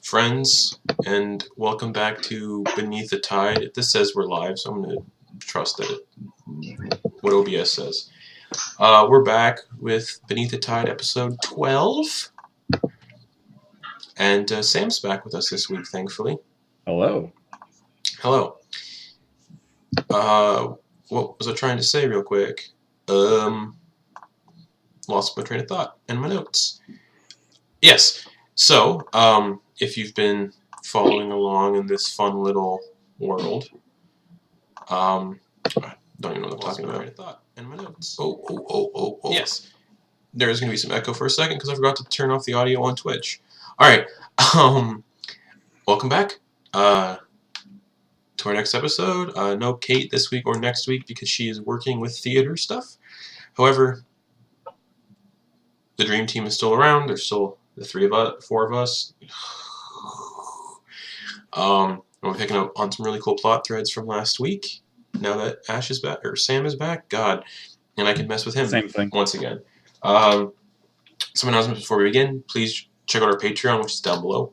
Friends, and welcome back to Beneath the Tide. This says we're live, so I'm going to trust that what OBS says. We're back with Beneath the Tide episode 12, and Sam's back with us this week, thankfully. Hello. Hello. What was I trying to say real quick? Lost my train of thought and my notes. Yes. So, if you've been following along in this fun little world, I don't even know what I'm talking about. Thought and my notes. Oh. Yes. There's going to be some echo for a second because I forgot to turn off the audio on Twitch. All right. Welcome back to our next episode. No Kate this week or next week because she is working with theater stuff. However, the dream team is still around. There's still the four of us. We're picking up on some really cool plot threads from last week. Now that Ash is back, or Sam is back, God, and I can mess with him Same thing. once again. Some announcements before we begin. Please check out our Patreon, which is down below.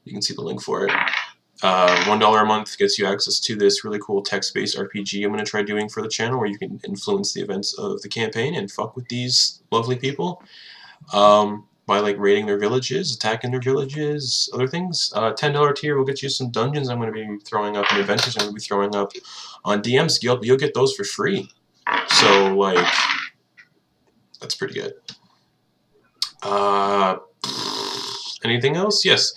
You can see the link for it. $1 a month gets you access to this really cool text-based RPG I'm going to try doing for the channel, where you can influence the events of the campaign and fuck with these lovely people. By like raiding their villages, attacking their villages, other things. $10 tier will get you some dungeons I'm going to be throwing up and adventures I'm going to be throwing up on DM's Guild, but you'll get those for free. So, like, that's pretty good. Anything else? Yes.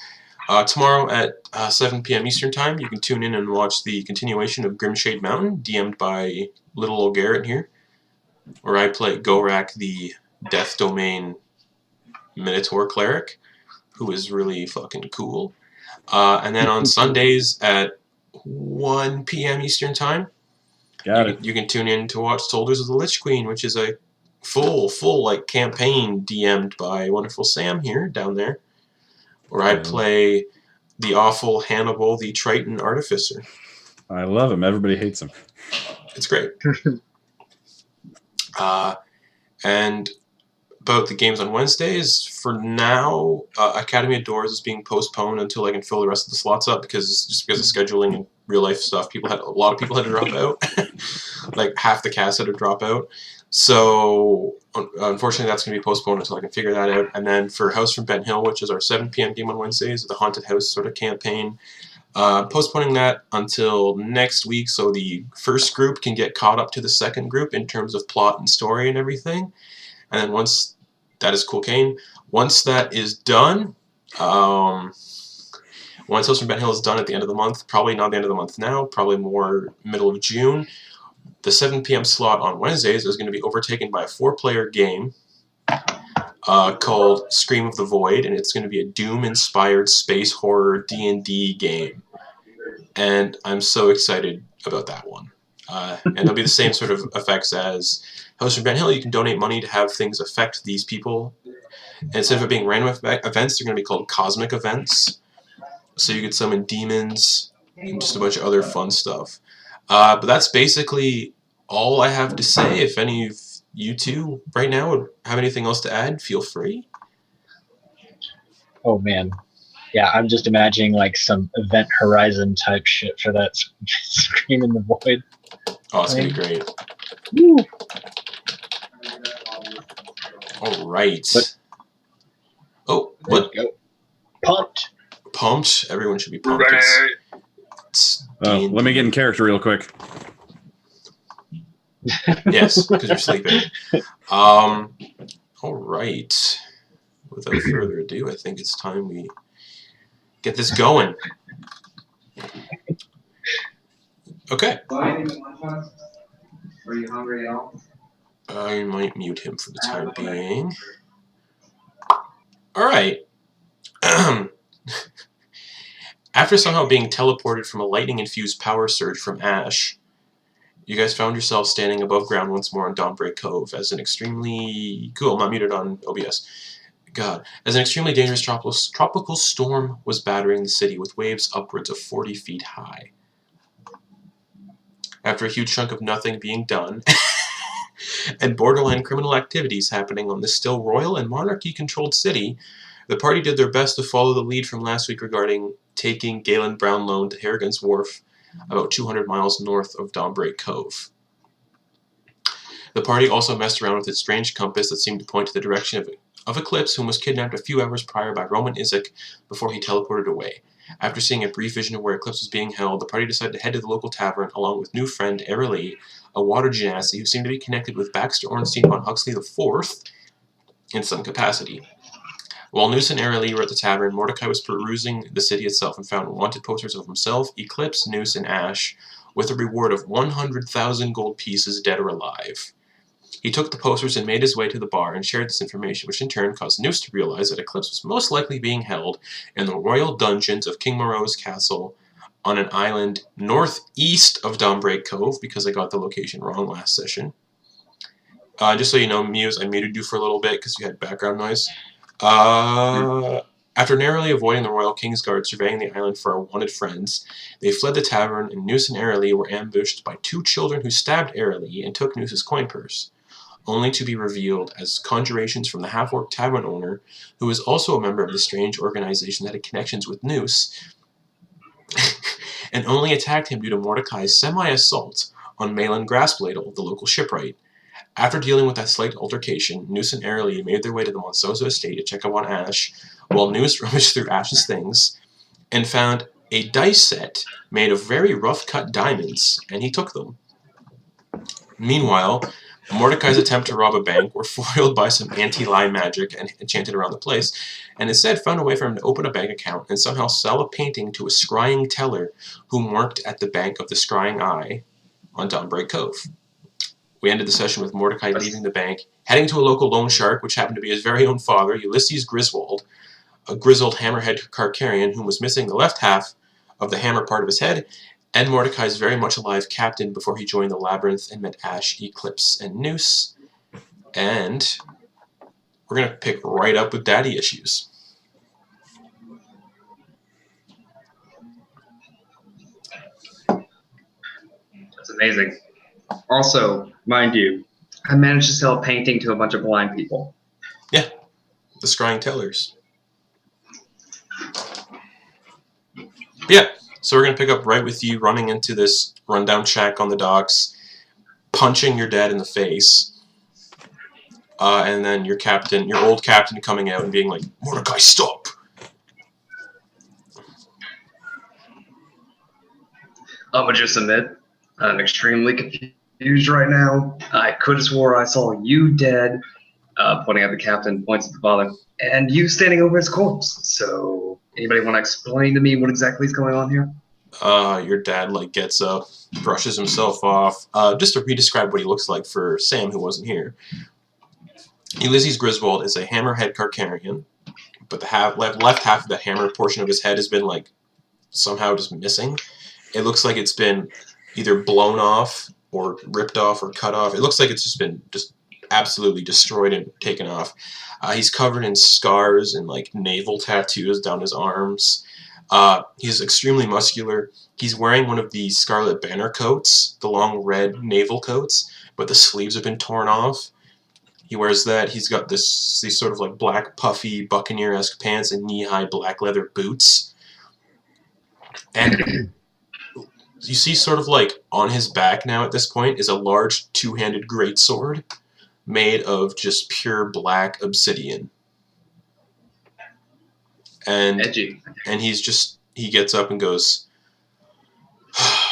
Tomorrow at 7 p.m. Eastern Time, you can tune in and watch the continuation of Grimshade Mountain, DM'd by little old Garrett here, where I play Gorak, the Death Domain Minotaur cleric, who is really fucking cool. And then on Sundays at 1 p.m. Eastern Time, you can tune in to watch Soldiers of the Lich Queen, which is a full like campaign DM'd by wonderful Sam here down there, where I play the awful Hannibal, the Triton Artificer. I love him. Everybody hates him. It's great. And about the games on Wednesdays, for now, Academy of Doors is being postponed until I can fill the rest of the slots up, because of scheduling and real life stuff, a lot of people had to drop out. Like half the cast had to drop out. So unfortunately, that's going to be postponed until I can figure that out. And then for House from Ben Hill, which is our 7 p.m. game on Wednesdays, the Haunted House sort of campaign, postponing that until next week so the first group can get caught up to the second group in terms of plot and story and everything. And then once that is cocaine. Once that is done, once House from Ben Hill is done at the end of the month, probably not the end of the month now, probably more middle of June, the 7 p.m. slot on Wednesdays is going to be overtaken by a 4-player game called Scream of the Void, and it's going to be a Doom-inspired space horror D&D game. And I'm so excited about that one. And there'll be the same sort of effects as House from Ben Hill. You can donate money to have things affect these people. And instead of it being random events, they're going to be called cosmic events. So you could summon demons and just a bunch of other fun stuff. But that's basically all I have to say. If any of you two right now would have anything else to add, feel free. Oh, man. Yeah, I'm just imagining like some Event Horizon type shit for that Scream in the Void. Oh, it's going to be great. Woo. All right. Let's go. Pumped. Pumped. Everyone should be pumped. Let me get in character real quick. Yes, because you're sleeping. All right. Without further ado, I think it's time we get this going. Okay. Are you hungry at all? I might mute him for the time being. All right. After somehow being teleported from a lightning-infused power surge from Ash, you guys found yourselves standing above ground once more on Dawnbreak Cove as an extremely... Cool, I'm not muted on OBS. God. As an extremely dangerous tropical storm was battering the city with waves upwards of 40 feet high. After a huge chunk of nothing being done, and borderline criminal activities happening on this still royal and monarchy-controlled city, The party did their best to follow the lead from last week regarding taking Galen Brownlow to Harrigan's Wharf, about 200 miles north of Dawnbreak Cove. The party also messed around with its strange compass that seemed to point to the direction of Eclipse, whom was kidnapped a few hours prior by Roman Isaac before he teleported away. After seeing a brief vision of where Eclipse was being held, the party decided to head to the local tavern along with new friend Airlie, a water genasi who seemed to be connected with Baxter Ornstein von Huxley IV in some capacity. While Noose and Airlie were at the tavern, Mordecai was perusing the city itself and found wanted posters of himself, Eclipse, Noose, and Ash, with a reward of 100,000 gold pieces, dead or alive. He took the posters and made his way to the bar and shared this information, which in turn caused Noose to realize that Eclipse was most likely being held in the royal dungeons of King Moreau's castle on an island northeast of Dawnbreak Cove, because I got the location wrong last session. Just so you know, Muse, I muted you for a little bit because you had background noise. After narrowly avoiding the Royal Kingsguard surveying the island for our wanted friends, they fled the tavern, and Noose and Airlie were ambushed by two children who stabbed Airlie and took Noose's coin purse, only to be revealed as conjurations from the half-orc tavern owner, who was also a member of the strange organization that had connections with Noose, and only attacked him due to Mordecai's semi-assault on Malin Grassbladel, the local shipwright. After dealing with that slight altercation, Noose and Airlie made their way to the Monsoso estate to check up on Ash, while Noose rummaged through Ash's things and found a dice set made of very rough-cut diamonds, and he took them. Meanwhile, Mordecai's attempt to rob a bank were foiled by some anti-lie magic and enchanted around the place, and instead found a way for him to open a bank account and somehow sell a painting to a scrying teller who worked at the Bank of the Scrying Eye on Dawnbreak Cove. We ended the session with Mordecai leaving the bank, heading to a local loan shark, which happened to be his very own father, Ulysses Griswold, a grizzled hammerhead Carcarian whom was missing the left half of the hammer part of his head, and Mordecai's very much alive captain before he joined the Labyrinth and met Ash, Eclipse, and Noose. And we're going to pick right up with daddy issues. That's amazing. Also, mind you, I managed to sell a painting to a bunch of blind people. Yeah, the scrying tellers. But yeah, so we're going to pick up right with you running into this rundown shack on the docks, punching your dad in the face, and then your captain, your old captain, coming out and being like, "Mordecai, stop!" I'm gonna just admit, I'm extremely confused right now. I could have swore I saw you dead, pointing at the captain, points at the father, and you standing over his corpse. So, anybody want to explain to me what exactly is going on here? Your dad, gets up, brushes himself off. Just to re-describe what he looks like for Sam, who wasn't here. Ulysses Griswold is a hammerhead Carcarian, but the left half of the hammer portion of his head has been, somehow just missing. It looks like it's been either blown off or ripped off or cut off. It looks like it's just been absolutely destroyed and taken off. He's covered in scars and naval tattoos down his arms. He's extremely muscular. He's wearing one of the Scarlet Banner coats, the long red naval coats, but the sleeves have been torn off. He wears that. He's got these sort of black puffy buccaneer-esque pants and knee-high black leather boots. And you see sort of on his back now at this point is a large two-handed greatsword made of just pure black obsidian. And Edgy. And he gets up and goes,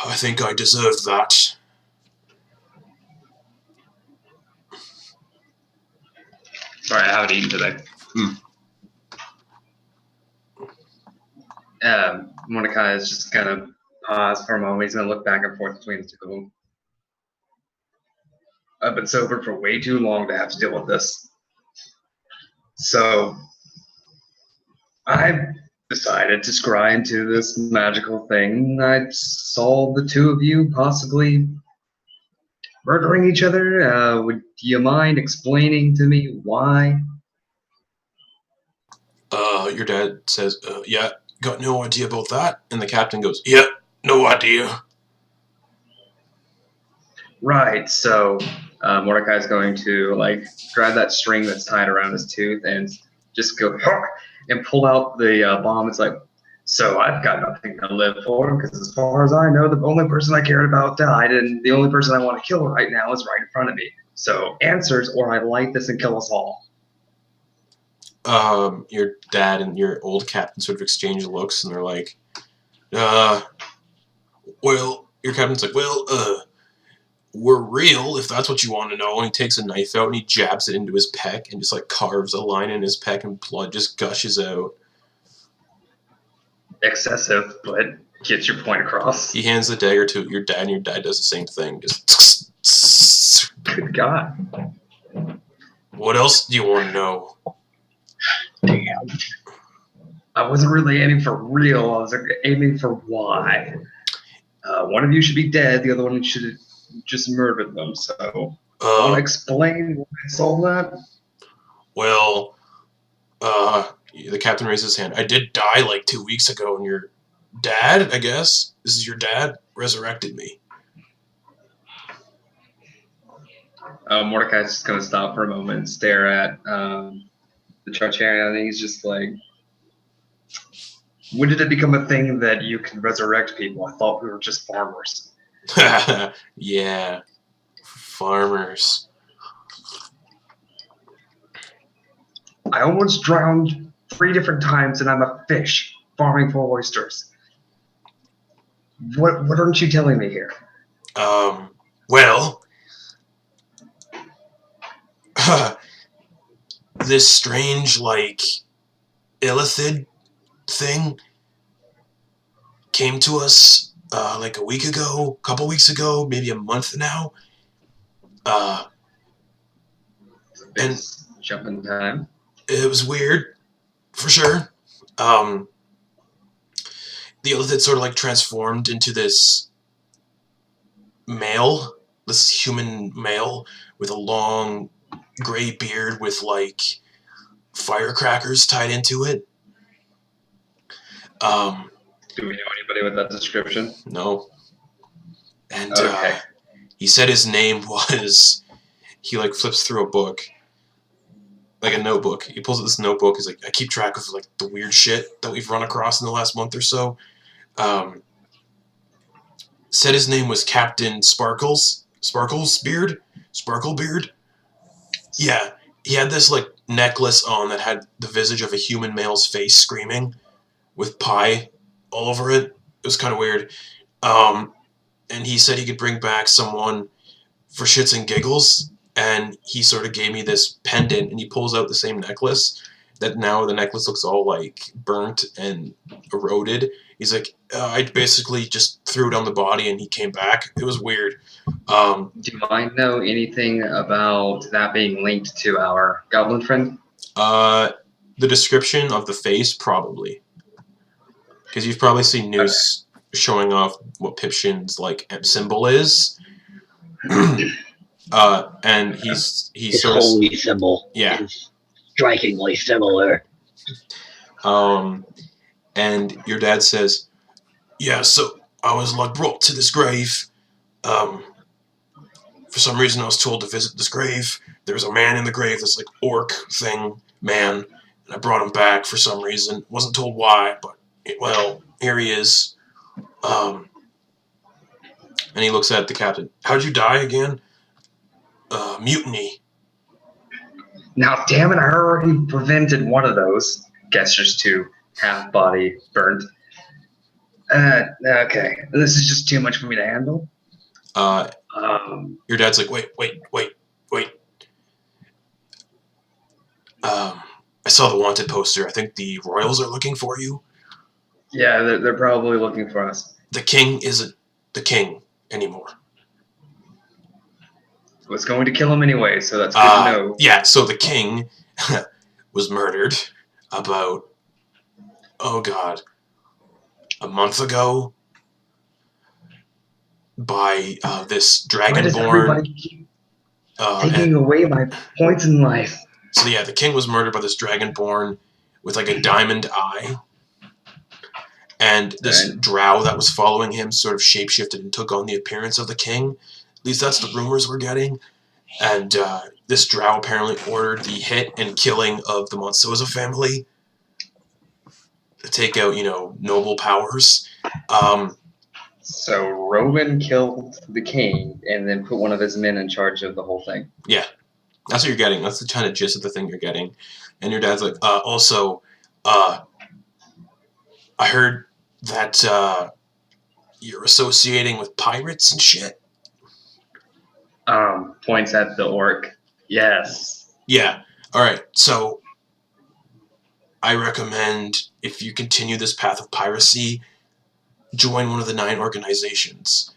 "I think I deserved that." Sorry, I haven't eaten today. Mordecai is just gonna pause for a moment. He's gonna look back and forth between the two of them. I've been sober for way too long to have to deal with this. So, I decided to scry into this magical thing. I saw the two of you possibly murdering each other. Would you mind explaining to me why? Your dad says, "Yeah, got no idea about that." And the captain goes, "Yeah, no idea." Right, so Mordecai's going to grab that string that's tied around his tooth and just go, "Huh!" and pull out the bomb. It's like, so I've got nothing to live for because as far as I know, the only person I cared about died, and the only person I want to kill right now is right in front of me. So answers, or I light this and kill us all. Your dad and your old captain sort of exchange looks, and they're like, well, your captain's like, well, we're real, if that's what you want to know. And he takes a knife out and he jabs it into his pec and just like carves a line in his pec, and blood just gushes out. Excessive, but gets your point across. He hands the dagger to your dad, and your dad does the same thing. Just, Good God. what else do you want to know? Damn. I wasn't really aiming for real. I was aiming for why. One of you should be dead. The other one should have just murdered them. So, want to explain why I saw that? Well, the captain raised his hand. I did die like 2 weeks ago, and your dad, I guess, this is your dad, resurrected me. Mordecai's just going to stop for a moment and stare at the Charcharian, and he's just like, when did it become a thing that you can resurrect people? I thought we were just farmers. Yeah, farmers. I almost drowned 3 different times, and I'm a fish farming for oysters. What aren't you telling me here? Well, this strange, like, illithid thing came to us, like a week ago, a couple weeks ago, maybe a month now. And Jump in time. it was weird, for sure. The illithid sort of, like, transformed into this male, this human male with a long gray beard with like firecrackers tied into it. Do we know anybody with that description? No. And Okay. he said his name was, he like flips through a book, like a notebook. He pulls out this notebook. He's like, I keep track of like the weird shit that we've run across in the last month or so. Said his name was Captain Sparklebeard. Yeah, he had this like necklace on that had the visage of a human male's face screaming with pie all over it. It was kind of weird. And he said he could bring back someone for shits and giggles, and he sort of gave me this pendant, and he pulls out the same necklace that now the necklace looks all like burnt and eroded. He's like, I basically just threw it on the body and he came back. It was weird. Do you mind know anything about that being linked to our goblin friend? The description of the face, probably. Because you've probably seen news showing off what Pipshin's like symbol is. And he's His sort of, holy symbol yeah. is strikingly similar. And your dad says, yeah, so I was like brought to this grave. For some reason I was told to visit this grave. There was a man in the grave, this like orc thing, man, and I brought him back for some reason. Wasn't told why, but well, here he is. And he looks at the captain. How'd you die again? Mutiny. Now, damn it, I already prevented one of those. Gestures to half body burnt. Okay, this is just too much for me to handle. Your dad's like, wait. I saw the wanted poster. I think the royals are looking for you. Yeah, they're probably looking for us. The king isn't the king anymore. I was going to kill him anyway, so that's good to know. Yeah, so the king was murdered about, oh god, a month ago by this Why does dragonborn. everybody keep taking away my points in life? So yeah, the king was murdered by this dragonborn with like a diamond eye. And this drow that was following him sort of shapeshifted and took on the appearance of the king. At least that's the rumors we're getting. And this drow apparently ordered the hit and killing of the Monsoza family. take out, noble powers. So Roman killed the king and then put one of his men in charge of the whole thing. Yeah, that's what you're getting. That's the kind of gist of the thing you're getting. And your dad's like, also, I heard that you're associating with pirates and shit. Points at the orc. Yes. Yeah. All right. So I recommend, if you continue this path of piracy, join one of the 9 organizations.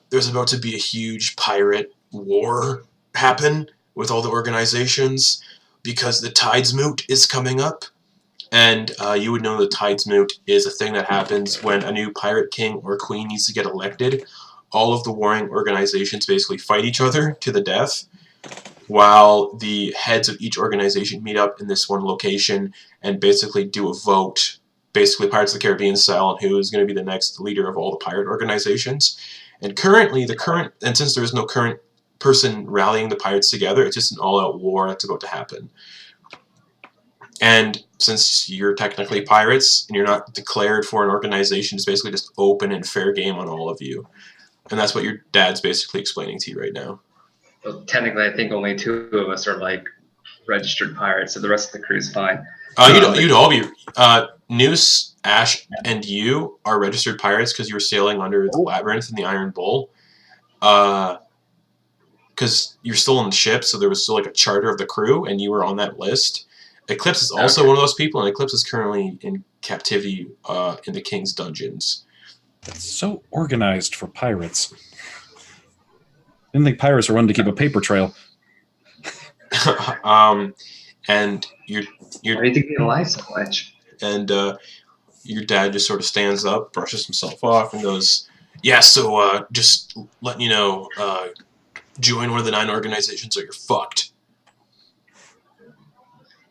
There's about to be a huge pirate war happen with all the organizations because the Tides Moot is coming up. And you would know the Tides Moot is a thing that happens when a new pirate king or queen needs to get elected. All of the warring organizations basically fight each other to the death, while the heads of each organization meet up in this one location and basically do a vote, basically Pirates of the Caribbean style, on who is going to be the next leader of all the pirate organizations. And currently, and since there is no current person rallying the pirates together, it's just an all-out war that's about to happen. And since you're technically pirates and you're not declared for an organization, it's basically just open and fair game on all of you. And that's what your dad's basically explaining to you right now. Well, technically, I think only 2 of us are like registered pirates, so the rest of the crew's fine. You'd all be. Noose, Ash, and you are registered pirates because you were sailing under the Labyrinth and the Iron Bull. Because you're still on the ship, so there was still like a charter of the crew, and you were on that list. Eclipse is also one of those people, and Eclipse is currently in captivity in the King's dungeons. That's so organized for pirates. Didn't think pirates were one to keep a paper trail. And you're Why do you think they lie so much? And your dad just sort of stands up, brushes himself off, and goes, "Yeah, so just letting you know, join one of the 9 organizations or you're fucked."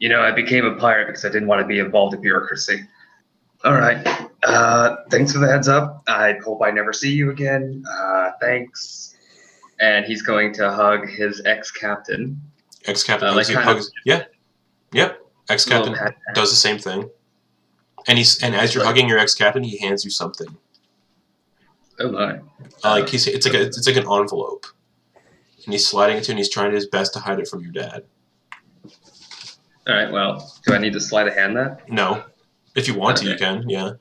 I became a pirate because I didn't want to be involved in bureaucracy. All right. Thanks for the heads up. I hope I never see you again. Thanks. And he's going to hug his ex-captain. Ex-captain hugs. Yeah. Yep. Ex-captain does the same thing. And as you're hugging your ex-captain, he hands you something. Oh my! It's like an envelope, and he's sliding it to, and he's trying his best to hide it from your dad. All right. Well, do I need to sleight of hand that? No, if you want to, you can. Yeah.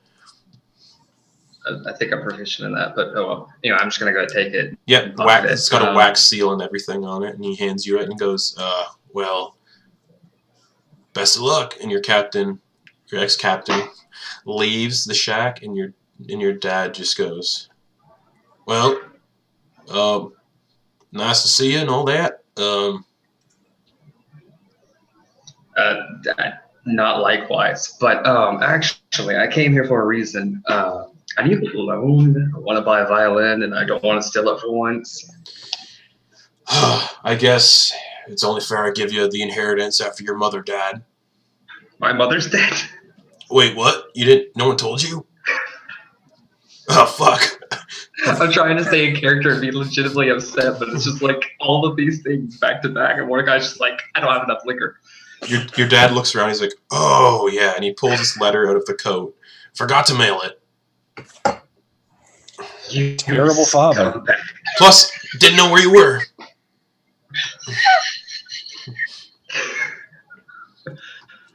I think I'm proficient in that, but oh well. I'm just gonna go take it. Yeah, it's got a wax seal and everything on it, and he hands you it and goes, "Well, best of luck." And your ex-captain, leaves the shack, and your dad just goes, "Well, nice to see you and all that." Not likewise, but actually, I came here for a reason. I need a loan. I want to buy a violin, and I don't want to steal it for once. I guess it's only fair I give you the inheritance after your mother died. My mother's dead. Wait, what? You didn't? No one told you? Oh, fuck. I'm trying to stay in character and be legitimately upset, but it's just like all of these things back to back, and one guy's just like, I don't have enough liquor. Your dad looks around, he's like, "Oh, yeah," and he pulls this letter out of the coat. "Forgot to mail it." You Terrible father. Plus, didn't know where you were.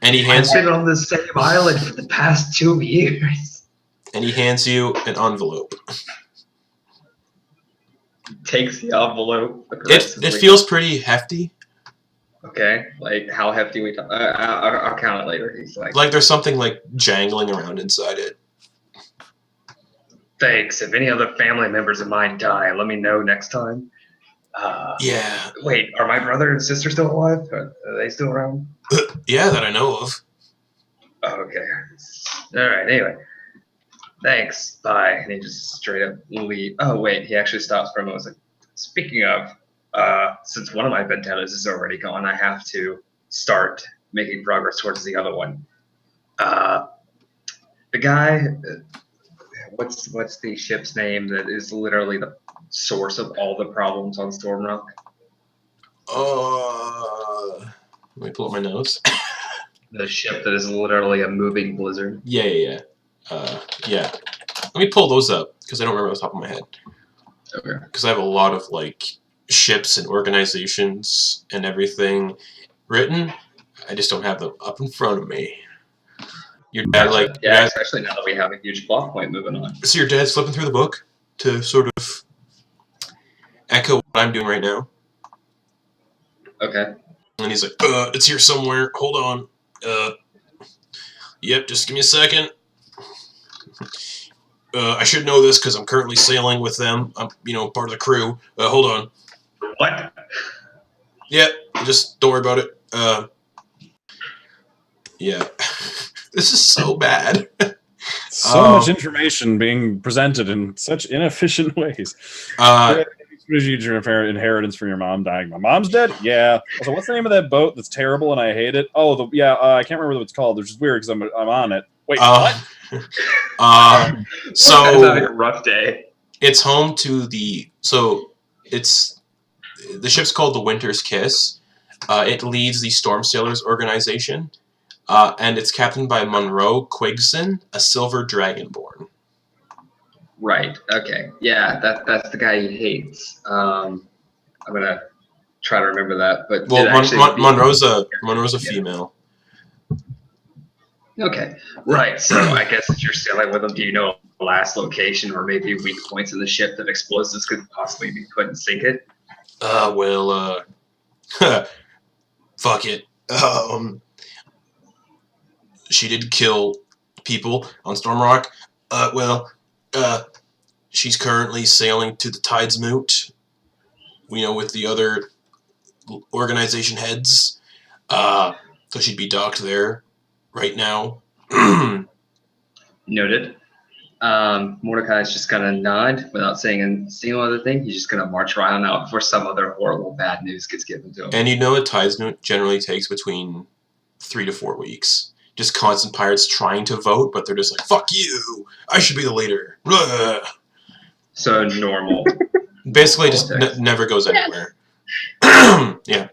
And he hands I've been on the same island for the past 2 years. And he hands you an envelope. Takes the envelope. It feels pretty hefty. Okay, like how hefty we talk? I'll count it later. He's like there's something like jangling around inside it. Thanks. If any other family members of mine die, let me know next time. Yeah. Wait, are my brother and sister still alive? Are they still around? Yeah, that I know of. Okay. All right. Anyway, thanks. Bye. And he just straight up leave. Oh wait, he actually stops for a moment. Like, speaking of, since one of my vendettas is already gone, I have to start making progress towards the other one. The guy, what's the ship's name that is literally the source of all the problems on Stormrock? Let me pull up my notes. The ship that is literally a moving blizzard. Yeah. Yeah. Let me pull those up because I don't remember off the top of my head. Okay. Because I have a lot of like ships and organizations and everything written. I just don't have them up in front of me. Your dad, like, Yeah, especially now that we have a huge plot point moving on. so your dad's flipping through the book to sort of echo what I'm doing right now. Okay. And he's like, it's here somewhere. Hold on. Yep, just give me a second. I should know this because I'm currently sailing with them. I'm, part of the crew. Hold on. What? Yep, just don't worry about it. Yeah. This is so bad. So much information being presented in such inefficient ways. Your inheritance from your mom dying. My mom's dead? Yeah. Also, what's the name of that boat that's terrible and I hate it? Oh, I can't remember what it's called. Which is weird because I'm on it. Wait, what? So That's having a rough day. it's home to the ship's called the Winter's Kiss. It leads the Storm Sailors organization, and it's captained by Monroe Quigson, a silver dragonborn. Right. Okay. Yeah, that's the guy he hates. I'm gonna try to remember that. But Well, it actually would be- Monroe's a female. Okay. Right. So I guess if you're sailing with him, do you know the last location or maybe weak points in the ship that explosives could possibly be put and sink it? Fuck it. She did kill people on Stormrock. She's currently sailing to the Tidesmoot, with the other organization heads. So she'd be docked there right now. Noted. Mordecai's just gonna nod without saying a single other thing. He's just gonna march right on out before some other horrible bad news gets given to him. And a Tidesmoot generally takes between 3 to 4 weeks. Just constant pirates trying to vote, but they're just like, fuck you! I should be the leader! Blah. So normal. Basically, just never goes anywhere. Yeah.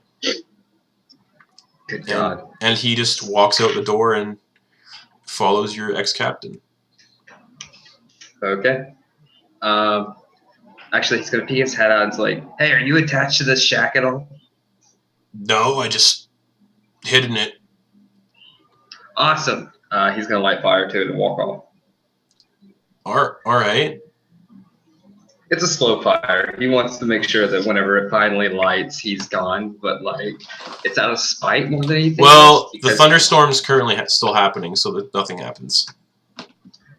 Good God. And he just walks out the door and follows your ex-captain. Okay. Actually, he's gonna peek his head out and say, like, "Hey, are you attached to this shack at all?" No, I just hidden it. Awesome. He's gonna light fire to it and walk off. All right. It's a slow fire. He wants to make sure that whenever it finally lights, he's gone. But like, it's out of spite more than anything. Well, else the because- thunderstorm's currently still happening, so that nothing happens.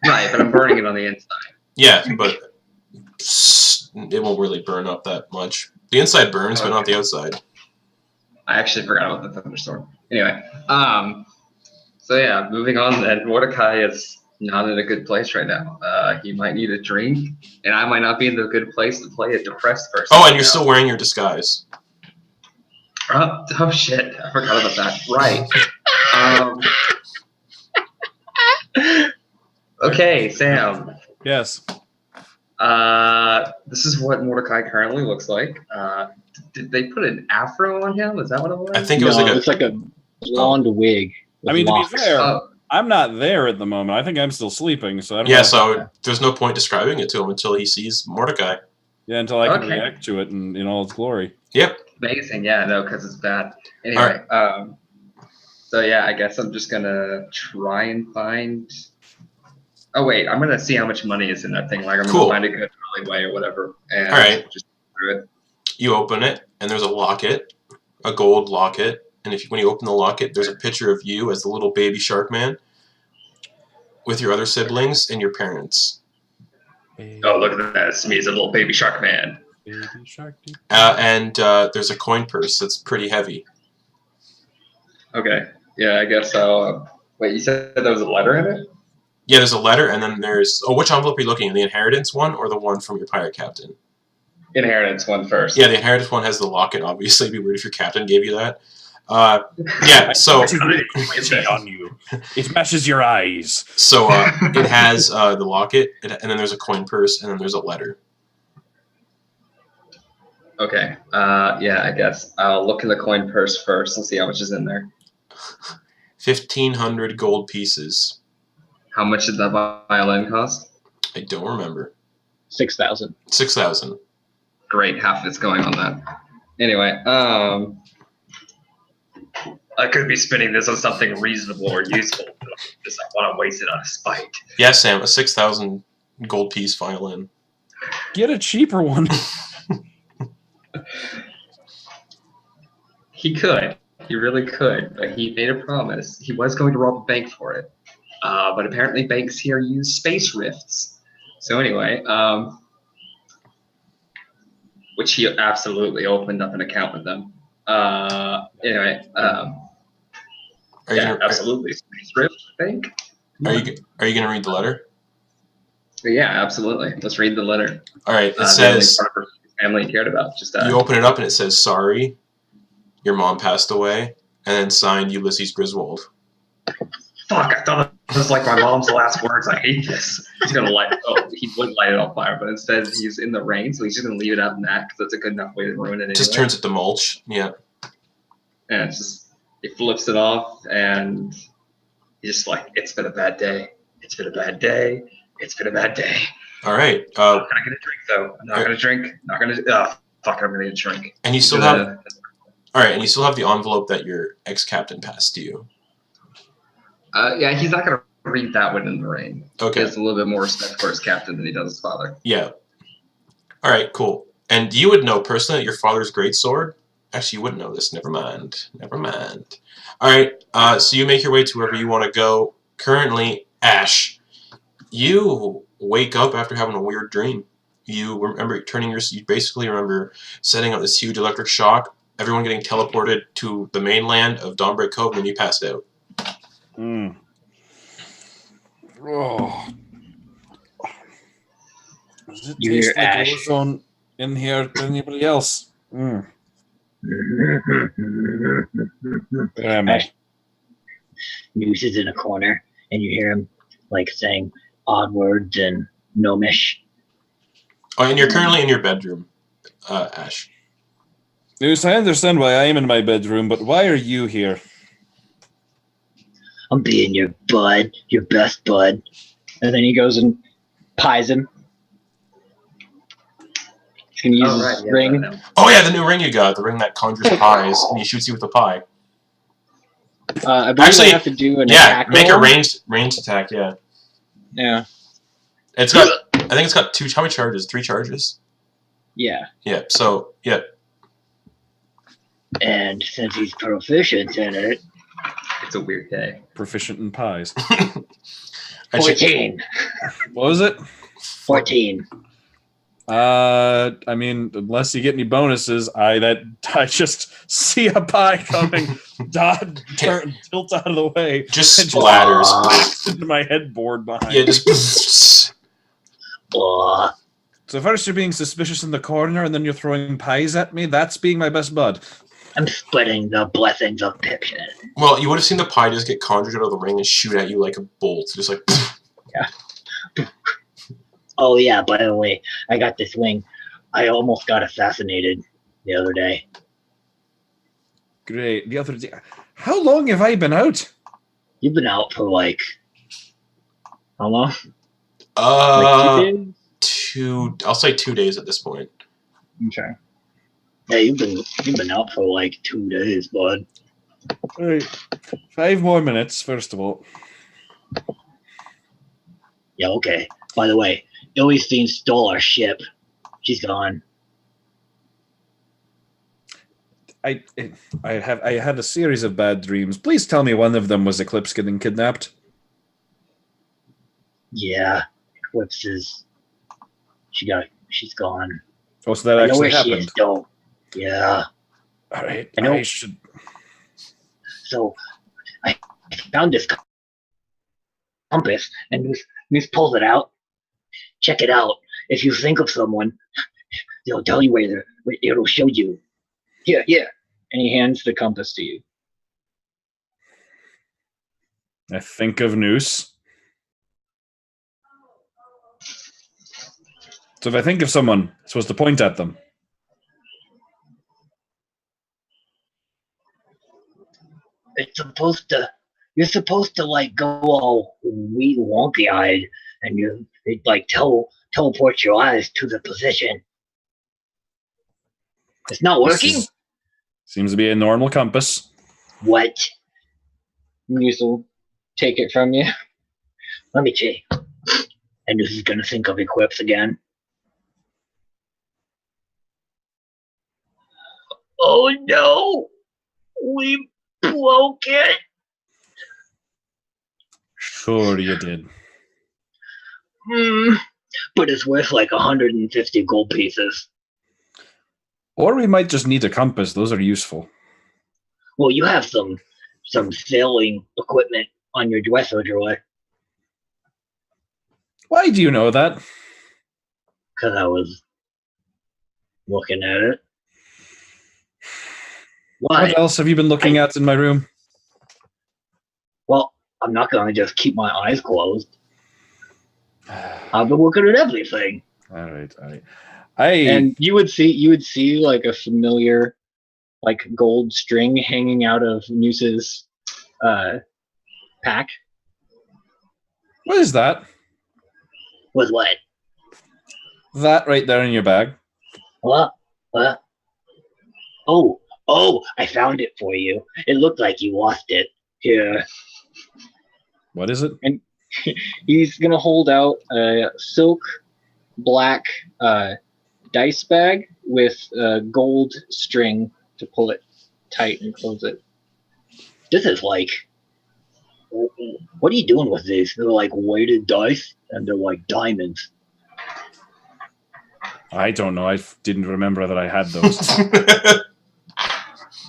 Right, but I'm burning it on the inside. Yeah, but it won't really burn up that much. The inside burns, but not the outside. I actually forgot about the thunderstorm. Anyway, so yeah, moving on then. Mordecai is not in a good place right now. He might need a drink, and I might not be in the good place to play a depressed person. Oh, and you're still wearing your disguise. Oh shit, I forgot about that. Right. Okay, Sam. Yes. This is what Mordecai currently looks like. Did they put an afro on him? Is that what it was? I think it was it's like a blonde wig. with I mean, to be locks. fair, Oh, I'm not there at the moment. I think I'm still sleeping, so I don't Yeah, know. so there's no point describing it to him until he sees Mordecai. Yeah, until I can Okay. react to it in all its glory. Yep. amazing. Yeah, no, because it's bad. Anyway, so yeah, I guess I'm just gonna try and find. Oh wait, I'm gonna see how much money is in that thing. Like I'm Cool. gonna find a good alleyway or whatever, and All right. just do it. You open it, and there's a locket, a gold locket. And when you open the locket, there's a picture of you as the little baby shark man with your other siblings and your parents. Oh, look at that! It's me as a little baby shark man. Baby shark. And there's a coin purse that's pretty heavy. Okay, yeah, I guess I'll. Wait, you said there was a letter in it? Yeah, there's a letter, and then there's... Oh, which envelope are you looking at? The inheritance one or the one from your pirate captain? Inheritance one first. Yeah, the inheritance one has the locket, obviously. It'd be weird if your captain gave you that. Yeah, so... It on you. It matches your eyes. So it has the locket, and then there's a coin purse, and then there's a letter. Okay. Yeah, I guess I'll look in the coin purse first and see how much is in there. 1,500 gold pieces. How much did that violin cost? I don't remember. 6,000. 6,000. Great, half of it's going on that. Anyway, I could be spending this on something reasonable or useful. But I just want to waste it on a spite. Yeah, Sam, a 6,000 gold piece violin. Get a cheaper one. He could. He really could. But he made a promise. He was going to rob a bank for it. But apparently banks here use space rifts. So anyway, which he absolutely opened up an account with them. Anyway, absolutely. Space rift bank. Are you going to read the letter? Yeah, absolutely. Let's read the letter. All right. It says the only family cared about. Just you open it up and it says, "Sorry, your mom passed away," and then signed Ulysses Griswold. Fuck! I thought it was like my mom's last words. I hate this. He's gonna light. Oh, he would light it on fire, but it says he's in the rain, so he's just gonna leave it out in that because that's a good enough way to ruin it. Anyway. Just turns it to mulch. Yeah. And it's just he flips it off, and he's just like, "It's been a bad day. It's been a bad day. It's been a bad day." All right. I'm not gonna drink though. I'm not gonna drink. Not gonna. Fuck! I'm gonna drink. And you still have. All right, and you still have the envelope that your ex-captain passed to you. Yeah, he's not gonna read that one in the rain. Okay. He has a little bit more respect for his captain than he does his father. Yeah. All right, cool. And you would know personally that your father's great sword? Actually, you wouldn't know this. Never mind. Never mind. All right, so you make your way to wherever you want to go. Currently, Ash, you wake up after having a weird dream. You remember you basically remember setting up this huge electric shock, everyone getting teleported to the mainland of Dawnbreak Cove, and then you passed out. Oh. Does it You taste hear like Ash. ozone in here to anybody else? Where am I? Ash Noose is in a corner, and you hear him like saying odd words and gnomish. Oh, and you're currently in your bedroom, Ash. Noose, I understand why I am in my bedroom, but why are you here? I'm being your bud, your best bud. And then he goes and pies him. He's gonna use his ring. Oh yeah, the new ring you got, the ring that conjures pies, and he shoots you with a pie. I believe Actually, I have to do an attack make roll. a ranged attack. Yeah, Yeah, it's got. I think it's got how many charges? 3 charges. yeah. Yeah. So yeah. And since he's proficient in it, It's a weird day. Proficient in pies. 14. What was it? 14. I mean, unless you get any bonuses, I just see a pie coming, tilt out of the way, Just and splatters. into my headboard behind. Yeah, just. Blah. So first you're being suspicious in the corner, and then you're throwing pies at me. That's being my best bud. I'm spreading the blessings of fiction. Well, you would have seen the pie just get conjured out of the ring and shoot at you like a bolt, just like. Yeah. Oh yeah, by the way, I got this wing. I almost got assassinated the other day. Great. The other day, how long have I been out? You've been out for like how long? Like 2 days? I'll say 2 days at this point. Okay. Yeah, you've been out for like 2 days, bud. Right. 5 more minutes, first of all. Yeah, okay. By the way, Illystein stole our ship. She's gone. I had a series of bad dreams. Please tell me one of them was Eclipse getting kidnapped. Yeah, Eclipse is. She's gone. Oh, so that I know actually where she happened. is, though. Yeah. All right. I know. I should. So I found this compass, and Moose pulls it out. Check it out. If you think of someone, they'll tell you where it'll show you. Here. And he hands the compass to you. I think of Noose. So if I think of someone, I'm supposed to point at them. It's supposed to you're supposed to like go all wee wonky eyed and you like teleport your eyes to the position. It's not working? Seems to be a normal compass. What? Muse will take it from you. Let me check. And this is gonna think of equips again. Oh no! We broke it! Sure you did. But it's worth like 150 gold pieces. Or we might just need a compass. Those are useful. Well, you have some sailing equipment on your dresser drawer. Why do you know that? Because I was looking at it. Why? What else have you been looking at in my room? Well, I'm not going to just keep my eyes closed. I've been looking at everything. All right. And you would see like a familiar like gold string hanging out of Muse's pack. What is that? With what? That right there in your bag. What? Oh, I found it for you. It looked like you lost it. Here. What is it? And he's gonna hold out a silk black dice bag with gold string to pull it tight and close it. This is like, what are you doing with these? They're like weighted dice and they're like diamonds. I don't know. I didn't remember that I had those.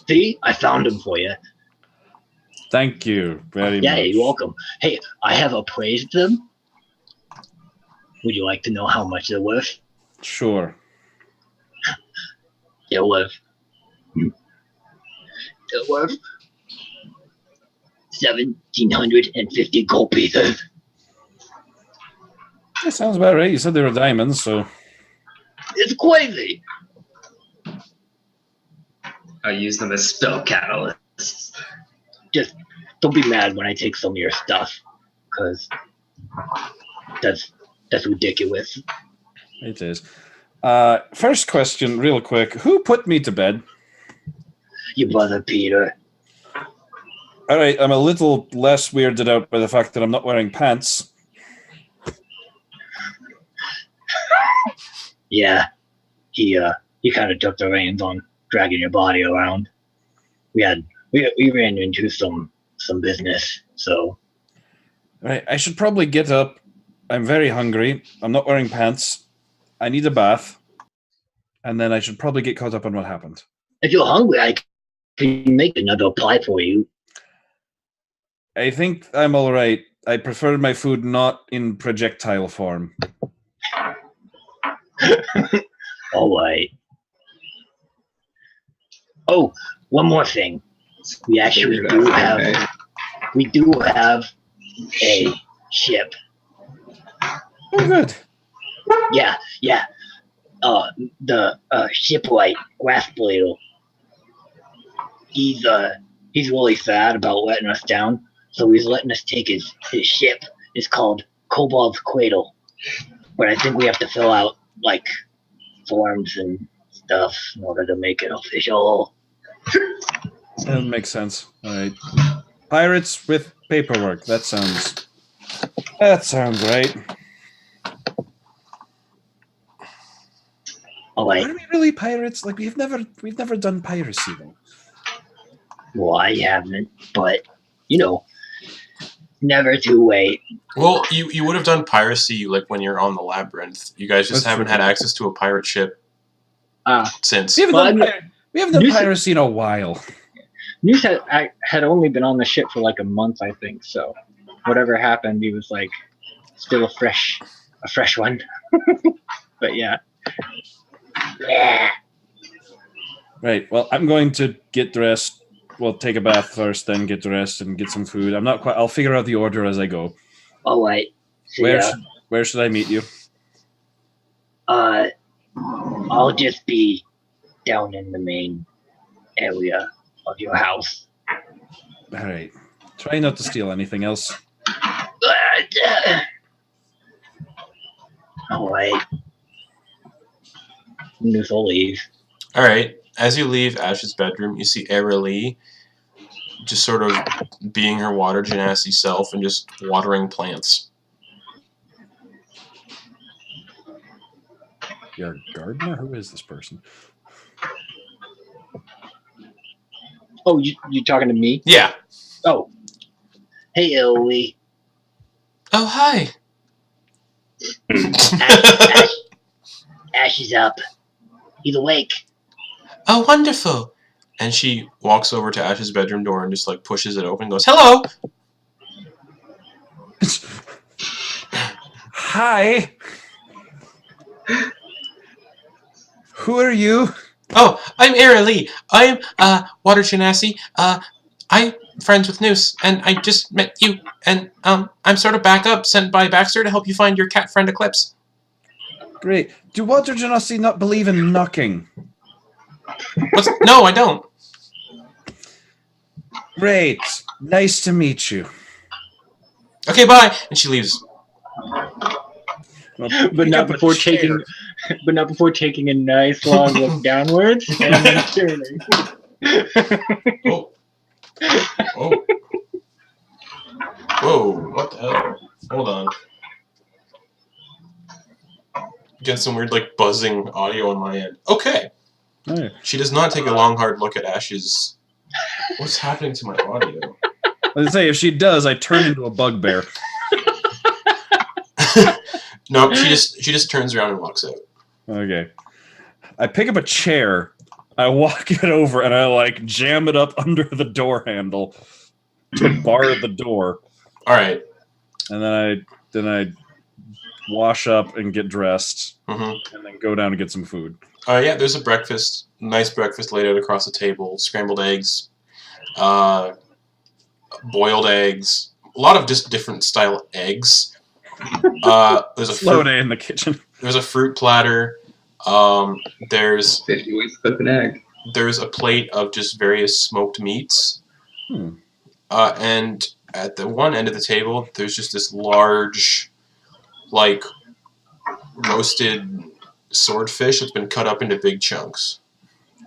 See, I found them for you. Thank you very much. Yeah, you're welcome. Hey, I have appraised them. Would you like to know how much they're worth? Sure. They're worth 1,750 gold pieces. That sounds about right. You said they were diamonds, so. It's crazy. I use them as spell catalysts. Just don't be mad when I take some of your stuff, because that's ridiculous. It is. First question, real quick. Who put me to bed? Your brother Peter. All right, I'm a little less weirded out by the fact that I'm not wearing pants. Yeah, he kind of took the reins on dragging your body around. We ran into some business, so. All right, I should probably get up. I'm very hungry. I'm not wearing pants. I need a bath. And then I should probably get caught up on what happened. If you're hungry, I can make another pie for you. I think I'm all right. I prefer my food not in projectile form. All right. Oh, one more thing. We actually do have a ship. Oh, good. Yeah. The shipwright, Grassbladel. He's really sad about letting us down, so he's letting us take his ship. It's called Kobold's Cradle. But I think we have to fill out like forms and stuff in order to make it official. That makes sense. All right. Pirates with paperwork. That sounds right. All right. Are we really pirates? Like we've never done piracy though. Well, I haven't, but never too late. Well, you would have done piracy like when you're on the labyrinth. You guys just haven't had access to a pirate ship since. We haven't done piracy in a while. News had only been on the ship for like a month, I think. So whatever happened, he was like still a fresh one. But yeah. Yeah. Right. Well, I'm going to get dressed. Well, take a bath first, then get dressed and get some food. I'm not quite. I'll figure out the order as I go. All right. Where should I meet you? I'll just be down in the main area of your house. All right. Try not to steal anything else. All right. Noose will leave. All right. As you leave Ash's bedroom, you see Era Lee just sort of being her water genasi self and just watering plants. You're a gardener? Who is this person? Oh, you talking to me? Yeah. Oh, Hey, Ellie. Oh, hi. Ash is up. He's awake. Oh, wonderful. And she walks over to Ash's bedroom door and just like pushes it open and goes, hello. Hi. Who are you? Oh, I'm Era Lee. I'm Water Genasi. I'm friends with Noose, and I just met you, and I'm sort of backup sent by Baxter to help you find your cat friend Eclipse. Great. Do Water Genasi not believe in knocking? No, I don't. Great. Nice to meet you. Okay, bye. And she leaves. Well, but not before taking a nice long look downwards and then turning. Oh. Oh. Whoa, what the hell? Hold on. Get some weird, like, buzzing audio on my end. Okay. Hey. She does not take a long, hard look at Ash's... What's happening to my audio? Let's say if she does, I turn into a bugbear. No, she just turns around and walks out. Okay. I pick up a chair, I walk it over, and I like jam it up under the door handle to bar the door. All right. And then I wash up and get dressed, Mm-hmm. and then go down and get some food. Yeah, there's a breakfast, nice breakfast laid out across the table. Scrambled eggs, boiled eggs, a lot of just different style eggs. There's a Slow fruit, day in the kitchen. there's a fruit platter. There's 50 ways to cook an egg. there's a plate of just various smoked meats. And at the one end of the table, there's just this large, like, roasted swordfish that's been cut up into big chunks.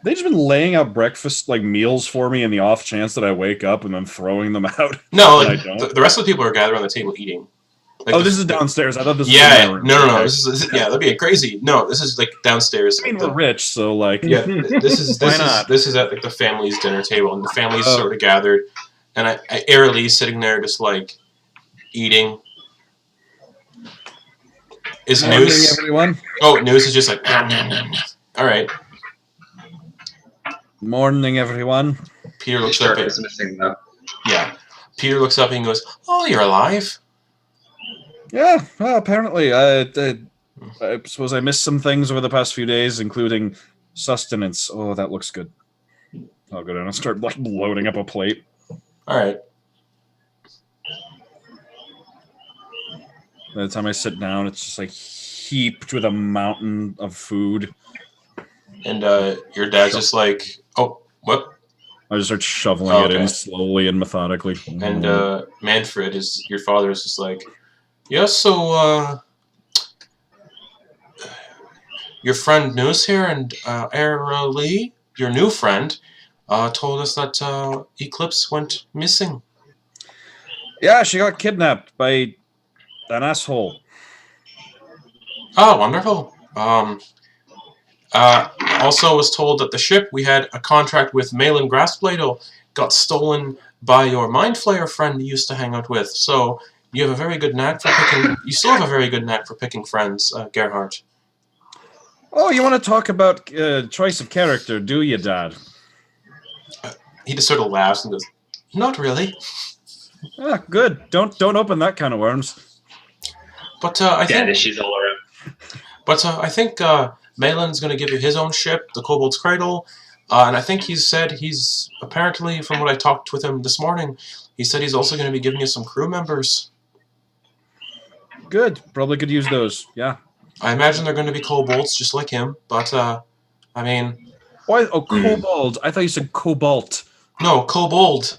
They've just been laying out breakfast like meals for me in the off chance that I wake up and then throwing them out. No, And like, I don't. the rest of the people are gathered on the table eating. Like Oh, this is downstairs. I thought this was in Yeah, my room. no. Okay. This is that'd be crazy. No, this is like downstairs. I mean, we're rich, so like, Yeah, this is Why not? this is at like the family's dinner table, and the family's Oh. sort of gathered, and I Era Lee's sitting there just like eating. Is morning, Noose? everyone. Oh, Noose is just like. Nom, nom, nom, nom. All right. Morning, everyone. Peter looks up Shark at is missing though. yeah. Peter looks up and goes, "Oh, you're alive." Yeah, well, apparently, I suppose I missed some things over the past few days, including sustenance. Oh, that looks good. I'll go down and start like loading up a plate. All right. By the time I sit down, it's just like heaped with a mountain of food. And your dad's just like, "Oh, what?" I just start shoveling Oh, it in okay. slowly and methodically. And Manfred your father is just like, yeah, so your friend Noose here and Era Lee, your new friend, told us that Eclipse went missing. Yeah, she got kidnapped by an asshole. Oh, wonderful. Also was told that the ship we had a contract with Malin Grassbladel got stolen by your Mind Flayer friend you used to hang out with. So you have a very good knack for picking. You still have a very good knack for picking friends, Gerhardt. Oh, you want to talk about choice of character, do you, Dad? He just sort of laughs and goes, "Not really." Ah, good. Don't open that can of worms. But I Dad think. issues all around. But I think Malin's going to give you his own ship, the Kobold's Cradle, and I think he's apparently, from what I talked with him this morning, he said he's also going to be giving you some crew members. Good. Probably could use those. Yeah. I imagine they're going to be kobolds, just like him. But I mean, Why? Oh, kobold. I thought you said cobalt. no, kobold.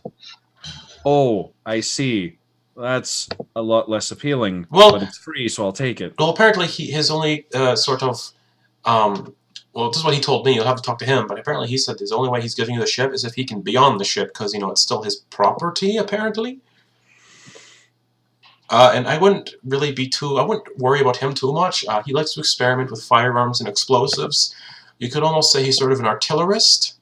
Oh, I see. That's a lot less appealing. Well- but it's free, so I'll take it. Well, apparently his only sort of well, this is what he told me. You'll have to talk to him, but apparently he said the only way he's giving you the ship is if he can be on the ship, because it's still his property, apparently. And I wouldn't worry about him too much. He likes to experiment with firearms and explosives. You could almost say he's sort of an artillerist.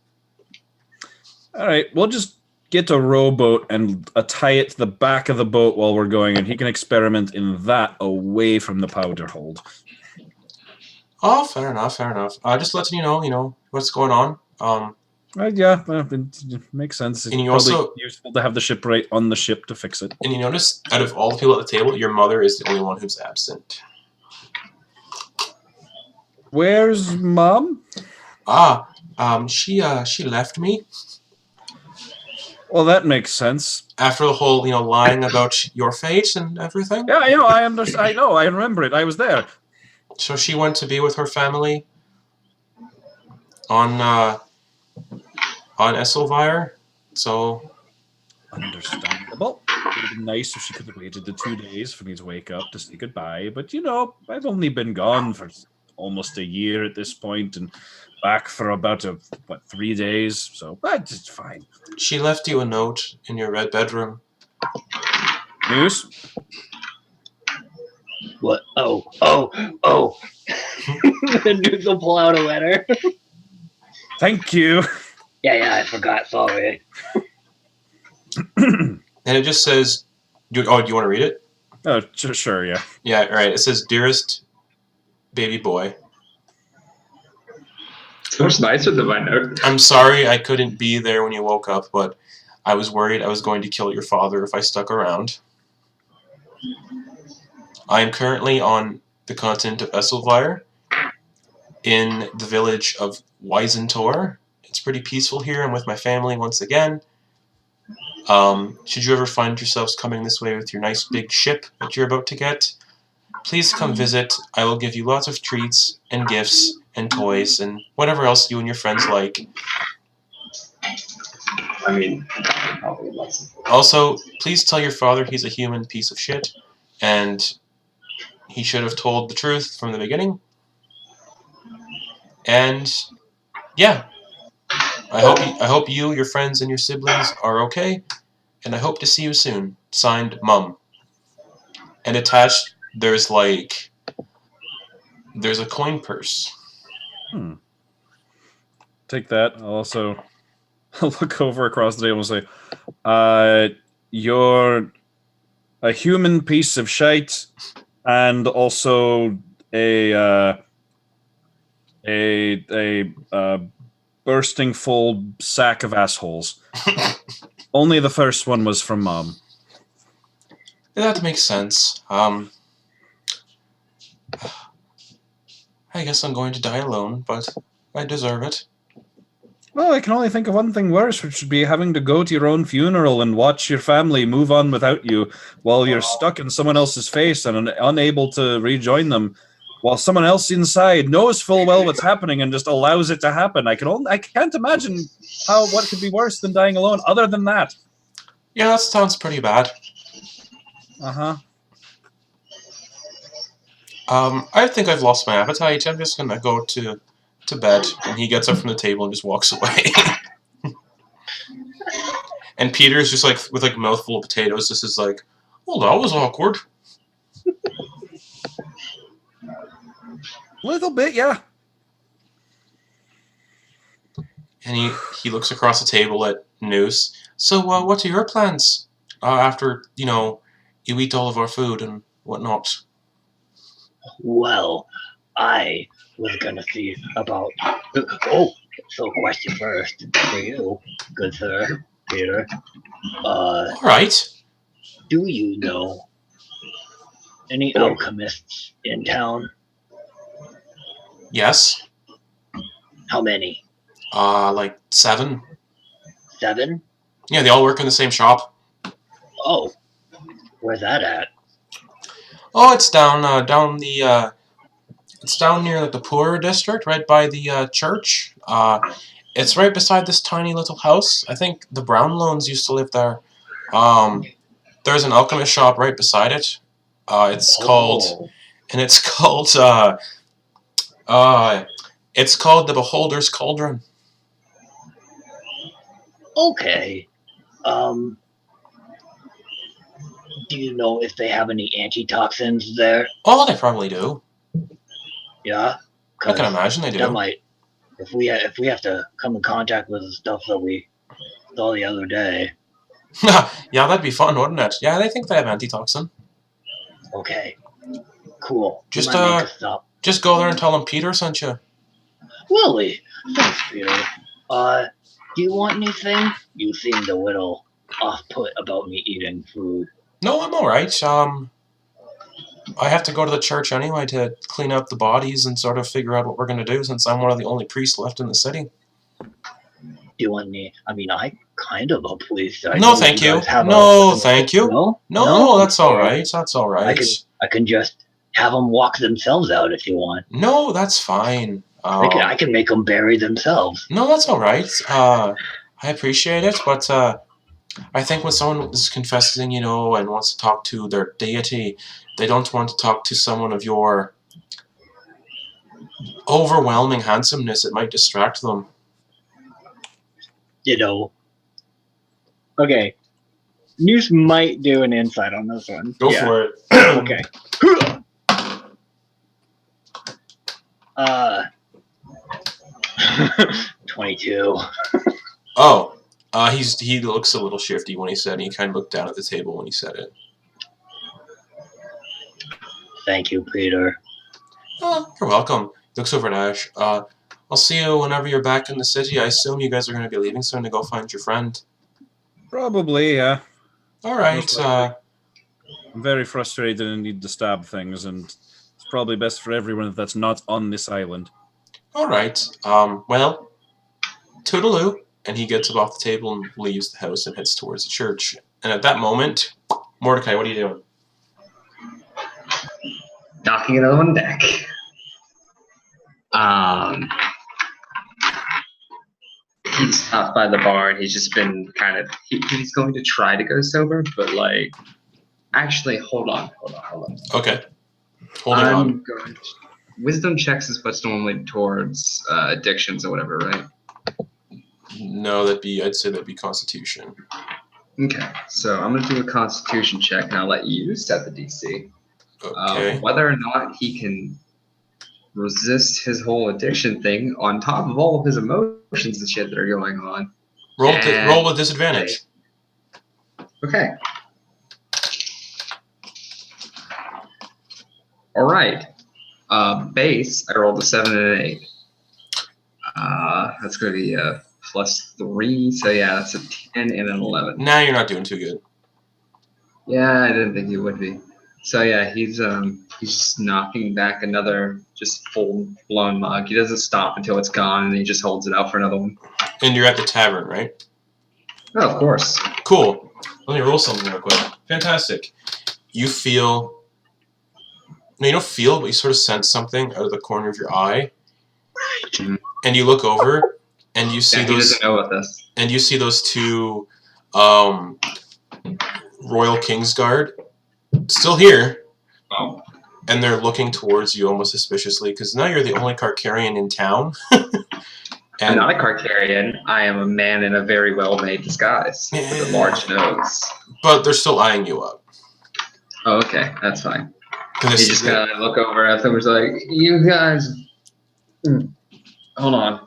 All right, we'll just get a rowboat and tie it to the back of the boat while we're going, and he can experiment in that away from the powder hold. Oh, fair enough. Just letting you know what's going on. Yeah, it makes sense. It's And you probably also- useful to have the shipwright on the ship to fix it. And you notice, out of all the people at the table, your mother is the only one who's absent. Where's Mom? She left me Well, that makes sense. after the whole, lying about your fate and everything. Yeah, I understand. I know. I remember it. I was there. So she went to be with her family on Esselvire. So Understandable. It would have been nice if she could have waited the 2 days for me to wake up to say goodbye. But I've only been gone for almost a year at this point, and back for about 3 days. So it's fine. she left you a note in your red bedroom. News? What? Oh. The dudes will pull out a letter. Thank you. Yeah, I forgot. Sorry. And it just says, do you want to read it? Oh, sure, yeah. Yeah, right. It says, "Dearest baby boy, It's much nicer than my note. I'm sorry I couldn't be there when you woke up, but I was worried I was going to kill your father if I stuck around. I am currently on the continent of Esselvire, in the village of Weisentor. It's pretty peaceful here. I'm with my family once again. Should you ever find yourselves coming this way with your nice big ship that you're about to get, please come visit. I will give you lots of treats and gifts and toys and whatever else you and your friends like. I mean, probably less. Also, please tell your father he's a human piece of shit, and he should have told the truth from the beginning. And yeah, I hope you, your friends, and your siblings are okay, and I hope to see you soon. Signed, Mum." And attached, there's a coin purse. Take that. I'll also look over across the table and say, you're a human piece of shite, and also a bursting full sack of assholes. Only the first one was from Mom. That makes sense. I guess I'm going to die alone, but I deserve it. Well, I can only think of one thing worse, which would be having to go to your own funeral and watch your family move on without you while you're stuck in someone else's face and unable to rejoin them, while someone else inside knows full well what's happening and just allows it to happen. I can't imagine what could be worse than dying alone other than that. Yeah, that sounds pretty bad. Uh-huh. I think I've lost my appetite. I'm just gonna go to bed. And he gets up from the table and just walks away. And Peter's just with a mouthful of potatoes. This is like, well, that was awkward. Little bit, yeah. And he looks across the table at Noose. So, what are your plans after you eat all of our food and whatnot? Well, I was gonna see about. So question first for you, good sir, Peter. All right. Do you know any alchemists in town? Yes. How many? Like 7. 7? Yeah, they all work in the same shop. Oh, where's that at? Oh, it's down it's down near the poorer district, right by the church. It's right beside this tiny little house. I think the Brownloans used to live there. There's an alchemist shop right beside it. It's called the Beholder's Cauldron. Okay. Do you know if they have any antitoxins there? Oh, they probably do. Yeah. I can imagine they do. That might, if we have to come in contact with the stuff that we saw the other day. Yeah, that'd be fun, wouldn't it? Yeah, they think they have antitoxin. Okay. Cool. Just You might make us stop. just go there and tell them Peter sent you. Willie. Thanks, Peter. Do you want anything? You seemed a little off-put about me eating food. No, I'm all right. I have to go to the church anyway to clean up the bodies and sort of figure out what we're going to do since I'm one of the only priests left in the city. Do you want me? I mean, I kind of a police. No, thank you. No, thank you. No? No, that's all right. That's all right. I can just have them walk themselves out if you want. No, that's fine. I can make them bury themselves. No, that's all right. I appreciate it, but I think when someone is confessing, you know, and wants to talk to their deity, they don't want to talk to someone of your overwhelming handsomeness. It might distract them. You know. Okay. Noose might do an insight on this one. Go for it. Okay. 22. Oh, he looks a little shifty when he said it. He kind of looked down at the table when he said it. Thank you, Peter. Oh, you're welcome. He looks over at Ash. I'll see you whenever you're back in the city. I assume you guys are going to be leaving soon to go find your friend. Probably, yeah. All right. I'm very frustrated and need to stab things, and it's probably best for everyone that's not on this island. All right. Well, toodaloo. And he gets up off the table and leaves the house and heads towards the church. And at that moment, Mordecai, what are you doing? Knocking it on deck. He's out by the bar and he's just been kind of, he's going to try to go sober, but like, actually, hold on. Okay. Holding on. Wisdom checks is what's normally towards addictions or whatever, right? No, I'd say that'd be Constitution. Okay, so I'm gonna do a Constitution check and I'll let you set the DC. Okay. Whether or not he can resist his whole addiction thing on top of all of his emotions and shit that are going on. Roll with disadvantage. Okay. All right. Base, I rolled a 7 and an 8. That's going to be +3. So yeah, that's a 10 and an 11. Nah, you're not doing too good. Yeah, I didn't think he would be. So yeah, he's just knocking back another just full blown mug. He doesn't stop until it's gone, and he just holds it out for another one. And you're at the tavern, right? Oh, of course. Cool. Let me roll something real quick. Fantastic. You feel. No, you don't feel, but you sort of sense something out of the corner of your eye. Mhm. And you look over, and you see He doesn't know about this. And you see those two Royal Kingsguard still here. Oh. And they're looking towards you almost suspiciously because now you're the only Carcarian in town. I'm not a Carcarian. I am a man in a very well-made disguise with a large nose. But they're still eyeing you up. Oh, okay. That's fine. You He just kind of look over at them and was like, you guys... Hold on.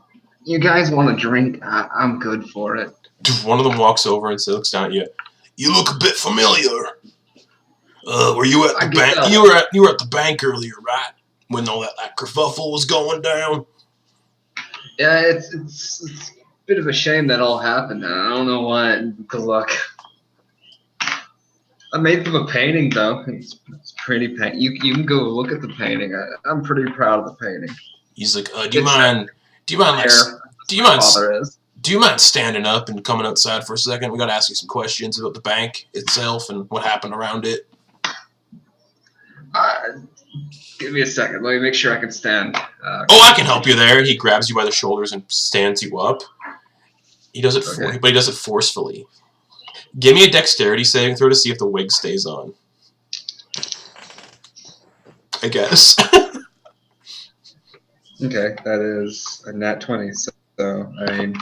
You guys want a drink? I'm good for it. One of them walks over and looks down at you. You look a bit familiar. Were you at the bank? You were at the bank earlier, right? When all that kerfuffle was going down. Yeah, it's a bit of a shame that all happened. I don't know why. Good luck. I made them a painting though. It's pretty paint. You can go look at the painting. I'm pretty proud of the painting. He's like, do you mind standing up and coming outside for a second? We got to ask you some questions about the bank itself and what happened around it. Give me a second. Let me make sure I can stand. I can help you there. He grabs you by the shoulders and stands you up. He does it, but he does it forcefully. Give me a dexterity saving throw to see if the wig stays on. I guess. Okay, that is a nat 20. So I mean,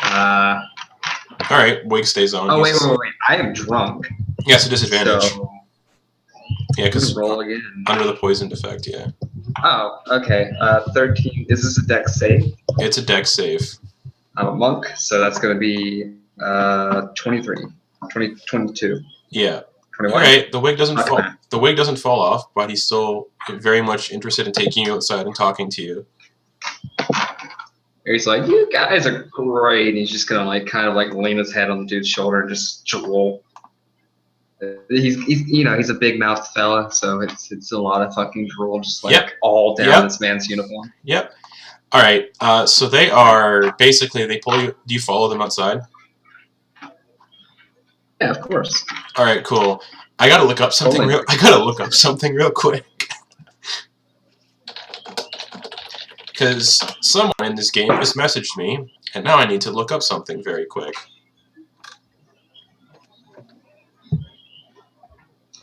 All right, wig stays on. oh wait. I am drunk. Yeah, it's a disadvantage. So Yeah, because roll again. under the poisoned effect. Yeah. Oh, okay. 13. Is this a dex save? It's a dex save. I'm a monk, so that's going to be 23, 22, Yeah. 21. All right. The wig doesn't Okay. fall. The wig doesn't fall off, but he's still very much interested in taking you outside and talking to you. He's like, "You guys are great." And he's just gonna like kind of like lean his head on the dude's shoulder and just drool. He's he's a big mouthed fella, so it's a lot of fucking drool just like all down this man's uniform. Yep. All right. So they are basically they pull you. Do you follow them outside? Yeah, of course. All right. Cool. I gotta look up something. Totally. I gotta look up something real quick. Because someone in this game just messaged me, and now I need to look up something very quick.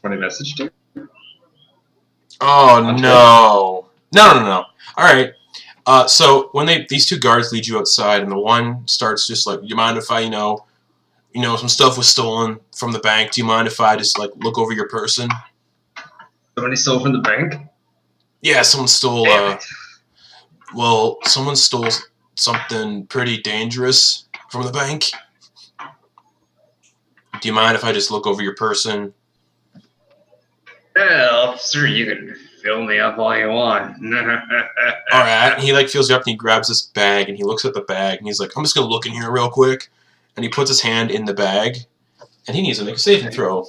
When he messaged you. Oh Okay. no! No! All right. So when these two guards lead you outside, and the one starts just like, "You mind if I, some stuff was stolen from the bank. Do you mind if I just like look over your person?" Somebody stole from the bank. Yeah, someone stole. Damn it. Well, someone stole something pretty dangerous from the bank. Do you mind if I just look over your person? Well, officer, you can fill me up all you want. All right. And he like fills you up and he grabs this bag and he looks at the bag and he's like, "I'm just gonna look in here real quick." And he puts his hand in the bag, and he needs to make a saving throw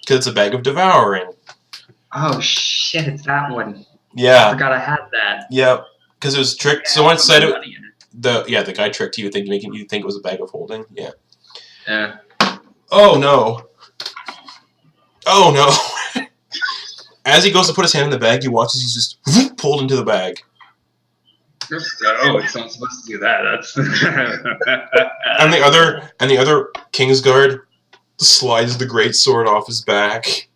because it's a bag of devouring. Oh shit! It's that one. I Yeah. forgot I had that. Yep. Because it was tricked. Someone said it. The guy tricked you, making you think it was a bag of holding. Yeah. Yeah. Oh no. Oh no. As he goes to put his hand in the bag, he watches he's just pulled into the bag. Oh, it's not supposed to do that. That's. And the other Kingsguard slides the great sword off his back.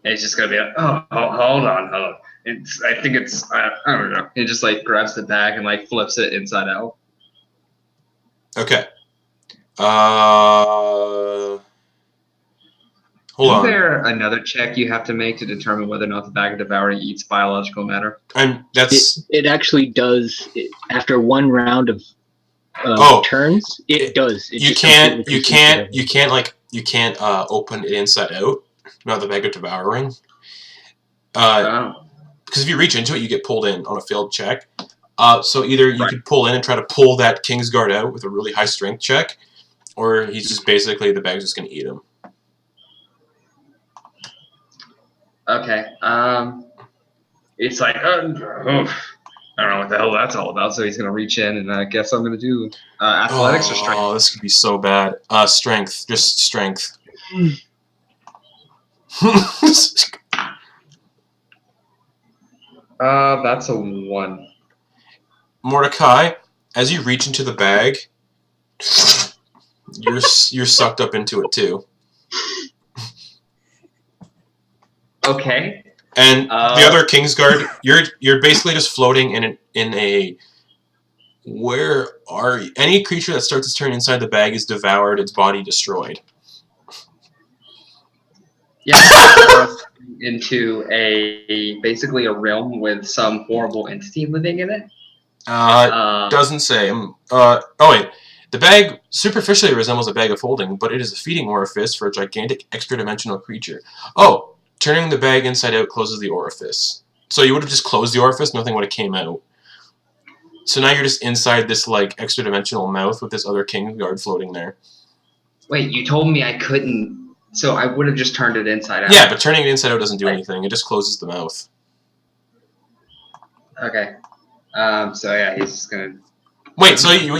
It's just gonna be like, hold on. I think it's I don't know. He just like grabs the bag and like flips it inside out. Okay. Hold Is on. there another check you have to make to determine whether or not the bag of devouring eats biological matter? That's It actually does. After one round of turns, it does. It you just can't completely open it inside out. Not the bag of devouring. Oh. Because if you reach into it, you get pulled in on a failed check. So either you could pull in and try to pull that Kingsguard out with a really high strength check, or he's just basically the bag's just gonna eat him. Okay. It's like, I don't know what the hell that's all about. So he's gonna reach in, and I guess I'm gonna do athletics or strength. Oh, this could be so bad. Strength, just strength. That's a 1. Mordecai, as you reach into the bag, you're sucked up into it too. Okay. And the other Kingsguard, you're basically just floating in a. Where are you? Any creature that starts its turn inside the bag is devoured, its body destroyed. Yeah. Into basically a realm with some horrible entity living in it. Doesn't say. Oh wait, the bag superficially resembles a bag of holding, but it is a feeding orifice for a gigantic extra-dimensional creature. Oh, turning the bag inside out closes the orifice. So you would have just closed the orifice, nothing would have came out. So now you're just inside this like extra-dimensional mouth with this other Kingsguard floating there. Wait, you told me I couldn't. So I would have just turned it inside out. Yeah, but turning it inside out doesn't do anything. It just closes the mouth. Okay. So yeah, he's just gonna. Wait, so you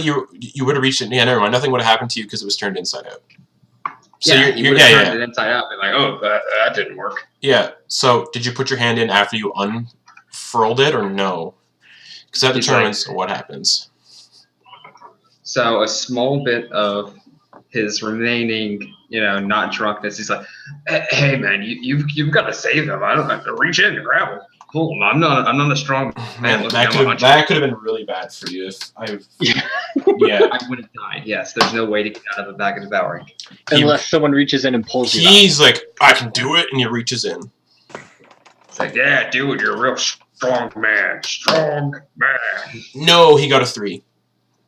would have reached it? Yeah, never mind. Nothing would have happened to you because it was turned inside out. So yeah, you would have turned it inside out. And like, oh, that didn't work. Yeah. So did you put your hand in after you unfurled it, or no? Because that determines what happens. So a small bit of his remaining, not drunkenness. He's like, "Hey man, you've got to save him. I don't have to reach in and grab him. Pull him. I'm not a strong man. Man, that could have been really bad for you if I. Yeah, I would have died. Yes, there's no way to get out of the bag of devouring unless someone reaches in and pulls you out. He's like, I can do it, and he reaches in. It's like, yeah, dude, you're a real strong man. Strong man. No, he got a 3.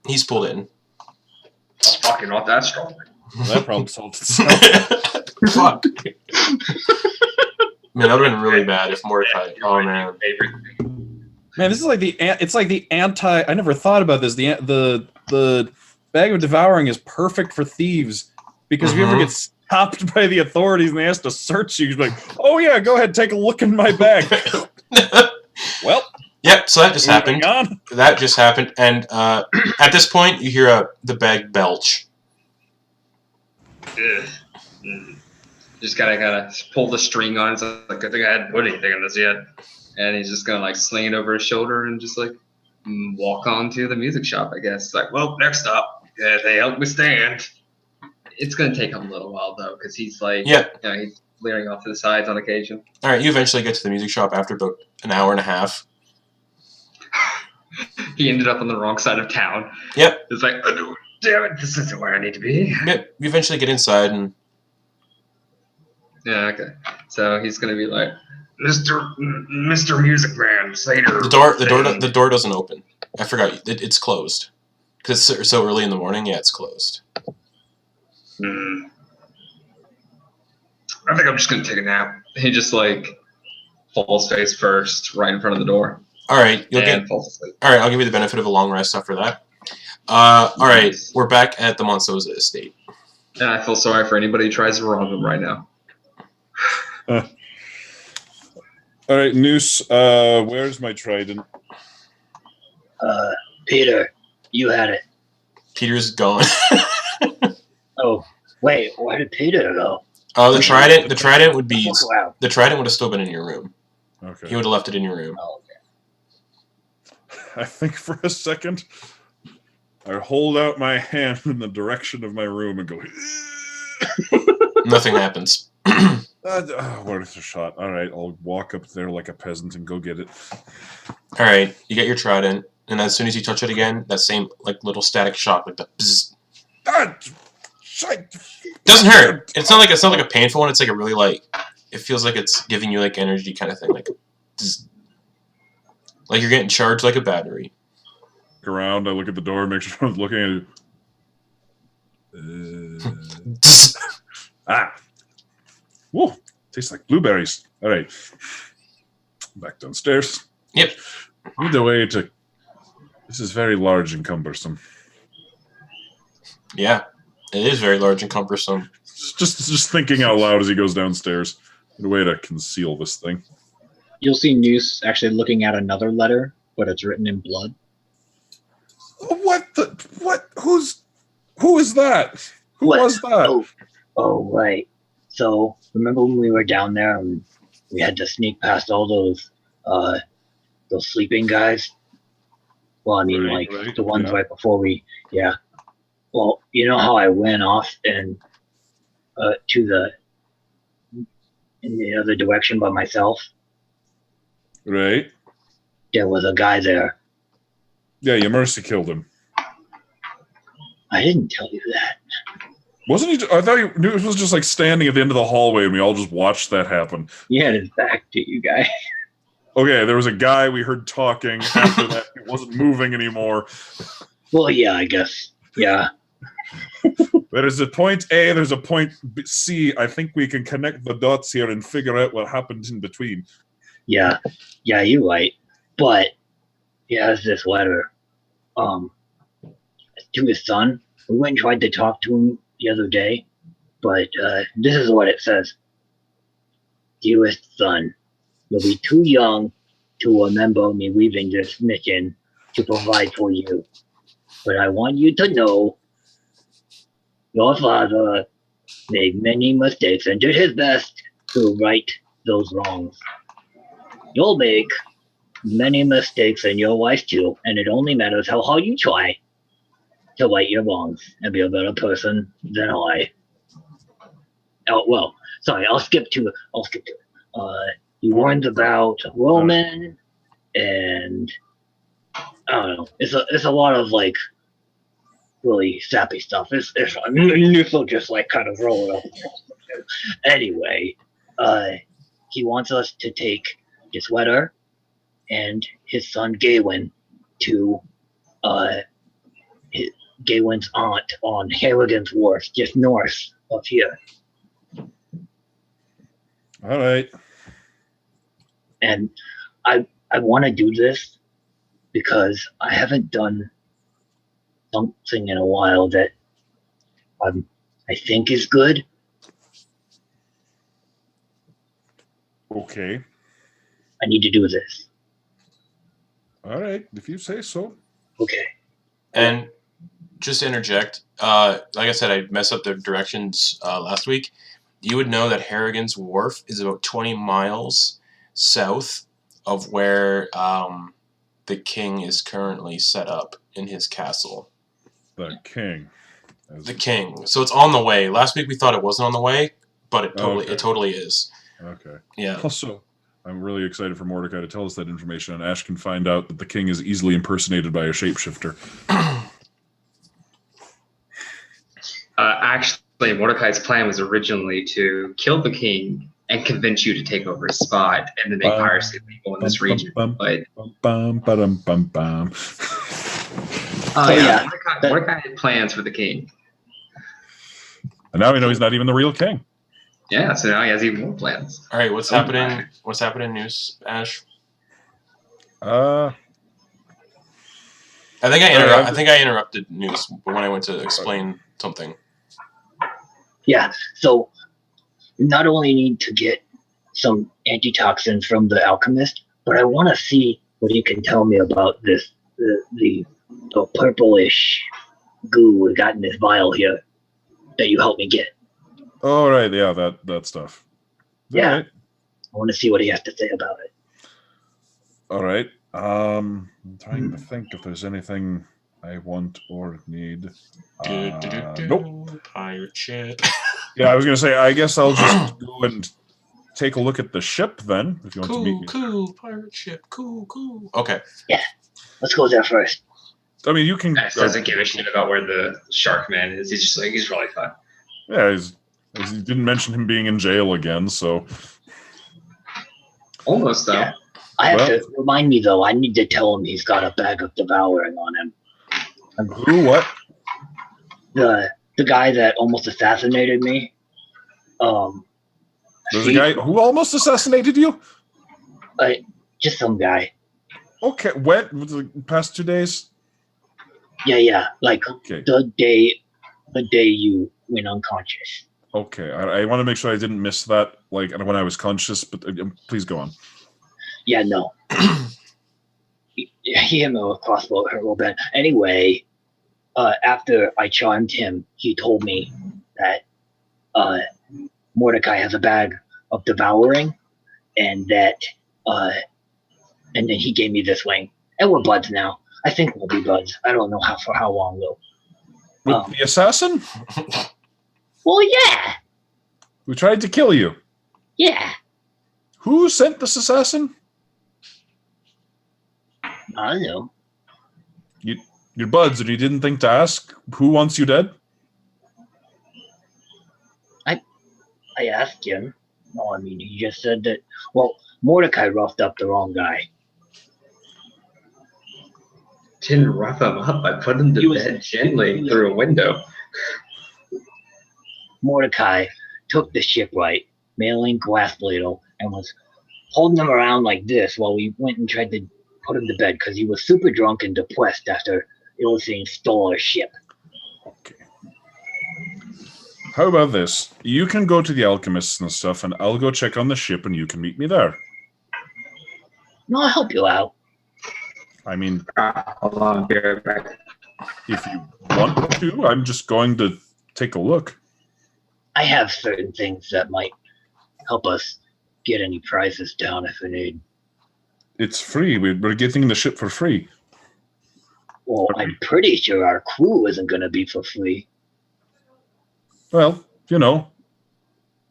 He's pulled in. It's fucking not that strong. Well, that problem solved itself. Fuck. Man, that would have been really bad if Mordecai. Oh man. Man, this is like it's like the anti. I never thought about this. The bag of devouring is perfect for thieves because if you ever get stopped by the authorities and they ask to search you, you're like, oh yeah, go ahead, take a look in my bag. Well. Yep. So that just happened. That just happened, and at this point, you hear the bag belch. Just gotta pull the string on it. It's like, good thing I hadn't put anything in this yet. And he's just gonna sling it over his shoulder and just walk on to the music shop, I guess. It's like, well, next stop. Yeah, they help me stand. It's gonna take him a little while though, because he's he's leering off to the sides on occasion. All right, you eventually get to the music shop after about an hour and a half. He ended up on the wrong side of town. Yep. It's like, oh, damn it, this isn't where I need to be. Yep. You eventually get inside and. Yeah. Okay. So he's gonna be like, Mr. Music Man, Slater. The door doesn't open. I forgot. It's closed because it's so early in the morning. Yeah, it's closed. I think I'm just gonna take a nap. He just falls face first right in front of the door. All right, falls asleep. All right, I'll give you the benefit of a long rest after that. All right, we're back at the Monsoza estate. And I feel sorry for anybody who tries to rob him right now. All right, Noose, where's my trident? Peter, you had it. Peter's gone. Oh, wait, where did Peter go? Oh, the trident would be. Wow. The trident would have still been in your room. Okay. He would have left it in your room. Oh, okay. I think for a second, I hold out my hand in the direction of my room and go. Nothing happens. Worth a shot. All right, I'll walk up there like a peasant and go get it. All right, you get your trident, and as soon as you touch it again, that same little static shock, like the bzzz. Doesn't hurt. It's not like a painful one. It's like a really it feels like it's giving you energy kind of thing, bzzz. Like you're getting charged like a battery. Look around, I look at the door, make sure I'm looking at it. Whoa, tastes like blueberries. All right, back downstairs. Yep. Need a way to. This is very large and cumbersome. Yeah, it is very large and cumbersome. Just thinking out loud as he goes downstairs. Need a way to conceal this thing. You'll see Noose actually looking at another letter, but it's written in blood. What? Who is that? Who was that? Oh, right. So remember when we were down there and we had to sneak past all those sleeping guys? Well, I mean, right, the ones right before we, yeah. Well, you know how I went off and in the other direction by myself? Right. There was a guy there. Yeah, you mercy killed him. I didn't tell you that. Wasn't he? I thought he was just standing at the end of the hallway, and we all just watched that happen. He had his back to you guys. Okay, there was a guy we heard talking. After that, it wasn't moving anymore. Well, yeah, I guess. Yeah. There's a point A, there's a point C. I think we can connect the dots here and figure out what happened in between. Yeah, you're right. But he has this letter to his son. We went and tried to talk to him the other day, but this is what it says. Dearest son, you'll be too young to remember me leaving this mission to provide for you. But I want you to know your father made many mistakes and did his best to right those wrongs. You'll make many mistakes in your life too, and it only matters how hard you try. to right your wrongs and be a better person than I. Oh well, sorry. I'll skip to. He warns about Roman, and I don't know. It's a lot of like really sappy stuff. It's Nuthel just like kind of roll it up. Anyway, he wants us to take his sweater and his son Gawain to Gawain's aunt on Harrigan's Wharf, just north of here. All right. And I want to do this because I haven't done something in a while that I think is good. Okay. I need to do this. All right. If you say so. Okay. And just to interject, like I said, I messed up the directions last week. You would know that Harrigan's Wharf is about 20 miles south of where the king is currently set up in his castle. The king. The king. So it's on the way. Last week we thought it wasn't on the way, but it totally is. Okay. Yeah. Also, I'm really excited for Mordecai to tell us that information, and Ash can find out that the king is easily impersonated by a shapeshifter. Actually, Mordecai's plan was originally to kill the king and convince you to take over his spot and then make piracy legal in this region. But Mordecai had plans for the king. And now we know he's not even the real king. Yeah, so now he has even more plans. All right, what's happening? What's happening, news, Ash? Uh, I think I interrupted news when I went to explain something. Yeah. So not only need to get some antitoxins from the alchemist, but I want to see what he can tell me about this the purplish goo we got in this vial here that you helped me get. all right, yeah, that stuff. Yeah. All right. I want to see what he has to say about it. All right. I'm trying to think if there's anything I want or need. Nope. Pirate ship. Yeah, I was gonna say. I guess I'll just go and take a look at the ship then. If you want to meet me. Cool, pirate ship. Cool. Okay. Yeah. Let's go there first. I mean, you can. Ash doesn't give a shit about where the shark man is. He's just like, he's really fun. Yeah, he didn't mention him being in jail again, so. Almost, though. Yeah. I have to remind me though. I need to tell him he's got a bag of devouring on him. Who? What? The guy that almost assassinated me. There's a guy who almost assassinated you? Just some guy. Okay, when? Was it the past 2 days? Yeah. Like Okay. the day you went unconscious. Okay, I want to make sure I didn't miss that, like when I was conscious. But please go on. Yeah, no. he hit me with a crossbow, hurt real bad. Anyway, after I charmed him, he told me that Mordecai has a bag of devouring, and that and then he gave me this ring. And we're buds now. I think we'll be buds. I don't know for how long though. With the assassin? Well, yeah. Who tried to kill you? Yeah. Who sent this assassin? I don't know. Your buds, and you didn't think to ask who wants you dead? I asked him. No, I mean, he just said that, well, Mordecai roughed up the wrong guy. Didn't rough him up. I put him to bed gently through a window. Mordecai took the shipwright, mailing glass ladle, and was holding him around like this while we went and tried to put him to bed because he was super drunk and depressed after Illicine stole our ship. Okay. How about this? You can go to the alchemists and stuff, and I'll go check on the ship, and you can meet me there. No, I'll help you out. I mean, Hold on, I'll be right back. if you want to, I'm just going to take a look. I have certain things that might help us get any prices down if we need. It's free. We're getting the ship for free. Well, I'm pretty sure our crew isn't going to be for free. Well,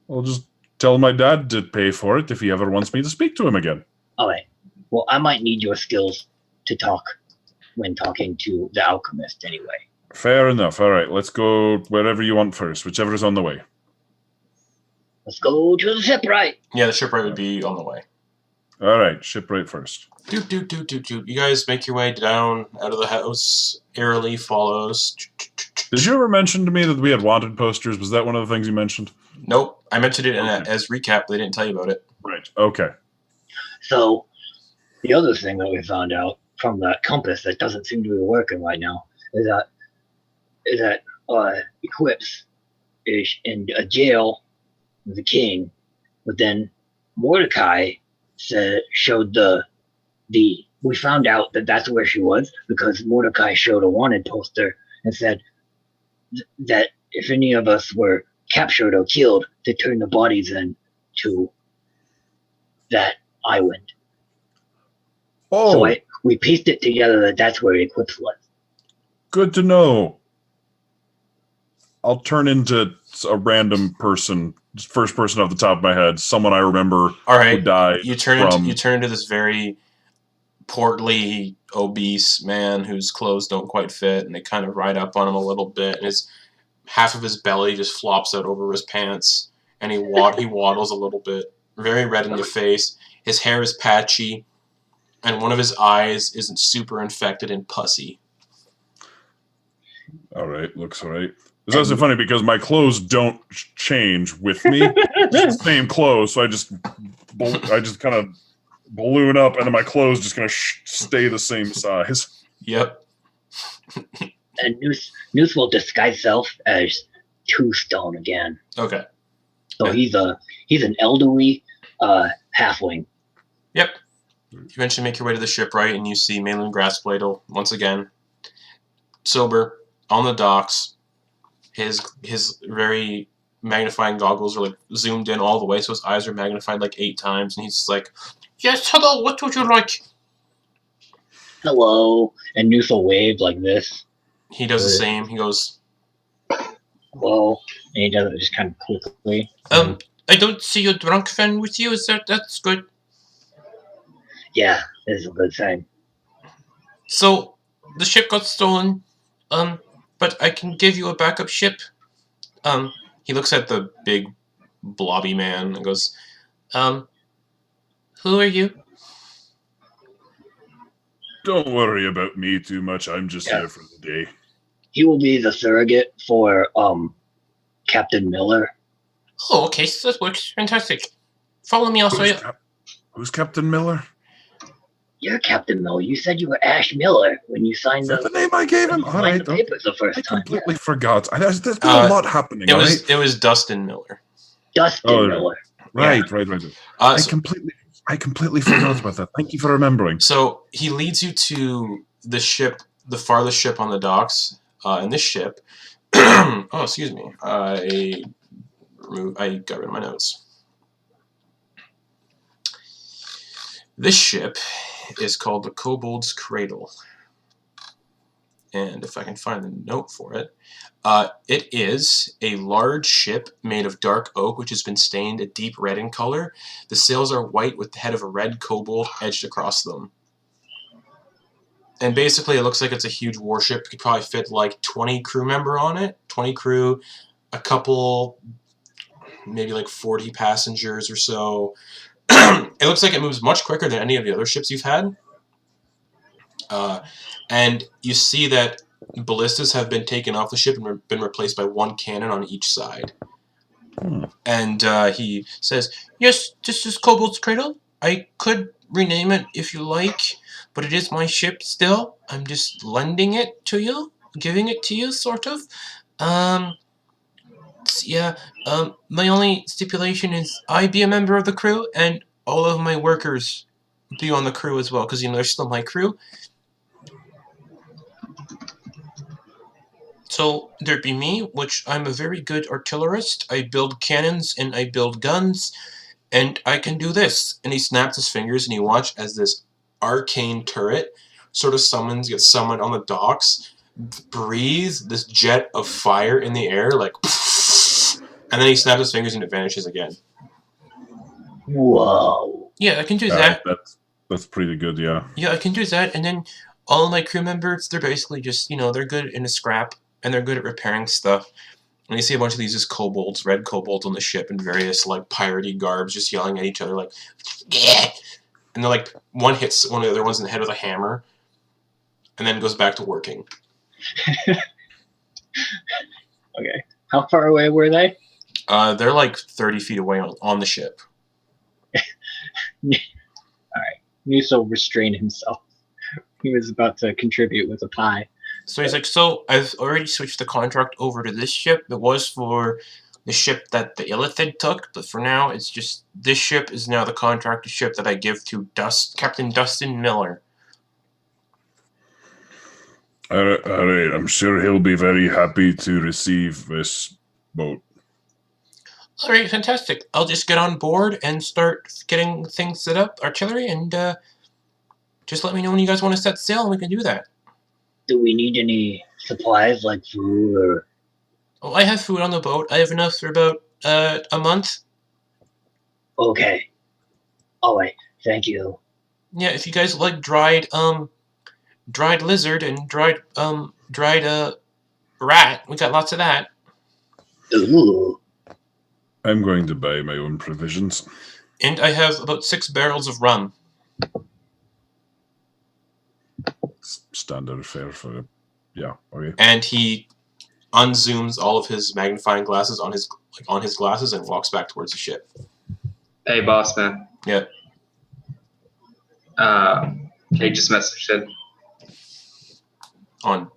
I'll just tell my dad to pay for it if he ever wants me to speak to him again. All right. Well, I might need your skills to talk when talking to the alchemist anyway. Fair enough. All right, let's go wherever you want first, whichever is on the way. Let's go to the shipwright. Yeah, the shipwright would be on the way. All right, shipwright first. Doot. You guys make your way down out of the house. Airily follows. Did you ever mention to me that we had wanted posters? Was that one of the things you mentioned? Nope. I mentioned it as recap. They didn't tell you about it. Right. Okay. So, the other thing that we found out from that compass that doesn't seem to be working right now is that Eclipse is in a jail with the king, but then Mordecai showed we found out that that's where she was because Mordecai showed a wanted poster and said that if any of us were captured or killed, to turn the bodies in to that island. Oh, So we pieced it together that that's where Eclipse was. good to know. I'll turn into a random person, first person off the top of my head, someone I remember All right. who died. You turn into this very portly, obese man whose clothes don't quite fit, and they kind of ride up on him a little bit, and half of his belly just flops out over his pants, and he waddles a little bit, very red in the face. His hair is patchy, and one of his eyes isn't super infected and pussy. All right, looks all right. It's also funny because my clothes don't change with me. It's the same clothes, so I just kind of balloon up, and then my clothes just gonna stay the same size. Yep. And Noose will disguise self as Two-Stone again. Okay. So he's an elderly halfling. Yep. You eventually make your way to the shipwright, and you see Malin Grassbladel once again, sober, on the docks. His very magnifying goggles are like zoomed in all the way, so his eyes are magnified like 8 times, and he's just like, "Yes, hello. What would you like?" Hello. And Noose will wave like this. He does the same. He goes, Hello. And he does it just kind of quickly. I don't see your drunk friend with you. That's good. Yeah, this is a good sign. So the ship got stolen. But I can give you a backup ship. He looks at the big blobby man and goes, who are you? Don't worry about me too much. I'm just here for the day. He will be the surrogate for Captain Miller. Oh, okay, so that works. Fantastic. Follow me, also. Who's Captain Miller? You're Captain Miller. You said you were Ash Miller when you signed the name I gave him. All right, the papers the first time. I completely forgot. There's been a lot happening. It was Dustin Miller. Dustin Miller. Right. I completely forgot about that. Thank you for remembering. So he leads you to the ship, the farthest ship on the docks. And this ship. Oh, excuse me. I got rid of my notes. This ship is called the Kobold's Cradle. And if I can find the note for it, it is a large ship made of dark oak, which has been stained a deep red in color. The sails are white with the head of a red kobold edged across them. And basically, it looks like it's a huge warship. You could probably fit like 20 crew member on it. 20 crew, a couple, maybe like 40 passengers or so. It looks like it moves much quicker than any of the other ships you've had. And you see that ballistas have been taken off the ship and been replaced by one cannon on each side. And he says, yes, this is Kobold's Cradle. I could rename it if you like, but it is my ship still. I'm just lending it to you, giving it to you, sort of. My only stipulation is I be a member of the crew, and all of my workers be on the crew as well, because, they're still my crew. So there'd be me, which I'm a very good artillerist. I build cannons and I build guns, and I can do this. And he snaps his fingers, and you watch as this arcane turret sort of gets summoned on the docks, breathes this jet of fire in the air, like, and then he snaps his fingers and it vanishes again. Whoa. Yeah, I can do that. That's pretty good, yeah. Yeah, I can do that, and then all my crew members, they're basically just, they're good in a scrap, and they're good at repairing stuff. And you see a bunch of these just kobolds, red kobolds on the ship in various, like, piratey garbs, just yelling at each other, like, yeah! And they're like, one hits one of the other ones in the head with a hammer, and then goes back to working. Okay. How far away were they? They're like 30 feet away on the ship. Alright. Muso restrained himself. He was about to contribute with a pie. So he's like, so I've already switched the contract over to this ship. It was for the ship that the Illithid took, but for now, it's just this ship is now the contracted ship that I give to Captain Dustin Miller. All right, I'm sure he'll be very happy to receive this boat. All right, fantastic. I'll just get on board and start getting things set up, artillery, and just let me know when you guys want to set sail, and we can do that. Do we need any supplies like food or? Oh, I have food on the boat. I have enough for about a month. Okay. All right. Thank you. Yeah, if you guys like dried lizard and dried rat, we got lots of that. Ooh. I'm going to buy my own provisions. And I have about 6 barrels of rum. Standard fare for it. Yeah, okay. And he unzooms all of his magnifying glasses on his glasses and walks back towards the ship. Hey, boss man. Yeah. Kate just messaged in. On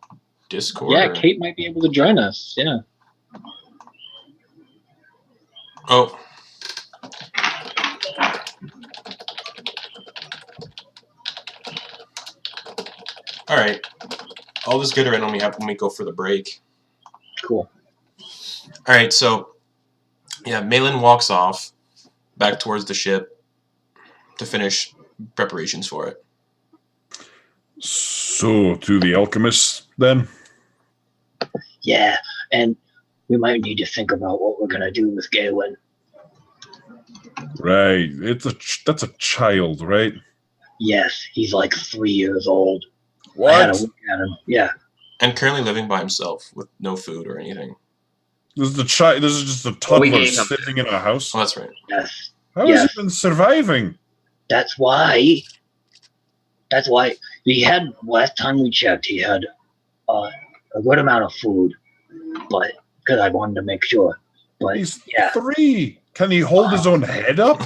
Discord? Yeah, Kate might be able to join us. Yeah. Oh. Alright. I'll just get her in when we go for the break. Cool. Alright, so yeah, Malin walks off back towards the ship to finish preparations for it. So, to the alchemist, then? Yeah, and we might need to think about what we're gonna do with Galen. Right. That's a child, right? Yes, he's like 3 years old. What? I had to look at him. Yeah. And currently living by himself with no food or anything. This is just a toddler sitting in a house. Oh, that's right. Yes. How has he been surviving? That's why he had, last time we checked, he had a good amount of food, but because I wanted to make sure. But He's yeah, 3. Can he hold his own head up?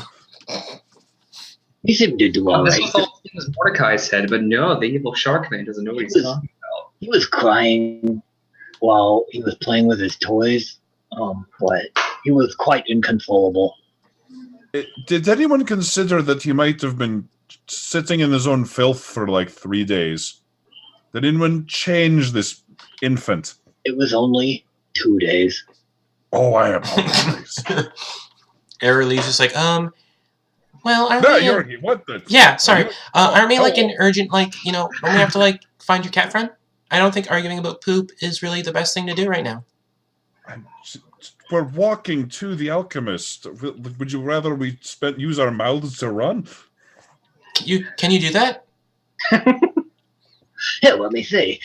he seemed to do all This right. was all in Mordecai's head, but no, the evil shark man doesn't know what he's talking about. He was crying while he was playing with his toys, but he was quite inconsolable. Did anyone consider that he might have been sitting in his own filth for like 3 days? Did anyone change this infant? It was only 2 days. Oh, I apologize. Airlee's just like, well, aren't No, we what the? yeah, sorry. Aren't we like Oh. an urgent, like, don't we have to like find your cat friend? I don't think arguing about poop is really the best thing to do right now. We're walking to the alchemist. Would you rather we use our mouths to run? Can you do that? Yeah, let me see.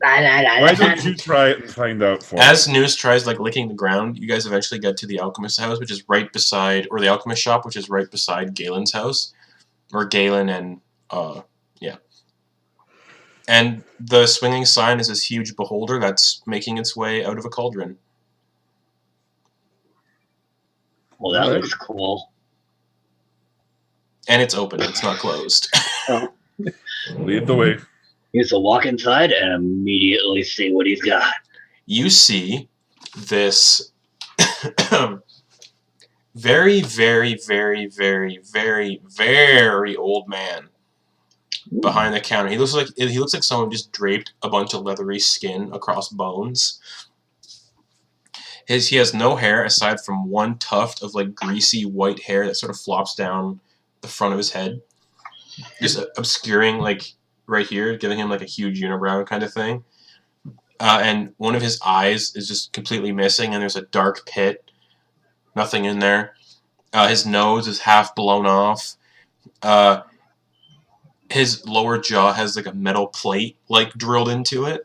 Why don't you try it and find out for As us? Noose tries like licking the ground, you guys eventually get to the alchemist's house, which is right beside, or the alchemist shop, which is right beside Galen's house, or Galen and yeah. And the swinging sign is this huge beholder that's making its way out of a cauldron. Well, that Right. looks cool. And it's open, it's not closed. Lead the way. You just walk inside and immediately see what he's got. You see this very, very, very, very, very, very old man behind the counter. He looks like someone just draped a bunch of leathery skin across bones. He has no hair aside from one tuft of like greasy white hair that sort of flops down the front of his head. just obscuring like right here, giving him like a huge unibrow kind of thing. And one of his eyes is just completely missing, and there's a dark pit. Nothing in there. His nose is half blown off. His lower jaw has like a metal plate like drilled into it.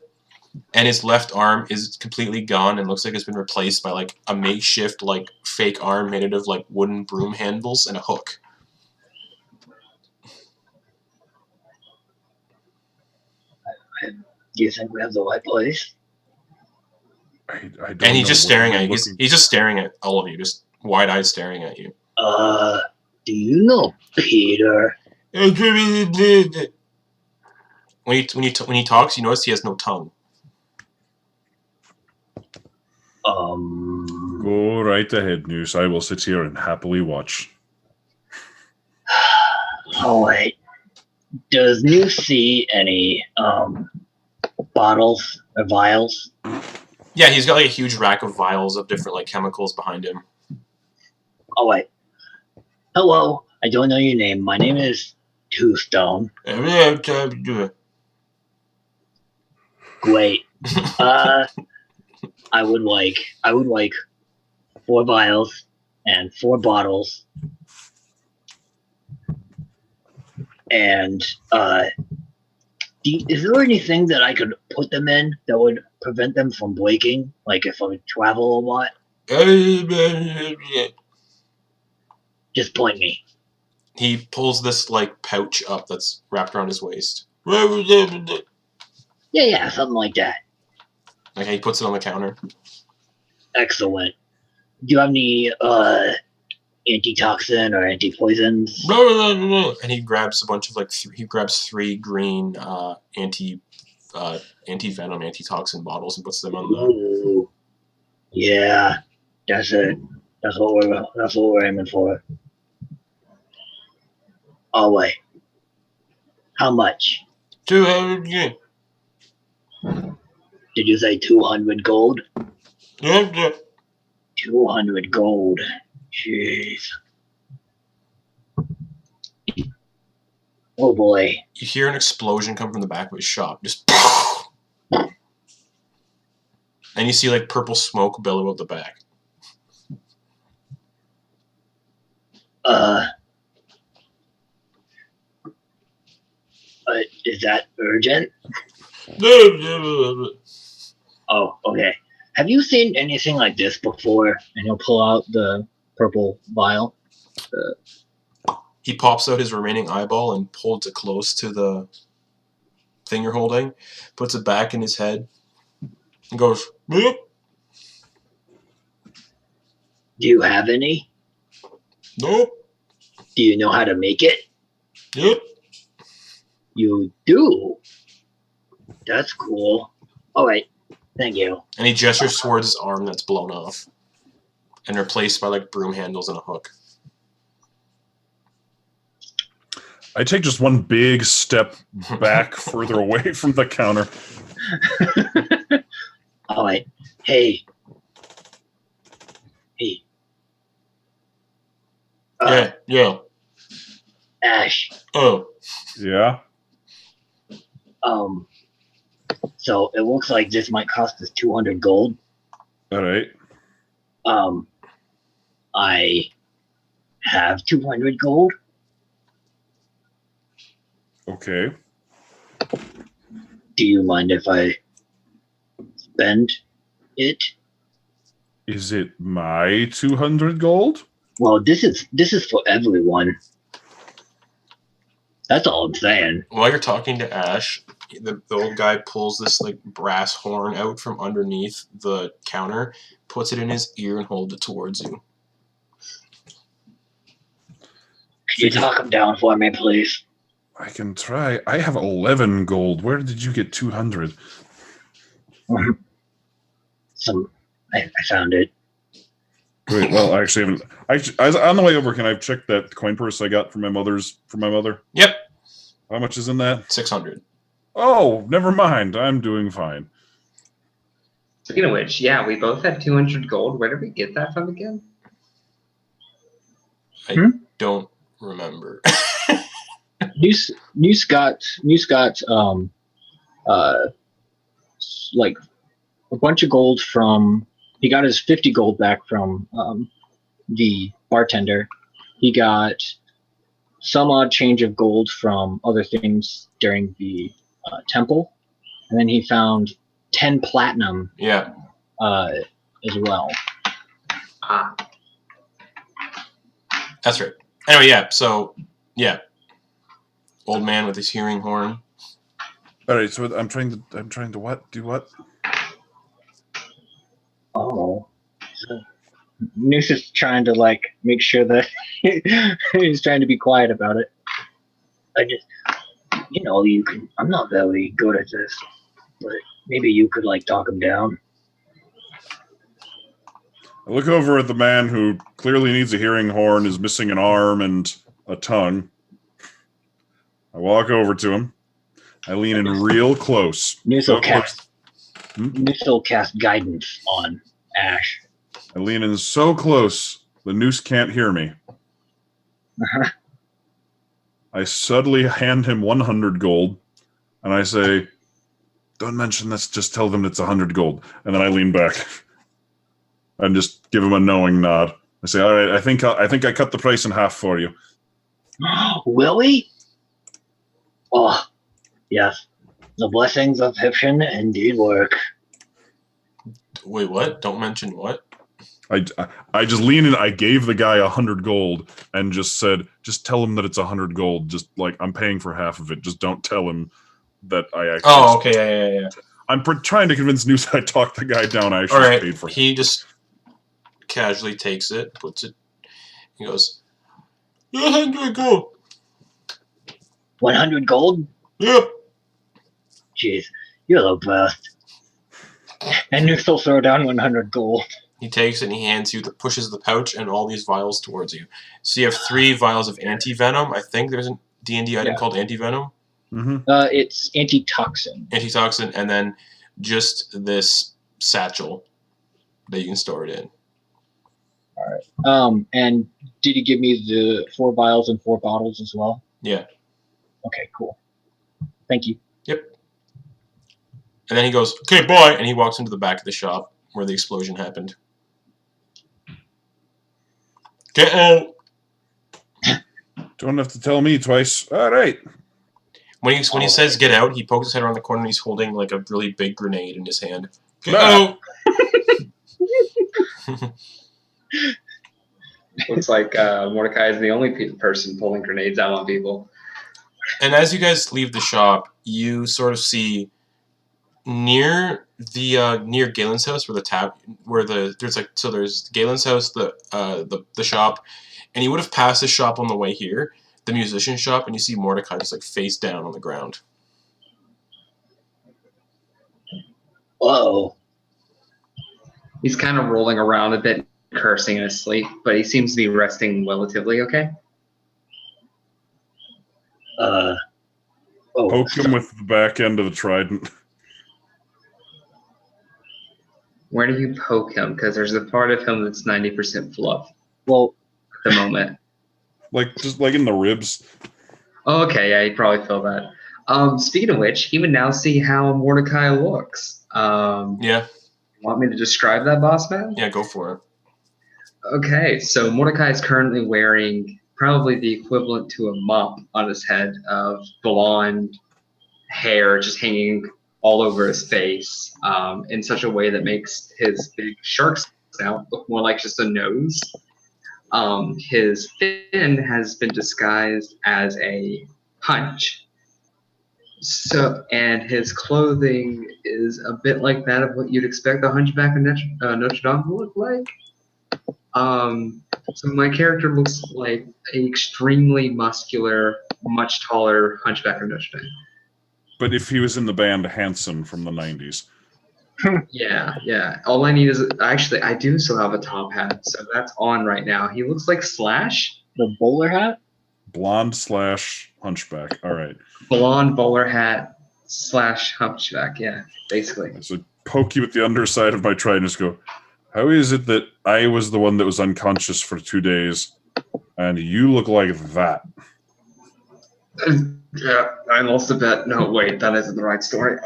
And his left arm is completely gone and looks like it's been replaced by like a makeshift like fake arm made out of like wooden broom handles and a hook. Do you think we have the right place? I don't And he's know just what staring you're at you. looking- He's just staring at all of you, just wide-eyed staring at you. Do you know Peter? When he talks, you notice he has no tongue. Go right ahead, Noose. I will sit here and happily watch. Oh wait. Does New see any bottles or vials? Yeah, he's got like a huge rack of vials of different like chemicals behind him. Oh wait. Hello, I don't know your name. My name is Tombstone. Great. I would like 4 vials and 4 bottles. And is there anything that I could put them in that would prevent them from breaking? Like if I travel a lot? Just point me. He pulls this like pouch up that's wrapped around his waist. Like Yeah, something like that. he puts it on the counter. Excellent. Do you have any antitoxin or anti-poisons? And he grabs a bunch of like he grabs 3 green anti-venom antitoxin bottles and puts them on the. Ooh. Yeah, that's it. That's what we're aiming for. Oh wait. How much? 200 yen. Did you say 200 gold? Yeah. 200 gold. Jeez. Oh boy. You hear an explosion come from the back of his shop. Just. And you see like purple smoke billow out the back. Is that urgent? Oh, okay. Have you seen anything like this before? And he'll pull out the purple vial. He pops out his remaining eyeball and holds it close to the thing you're holding, puts it back in his head, and goes, "Boop." Do you have any? Nope. Do you know how to make it? Yep. You do? That's cool. All right. Thank you. And he gestures towards his arm that's blown off and replaced by like broom handles and a hook. I take just one big step back further away from the counter. All right. Hey. Yeah. Ash. Oh. Yeah. So it looks like this might cost us 200 gold. All right. I have 200 gold. Okay. Do you mind if I spend it? Is it my 200 gold? Well, this is for everyone. That's all I'm saying. While you're talking to Ash, the old guy pulls this like brass horn out from underneath the counter, puts it in his ear, and holds it towards you. Can you talk him down for me, please? I can try. I have 11 gold. Where did you get 200? I found it. Wait, well, I actually haven't. On the way over, can I check that coin purse I got from my mother? Yep. How much is in that? 600. Oh, never mind. I'm doing fine. Speaking of which, yeah, we both had 200 gold. Where did we get that from again? I don't remember. Noose got like a bunch of gold from. He got his 50 gold back from the bartender. He got some odd change of gold from other things during the temple, and then he found 10 platinum. Yeah. As well. Ah, That's right. Anyway, yeah. So, yeah. Old man with his hearing horn. All right, so I'm trying to what? Do what? Oh. So Noose is trying to like make sure that he's trying to be quiet about it. I just, you can. I'm not very good at this, but maybe you could like talk him down. I look over at the man who clearly needs a hearing horn, is missing an arm and a tongue. I walk over to him. I lean in real close. Noose will cast guidance on Ash. I lean in so close, the noose can't hear me. I suddenly hand him 100 gold, and I say, "Don't mention this, just tell them it's 100 gold." And then I lean back and just give him a knowing nod. I say, "All right, I think I cut the price in half for you." Will we? Oh, yes. The blessings of Hipshin indeed work. Wait, what? Don't mention what? I just leaned in. I gave the guy 100 gold and just said, "Just tell him that it's 100 gold. Just like I'm paying for half of it. Just don't tell him that I actually." Oh, okay, yeah. I'm trying to convince Noose I talked the guy down. I actually paid for it. He just casually takes it, puts it. He goes, 100 gold. 100 gold? Yeah. Jeez, you're the best. And Noose will throw down 100 gold. He takes it and he hands you pushes the pouch and all these vials towards you. So you have 3 vials of anti-venom. I think there's a D&D item called anti-venom. Mm-hmm. It's antitoxin. Antitoxin, and then just this satchel that you can store it in. All right. And did he give me the 4 vials and 4 bottles as well? Yeah. Okay, cool. Thank you. Yep. And then he goes, "Okay, bye," and he walks into the back of the shop where the explosion happened. Get out. Don't have to tell me twice. All right. When he says get out, he pokes his head around the corner and he's holding like a really big grenade in his hand. Get out! looks like Mordecai is the only person pulling grenades out on people. And as you guys leave the shop, you sort of see near Galen's house there's Galen's house, the shop, and you would have passed the shop on the way here, the musician shop, and you see Mordecai just like face down on the ground. Whoa. He's kind of rolling around a bit, cursing in his sleep, but he seems to be resting relatively okay. Poke him with the back end of the trident. Where do you poke him? Because there's a part of him that's 90% fluff. Well, at the moment. Just like in the ribs. Oh, okay, yeah, you'd probably feel that. Speaking of which, he would now see how Mordecai looks. Yeah. Want me to describe that, boss man? Yeah, go for it. Okay, so Mordecai is currently wearing probably the equivalent to a mop on his head of blonde hair just hanging all over his face in such a way that makes his big shark snout look more like just a nose. His fin has been disguised as a hunch. And his clothing is a bit like that of what you'd expect a hunchback of Notre Dame to look like. So my character looks like an extremely muscular, much taller hunchback of Notre Dame. But if he was in the band Hanson from the 90s. Yeah. All I need is actually I do still have a top hat, so that's on right now. He looks like Slash. The bowler hat? Blonde / hunchback. All right. Blonde bowler hat / hunchback. Yeah, basically. So poke you with the underside of my trident and just go, how is it that I was the one that was unconscious for 2 days and you look like that? Yeah, I lost a bet. No, wait, that isn't the right story.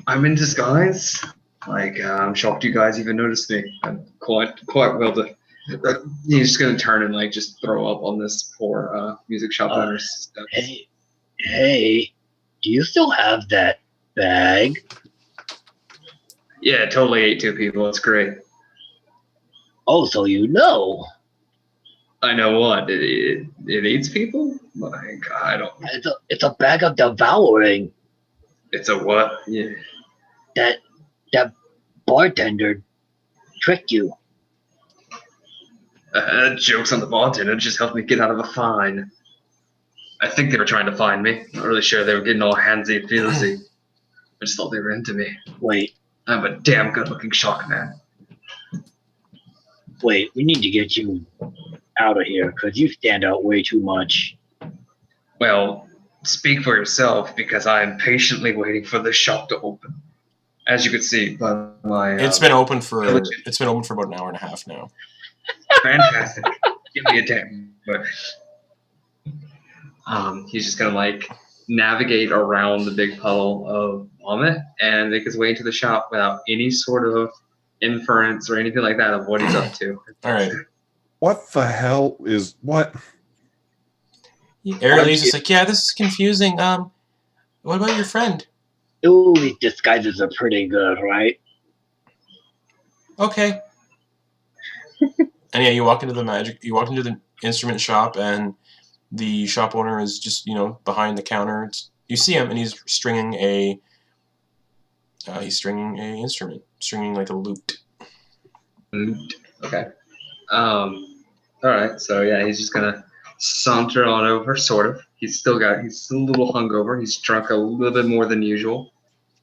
I'm in disguise. Like, I'm shocked you guys even noticed me. I'm quite well to. He's just gonna turn and like just throw up on this poor music shop owner's stuff. Hey, do you still have that bag? Yeah, totally ate 2 people. It's great. Oh, so you know. I know what it eats people. Like I don't. It's a bag of devouring. It's a what? Yeah. That bartender tricked you. Jokes on the bartender just helped me get out of a fine. I think they were trying to find me. Not really sure they were getting all handsy and feelsy. I just thought they were into me. Wait, I'm a damn good-looking shark man. we need to get you out of here because you stand out way too much. Well, speak for yourself because I am patiently waiting for this shop to open. As you can see by my. It's been open for about an hour and a half now. Fantastic. Give me a damn. But he's just gonna like navigate around the big puddle of vomit and make his way into the shop without any sort of inference or anything like that of what he's up to. All right. What the hell is what? Airlee's just like, yeah, this is confusing. What about your friend? Ooh, these disguises are pretty good, right? Okay. And yeah, you walk into the instrument shop, and the shop owner is just, behind the counter. You see him, and he's stringing a instrument, stringing like a lute. Okay. All right. So yeah, he's just gonna saunter on over, sort of. He's still a little hungover. He's drunk a little bit more than usual.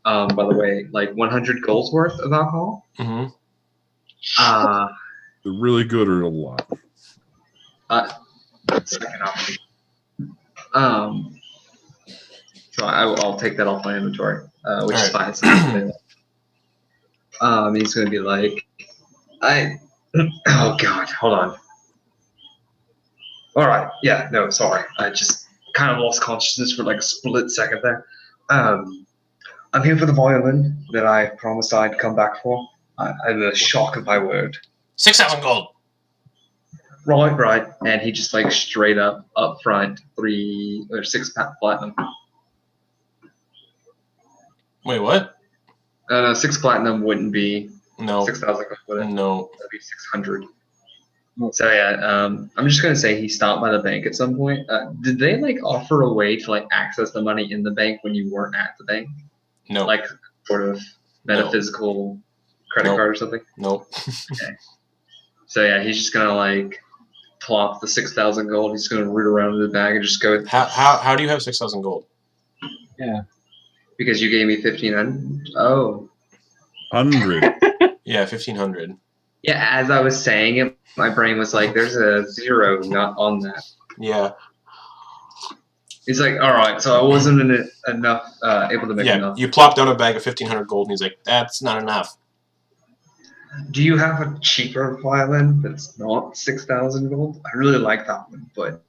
By the way, like 100 gold's worth of alcohol. Mm-hmm. They're really good or a lot. Second option. So I'll take that off my inventory, which is fine. He's gonna be like, oh god, hold on. All right, yeah, no, sorry, I just kind of lost consciousness for like a split second there. I'm here for the violin that I promised I'd come back for. I'm the shock of my word. 6,000 gold. Right, and he just like straight up front 3 or 6 platinum. Wait, what? 6 platinum wouldn't be No. 6,000, would it? No. That'd be 600. So yeah, I'm just gonna say he stopped by the bank at some point. Did they like offer a way to like access the money in the bank when you weren't at the bank? No. Like sort of metaphysical credit card or something? Nope. Okay. So yeah, he's just gonna like plop the 6,000 gold. He's gonna root around in the bag and just go. How do you have 6,000 gold? Yeah. Because you gave me 1,500. Oh. 100. Yeah, 1,500. Yeah, as I was saying it, my brain was like, "There's a 0 not on that." Yeah. He's like, "All right, so I wasn't able to make enough." You plop down a bag of 1,500 gold, and he's like, "That's not enough." Do you have a cheaper violin that's not 6,000 gold? I really like that one, but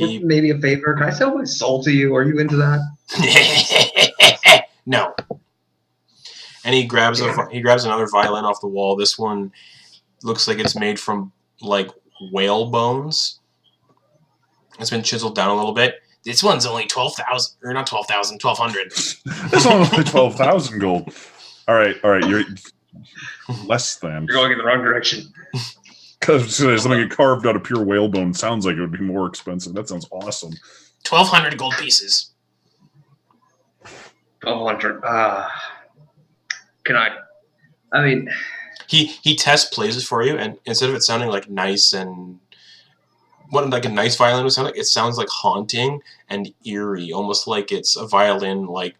maybe a favor. Can I sell my soul to you? Are you into that? No. And he grabs another violin off the wall. This one looks like it's made from like whale bones. It's been chiseled down a little bit. This one's only 12,000, or not 12,000, 1,200. This one's only 12,000 gold. All right, you're less than. You're going in the wrong direction. Because something carved out of pure whalebone sounds like it would be more expensive. That sounds awesome. 1,200 gold pieces. 1,200. Can I mean, he test plays it for you, and instead of it sounding like nice and what like a nice violin would sound like, it sounds like haunting and eerie, almost like it's a violin like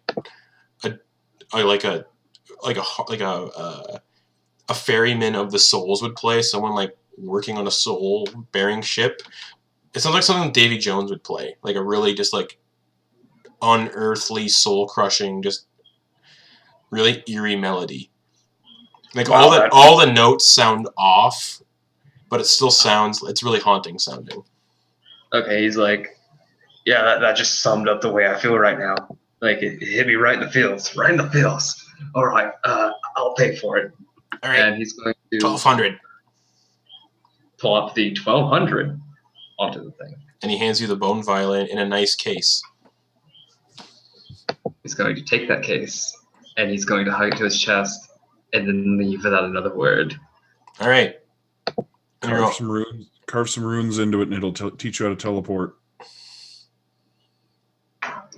a ferryman of the souls would play, someone like working on a soul bearing ship. It sounds like something Davy Jones would play, like a really just like unearthly, soul crushing, just really eerie melody. Like all the notes sound off, but it still sounds. It's really haunting sounding. Okay, he's like, yeah, that just summed up the way I feel right now. Like, it hit me right in the feels. Right in the feels. All right, I'll pay for it. All right, And he's going to 1,200. pull up the 1,200 onto the thing. And he hands you the bone violin in a nice case. He's going to take that case, and he's going to hug it to his chest, and then leave without another word. All right. Carve some runes into it, and it'll teach you how to teleport.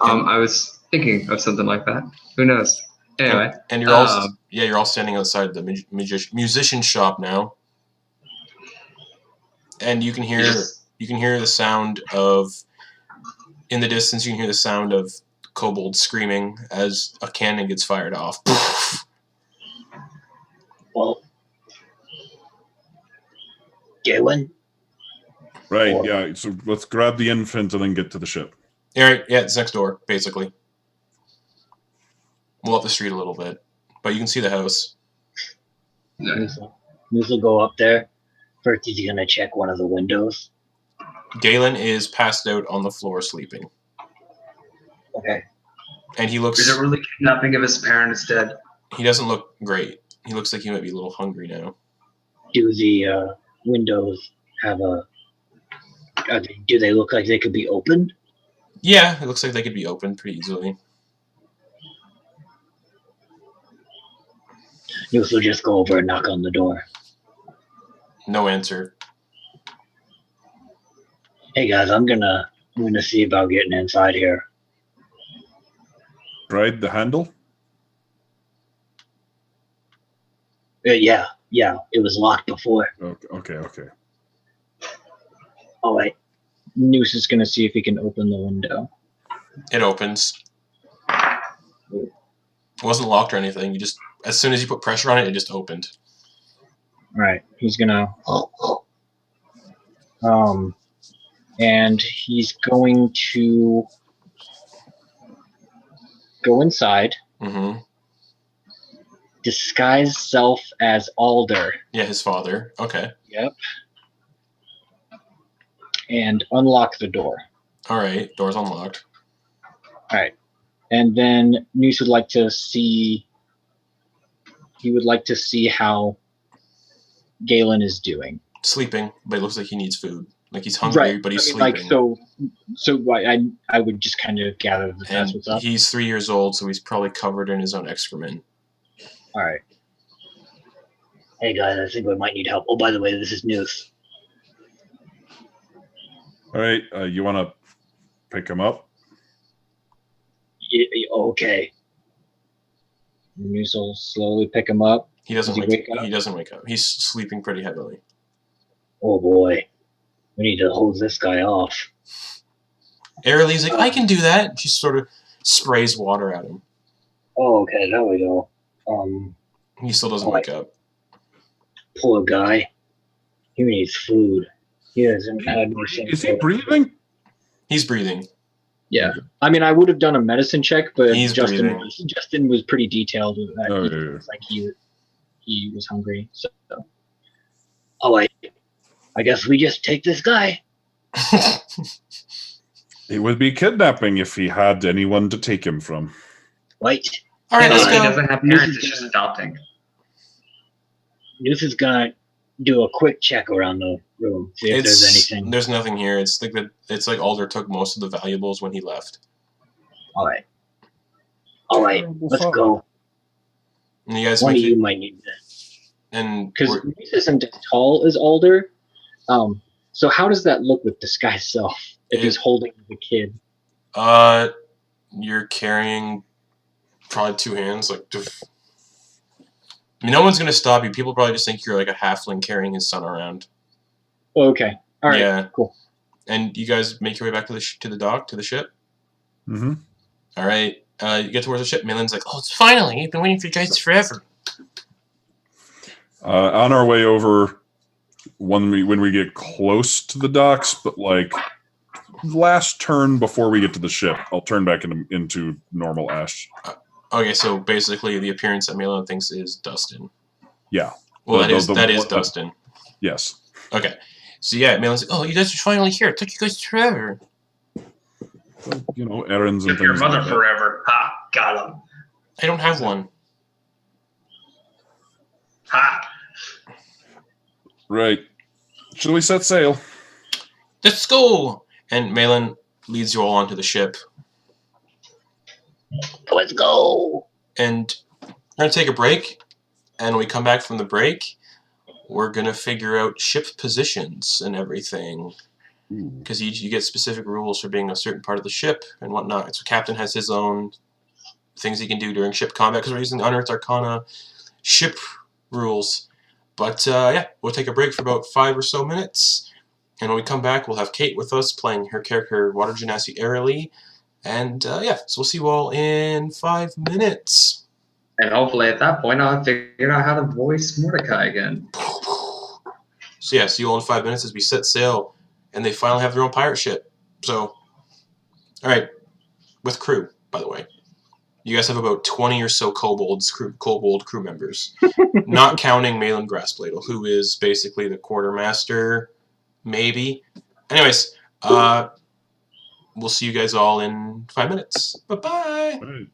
I was thinking of something like that. Who knows? Anyway, and you're all you're all standing outside the musician shop now, and you can hear the sound of, in the distance. You can hear the sound of kobolds screaming as a cannon gets fired off. Well, Galen? Right, yeah. So let's grab the infant and then get to the ship. All right, yeah, it's next door, basically. We'll up the street a little bit, but you can see the house. Moose will go up there. First, he's going to check one of the windows. Galen is passed out on the floor sleeping. Okay. And he looks... Is it really kidnapping if his parent is dead? He doesn't look great. He looks like he might be a little hungry now. Do the windows have do they look like they could be opened? Yeah, it looks like they could be opened pretty easily. Moose will just go over and knock on the door. No answer. Hey guys, I'm gonna see about getting inside here. Tried the handle? Yeah, it was locked before. Okay. All right. Noose is going to see if he can open the window. It opens. It wasn't locked or anything. You just, as soon as you put pressure on it, it just opened. All right. He's going to... and he's going to go inside, disguise self as Alder. Yeah, his father. Okay. Yep. And unlock the door. All right. Door's unlocked. All right. And then Noose would like to see... He would like to see how Galen is doing. Sleeping, but it looks like he needs food. Like he's hungry, but he's sleeping. Like I would just kind of gather that that's what's up. He's 3 years old, so he's probably covered in his own excrement. All right. Hey guys, I think we might need help. Oh, by the way, this is Noose. All right, you want to pick him up? Okay. Noose will slowly pick him up. He doesn't wake up. He doesn't wake up. He's sleeping pretty heavily. Oh boy, we need to hose this guy off. Airly's like, I can do that. She sort of sprays water at him. Oh, okay, there we go. He still doesn't wake up. Poor guy. He needs food. He hasn't had anything. Is he breathing? He's breathing. Yeah. I mean, I would have done a medicine check, but He's breathing. Justin was pretty detailed with that. Oh, He yeah. was like he was hungry. So All right, I guess we just take this guy. It would be kidnapping if he had anyone to take him from. Right. All right, let's He go. doesn't have parents, it's just adopting. Noose is gonna do a quick check around the room, see if there's anything. There's nothing here. It's like Alder took most of the valuables when he left. All right, let's go. And you guys One of make you it, might need this. and because we're- Noose isn't as tall as Alder. So how does that look with disguise self if he's holding the kid? you're carrying probably 2 hands. Like, I mean, no one's gonna stop you. People probably just think you're like a halfling carrying his son around. Oh, okay. All right. Yeah. Cool. And you guys make your way back to the dock, to the ship. Mm-hmm. All right. You get towards the ship. Malin's like, "Oh, it's finally! You've been waiting for you guys forever." On our way over, when we get close to the docks, but like last turn before we get to the ship, I'll turn back into normal Ash. Okay, so basically, the appearance that Malin thinks is Dustin. Yeah. Well, that is the Dustin. Yes. Okay. So yeah, Malin's like, oh, you guys are finally here. It took you guys forever. You know, errands and Took your things mother like that. forever. Ha! Got him. I don't have one. Ha! Right. Shall we set sail? Let's go! And Malin leads you all onto the ship. Let's go. And we're going to take a break. And when we come back from the break, we're going to figure out ship positions and everything. Because you get specific rules for being a certain part of the ship and whatnot. So Captain has his own things he can do during ship combat because we're using the Unearthed Arcana ship rules. But yeah, we'll take a break for about 5 or so minutes. And when we come back, we'll have Kate with us playing her character Water Genasi Airily. And yeah, so we'll see you all in 5 minutes. And hopefully at that point I'll have figured out how to voice Mordecai again. So yeah, see you all in 5 minutes as we set sail. And they finally have their own pirate ship. So, alright. With crew, by the way. You guys have about 20 or so kobold crew members. Not counting Malin Grassbladel, who is basically the quartermaster, maybe. Anyways, we'll see you guys all in 5 minutes. Bye-bye! Right.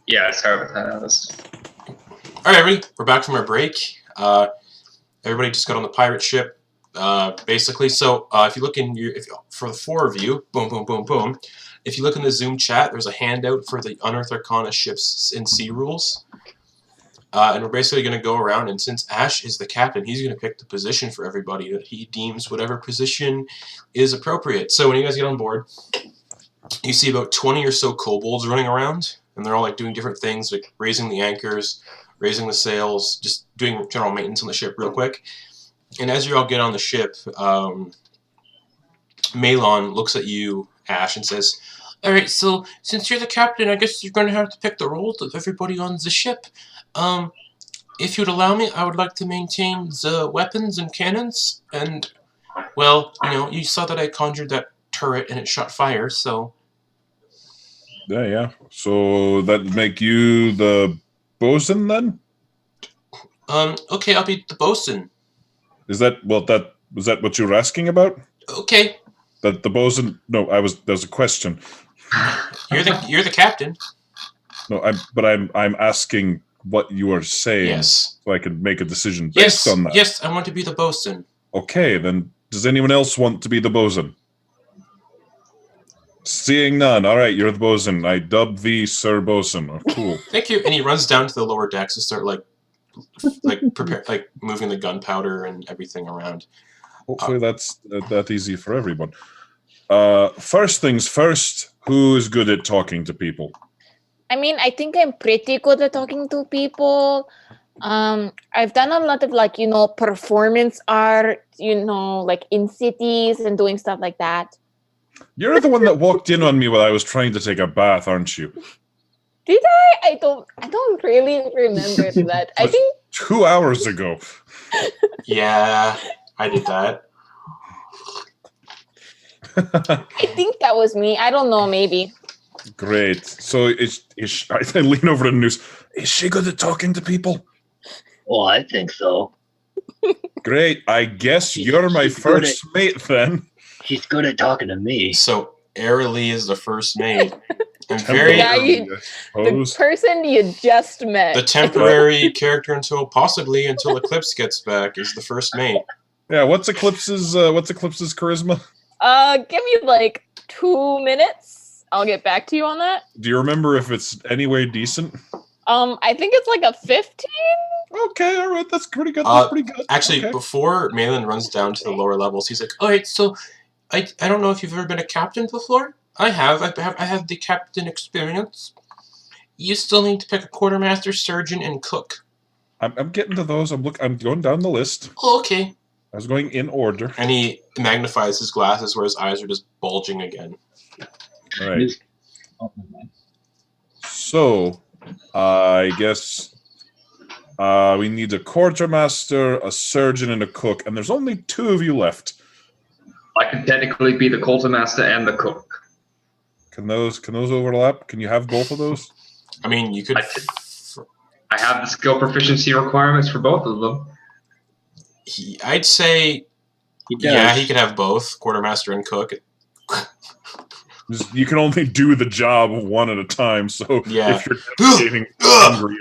Yeah, sorry about that, Alice. All right, everybody, we're back from our break. Everybody just got on the pirate ship, basically. So if you look in for the 4 of you, boom, boom, boom, boom. If you look in the Zoom chat, there's a handout for the Unearthed Arcana ships and sea rules. And we're basically going to go around, and since Ash is the captain, he's going to pick the position for everybody that he deems whatever position is appropriate. So when you guys get on board, you see about 20 or so kobolds running around, and they're all like doing different things, like raising the anchors, raising the sails, just doing general maintenance on the ship real quick. And as you all get on the ship, Malon looks at you, Ash, and says, "All right, so since you're the captain, I guess you're going to have to pick the roles of everybody on the ship. If you'd allow me, I would like to maintain the weapons and cannons, and, well, you know, you saw that I conjured that turret and it shot fire, so..." Yeah. So that make you the bosun then? Okay, I'll be the bosun. Was that what you were asking about? Okay. That the bosun? No, there's a question. You're the captain. No, I'm asking what you are saying. Yes. So I can make a decision based on that. Yes, I want to be the bosun. Okay, then does anyone else want to be the bosun? Seeing none. All right, you're the bosun. I dub thee Sir Bosun. Oh, cool. Thank you. And he runs down to the lower decks to start moving the gunpowder and everything around. Hopefully that's that easy for everyone. First things first, who is good at talking to people? I mean, I think I'm pretty good at talking to people. I've done a lot of performance art, like in cities and doing stuff like that. You're the one that walked in on me while I was trying to take a bath, aren't you? Did I? I don't really remember that. I think 2 hours ago. Yeah, I did that. I think that was me. I don't know, maybe. Great. So I lean over to the news. Is she good at talking to people? Oh, I think so. Great. I guess you're my first mate then. She's good at talking to me. So Airly is the first mate. And the person you just met. The temporary character until Eclipse gets back is the first mate. Yeah, what's Eclipse's charisma? Give me 2 minutes. I'll get back to you on that. Do you remember if it's anyway decent? I think it's a 15. Okay, all right, that's pretty good. That's pretty good. Actually, okay. Before Malin runs down to the lower levels, he's like, "All right, so I don't know if you've ever been a captain before. I have. I have the captain experience. You still need to pick a quartermaster, surgeon, and cook." I'm getting to those. I'm going down the list. Oh, okay. I was going in order. And he magnifies his glasses where his eyes are just bulging again. All right. So, I guess we need a quartermaster, a surgeon, and a cook, and there's only 2 of you left. I could technically be the quartermaster and the cook. Can those overlap? Can you have both of those? I mean, you could. I have the skill proficiency requirements for both of them. I'd say, yeah, he could have both, quartermaster and cook. You can only do the job one at a time, so yeah. If you're navigating hungry,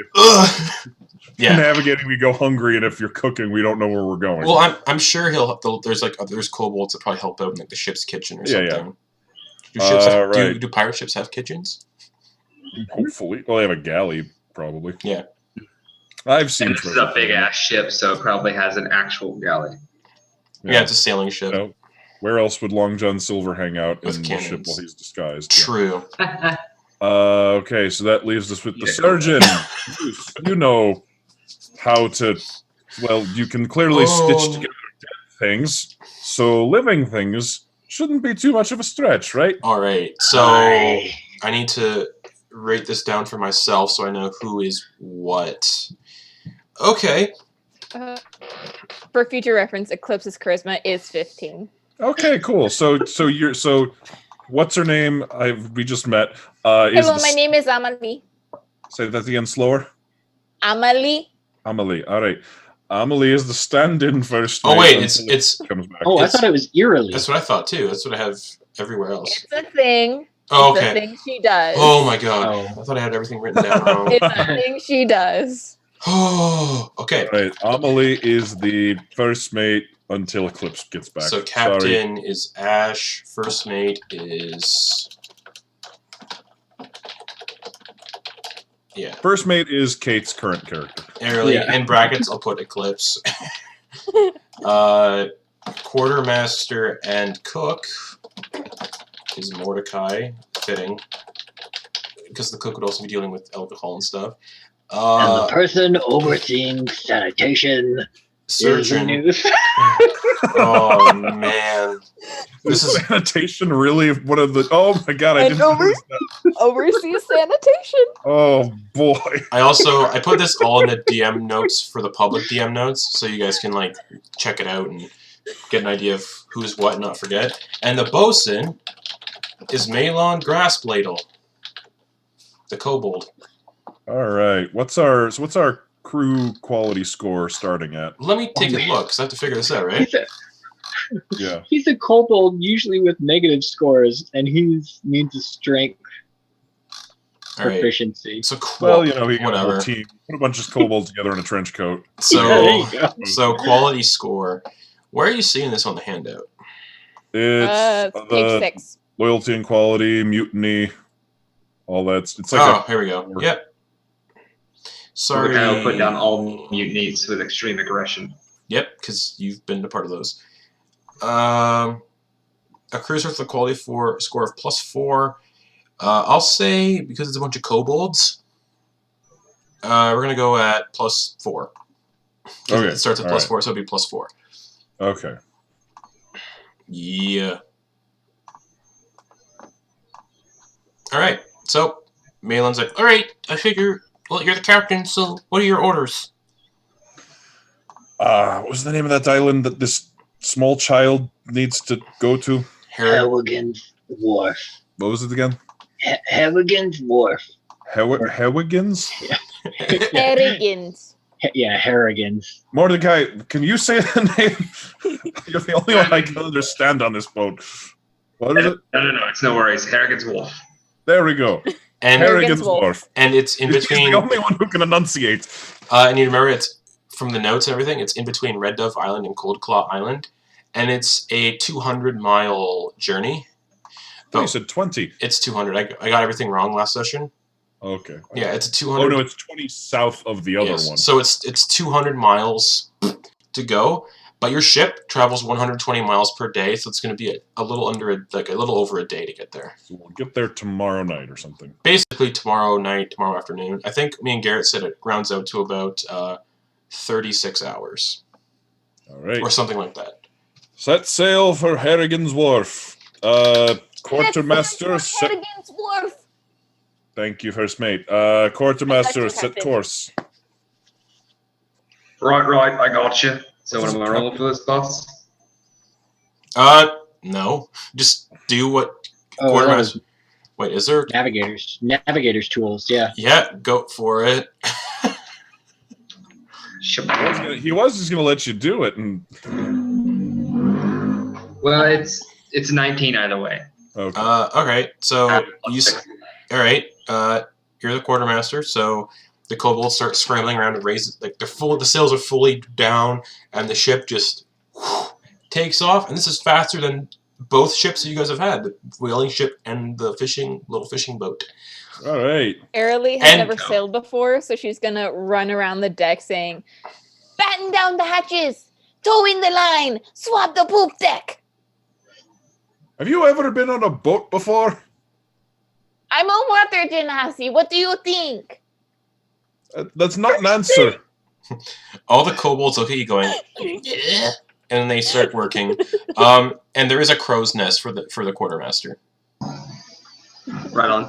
navigating, we go hungry, and if you're cooking, we don't know where we're going. Well, I'm sure there's kobolds that probably help out in the ship's kitchen or something. Yeah. Do pirate ships have kitchens? Hopefully. Well, they have a galley, probably. Yeah. I've seen. This is a big ass ship, so it probably has an actual galley. Yeah, it's a sailing ship. You know, where else would Long John Silver hang out with in the ship while he's disguised? True. Yeah. Okay, so that leaves us with the surgeon. You know how to. Well, you can clearly stitch together dead things, so living things shouldn't be too much of a stretch, right? All right. So I need to write this down for myself so I know who is what. Okay. For future reference, Eclipse's charisma is 15. Okay, cool. So what's her name? We just met. Hello, my name is Amelie. Say that again slower. Amelie. Amelie. All right. Amelie is the stand-in first. Oh wait, it's comes back. Oh, I thought it was Eerily. That's what I thought too. That's what I have everywhere else. It's a thing. Oh, It's a okay. thing she does. Oh my god. Oh. I thought I had everything written down wrong. It's a thing she does. Oh, okay. All right, Amelie is the first mate until Eclipse gets back. So Sorry. captain is Ash. First mate is... Yeah. First mate is Kate's current character. Early. Yeah. In brackets, I'll put Eclipse. Quartermaster and cook is Mordecai. Fitting. Because the cook would also be dealing with alcohol and stuff. And the person overseeing sanitation is Surgeon. news. Oh man. This is Sanitation really one of the. Oh my god! I And didn't. over- notice that. Overseas sanitation. Oh boy! I put this all in the DM notes for the public DM notes, so you guys can like check it out and get an idea of who's what and not forget. And the bosun is Malon Grassbladle, the kobold. All right, what's our crew quality score starting at? Let me take a look, because I have to figure this out, right? Yeah. He's a kobold, usually with negative scores, and he needs a strength Alright. proficiency. So Well, you know, we got a whatever. whole team. Put a bunch of kobolds together in a trench coat. So Yeah, there you go. so quality score. Where are you seeing this on the handout? It's Page the 6. loyalty and quality, mutiny, all that. It's like Oh, here we go. Yep. Sorry. Sorry. I'll put down all mutinies with extreme aggression. Yep, because you've been a part of those. A cruiser with a quality score of +4. I'll say, because it's a bunch of kobolds, we're going to go at +4. Okay, It starts at all +4, so it'll be +4. okay. Yeah. Alright, so Malon's like, alright, I figure, well, you're the captain, so what are your orders? What was the name of that island that this small child needs to go to? Harrigan's Wharf. What was it again? Harrigan's Wharf. Hewigans? Arrogant. Yeah, Harrigan's. Mordecai, can you say the name? You're the only one I can understand on this boat. What is it? No, it's no worries. Harrigan's Wolf. There we go. And, Harrigan's Wolf. Wharf. and it's in He's between... the only one who can enunciate. And you remember, it's from the notes and everything, it's in between Red Dove Island and Cold Claw Island, and it's a 200-mile journey. Oh, you said 20. It's 200. I got everything wrong last session. Okay. Yeah, it's a 200. Oh no, it's 20 south of the other yes. one. So it's 200 miles to go, but your ship travels 120 miles per day, so it's going to be a little over a day to get there. So we'll get there tomorrow night or something. Basically, tomorrow night, tomorrow afternoon. I think me and Garrett said it rounds out to about 36 hours All right. or something like that. Set sail for Harrigan's Wharf. Quartermaster, set... Arrogant Wharf. Thank you, first mate. Quartermaster, you, set Captain. course. Right, I got you. So what am I rolling for this, boss? No. Just do what Oh, Quartermaster... Wait, is there... Navigators tools. Yeah. Yeah, go for it. He was just going to let you do it. And Well, it's 19 either way. okay. Alright, so alright, you're the quartermaster, so the kobolds start scrambling around to raise it. Like the sails are fully down, and the ship just takes off. And this is faster than both ships that you guys have had, the whaling ship and the little fishing boat. All right. Airly has And- never sailed before, so she's gonna run around the deck saying, "Batten down the hatches, tow in the line, swab the poop deck." Have you ever been on a boat before? I'm a water genasi. What do you think? That's not an answer. All the kobolds look at you going, "Yeah," and then they start working. And there is a crow's nest for the quartermaster. Right on.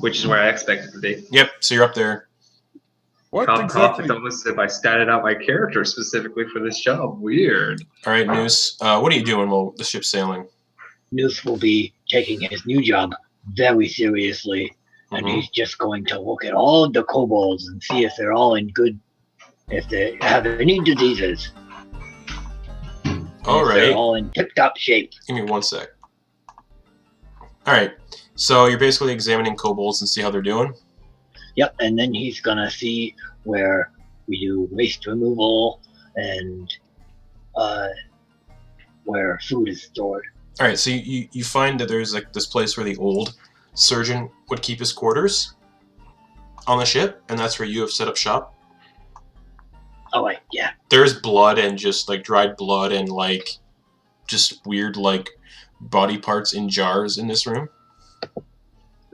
Which is where I expect it to be. Yep, so you're up there. What Cough, exactly? it's almost as if I statted out my character specifically for this job. Weird. All right, Noose, what are you doing while the ship's sailing? Noose will be taking his new job very seriously, and Mhm. he's just going to look at all of the kobolds and see if they're all in good, if they have any diseases. All If they're right. all in tip-top shape. Give me 1 sec. Alright. So you're basically examining kobolds and see how they're doing? Yep, and then he's gonna see where we do waste removal and where food is stored. Alright, so you find that there's like this place where the old surgeon would keep his quarters on the ship, and that's where you have set up shop. Oh, right, yeah. There's blood and just like dried blood and like just weird like body parts in jars in this room.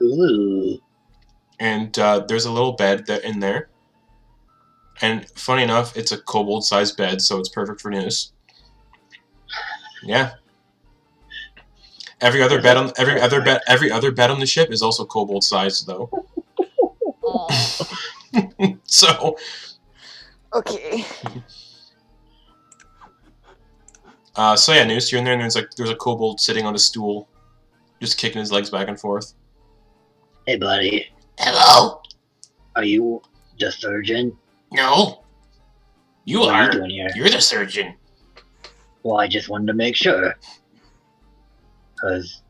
Ooh. And there's a little bed in there. And funny enough, it's a kobold-sized bed, so it's perfect for news. Yeah. Every other bed on the ship is also kobold-sized, though. So. Okay. So yeah, Noose, you're in there, and there's a kobold sitting on a stool, just kicking his legs back and forth. Hey, buddy. Hello? Are you the surgeon? No. You What are. you doing here? You're the surgeon. Well, I just wanted to make sure. Because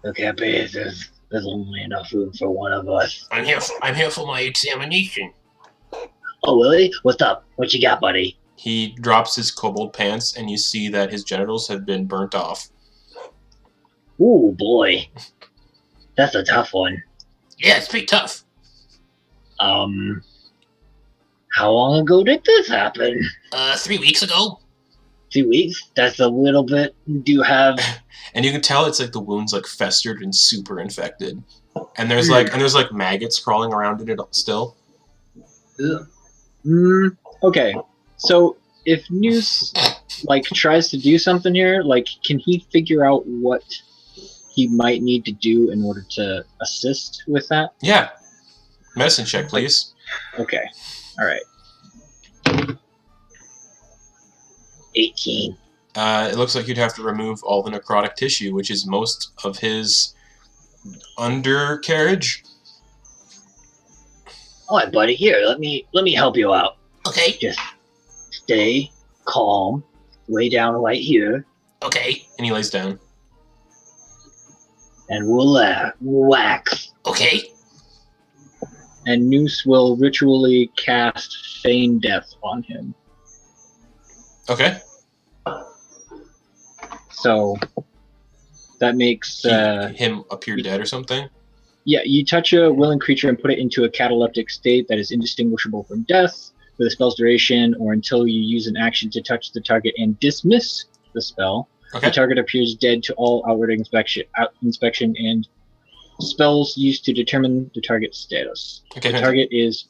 the cafe is there's only enough room for one of us. I'm here for my examination. Oh, Willie? What's up? What you got, buddy? He drops his kobold pants, and you see that his genitals have been burnt off. Ooh, boy. That's a tough one. Yeah, it's pretty tough. How long ago did this happen? 3 weeks ago. 2 weeks? That's a little bit. Do you have... And you can tell it's like the wound's like festered and super infected. And there's like maggots crawling around in it still. Okay, so if Noose like tries to do something here, like can he figure out what he might need to do in order to assist with that? Yeah. Medicine check, please. Okay, all right. 18. It looks like you'd have to remove all the necrotic tissue, which is most of his undercarriage. All right, buddy. Here, let me help you out. Okay. Just stay calm. Lay down right here, Okay. And he lays down. and we'll wax. Okay. And Noose will ritually cast Feign Death on him. Okay. So that makes Him appear dead or something? yeah, you touch a willing creature and put it into a cataleptic state that is indistinguishable from death for the spell's duration, or until you use an action to touch the target and dismiss the spell. Okay. The target appears dead to all outward inspection and spells used to determine the target's status. Okay. The target it's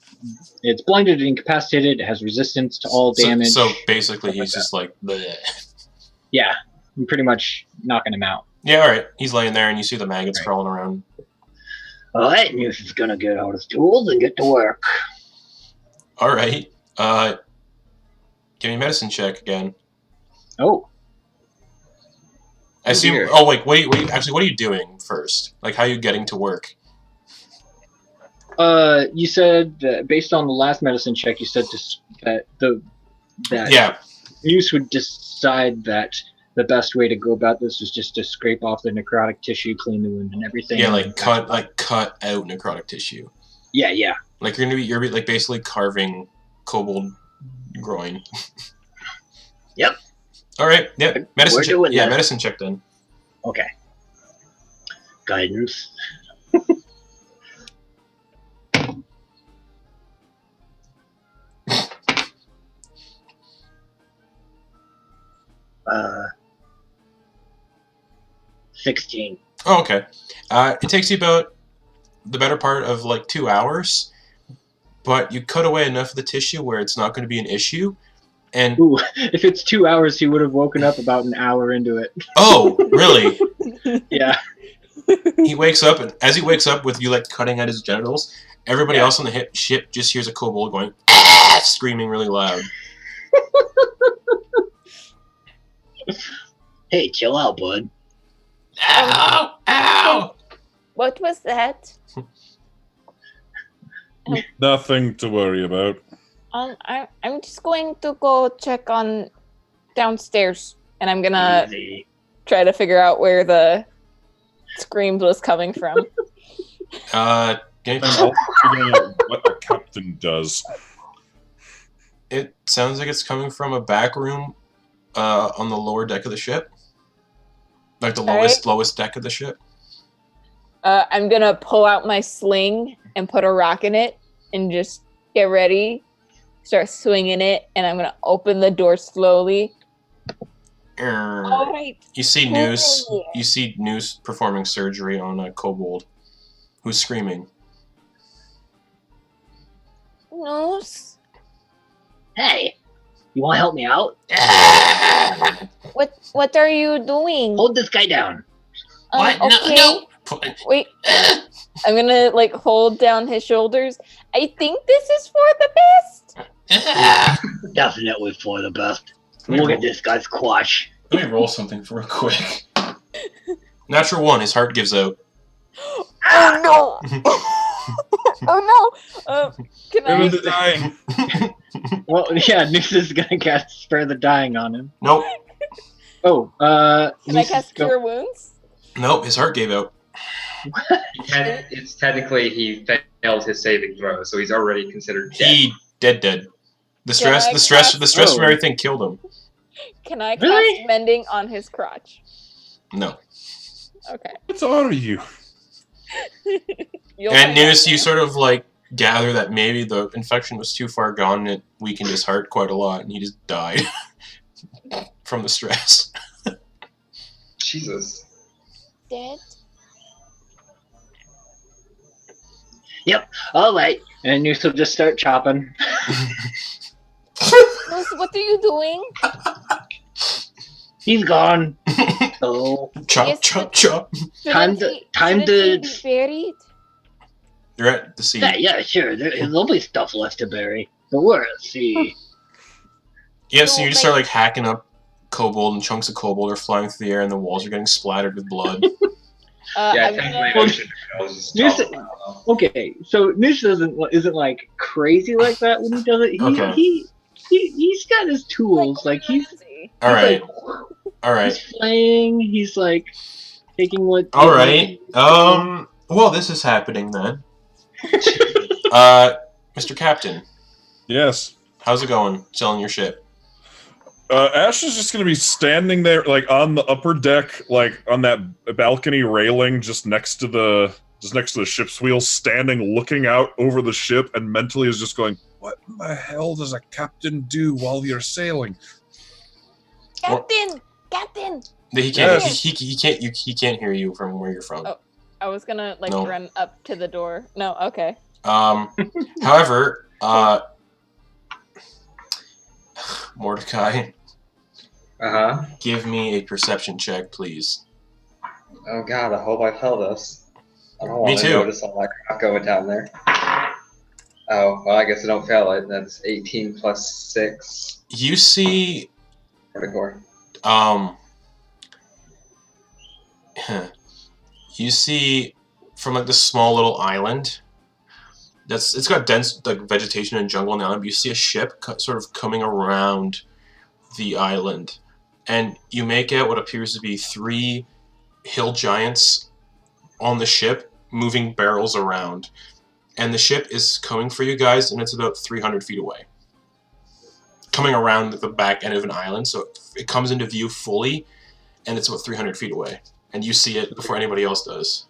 blinded and incapacitated. It has resistance to all damage. So basically stuff like he's just like, bleh. Yeah, I'm pretty much knocking him out. Yeah, alright. He's laying there and you see the maggots crawling around. All right, Noose is gonna get out his tools and get to work. Alright. Give me a medicine check again. Oh, I assume. dear. Oh, wait. Actually, what are you doing first? Like, how are you getting to work? you said that based on the last medicine check, you said that Yeah. Noose would decide that the best way to go about this was just to scrape off the necrotic tissue, clean the wound, and everything. Yeah, and cut out necrotic tissue. Yeah. Like you're like basically carving kobold groin. Yep. All right. Yep. Medicine We're check. doing Yeah, that. medicine check then. Okay. Guidance. uh, 16. Oh, okay. It takes you about the better part of like 2 hours, but you cut away enough of the tissue where it's not going to be an issue. And Ooh, if it's 2 hours, he would have woken up about an hour into it. oh, really? Yeah. He wakes up, and as he wakes up with you like cutting at his genitals, everybody else on the ship just hears a kobold going, "Ah!" screaming really loud. Hey, chill out, bud. Ow! Ow! What was that? Nothing to worry about. I'm just going to go check on downstairs, and I'm gonna Easy. try to figure out where the screams was coming from. Give me I'm also figuring out what a captain does. It sounds like it's coming from a back room on the lower deck of the ship. Like the lowest deck of the ship. I'm gonna pull out my sling and put a rock in it and just get ready, start swinging it, and I'm gonna open the door slowly. All right. You see Noose. You see Noose performing surgery on a kobold who's screaming. Noose? Hey, you want to help me out? What are you doing? Hold this guy down. What? Okay. No. Wait. I'm gonna like hold down his shoulders. I think this is for the best. Definitely for the best. Look at this guy's quash. Let me roll something real quick. Natural 1, his heart gives out. Oh no! Oh no! Can I? The dying. Well, yeah, Noose is gonna spare the dying on him. Nope. Oh, Can I cast Cure Wounds? Nope, his heart gave out. It's technically he failed his saving throw, so he's already considered dead. He dead. The stress from everything killed him. Can I cast Really? Mending on his crotch? No. Okay. What are you? You'll And find Noose, out you now. sort of like gather that maybe the infection was too far gone and it weakened his heart quite a lot, and he just died from the stress. Jesus. Dead. All right, and Noose will just start chopping. Noose, what are you doing? He's gone. So Chop, Yes, chop, but- chop. Time to- time shouldn't to- he be buried? You're at the sea. yeah, sure. There'll be stuff left to bury. But we're at sea. Yeah, so you just start like hacking up kobold, and chunks of kobold are flying through the air, and the walls are getting splattered with blood. Yeah, I'm technically gonna, I should just Noose- chop him out. Okay, so Noose isn't like crazy like that when he does it. Okay. He's got his tools. Like he's All right, like, all right, he's playing. He's like taking what. all right. Well, this is happening then. Mr. Captain, Yes. how's it going? Selling your ship? Ash is just going to be standing there, like on the upper deck, like on that balcony railing, just next to the ship's wheels, standing, looking out over the ship, and mentally is just going, "What in the hell does a captain do while you're sailing?" Captain. He can't. Yes. He can't hear you from where you're from. Oh. I was gonna like No. run up to the door. No, okay. However, Mordecai, give me a perception check, please. Oh god, I hope I failed this. I don't Me want to too. notice all that crap going down there. Oh, well, I guess I don't fail it. That's 18 plus 6. You see, Hardcore. you see from like this small little island. It's got dense like vegetation and jungle on the island. But you see a ship sort of coming around the island, and you make out what appears to be 3 hill giants on the ship moving barrels around. And the ship is coming for you guys, and it's about 300 feet away. Coming around the back end of an island, so it comes into view fully, and it's about 300 feet away. And you see it before anybody else does.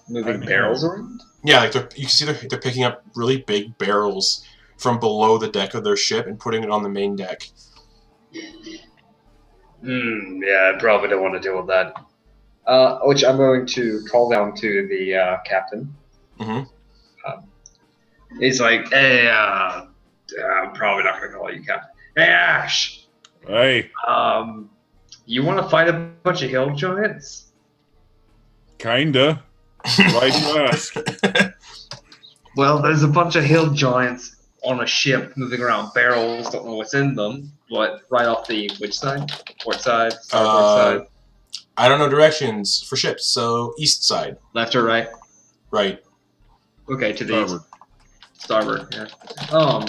Moving barrels around? Yeah, like you can see they're picking up really big barrels from below the deck of their ship and putting it on the main deck. Yeah, I probably don't want to deal with that. Which I'm going to call down to the captain. Mhm. He's like, hey, I'm probably not going to call you captain. Hey, Ash! Hey, You want to fight a bunch of hill giants? kinda. Why'd you ask? Well, there's a bunch of hill giants on a ship moving around barrels. Don't know what's in them, but right off the which side? Port side, starboard side, I don't know directions for ships, so east side. left or right? Right. Okay, to the Starboard. east. Starboard. Yeah.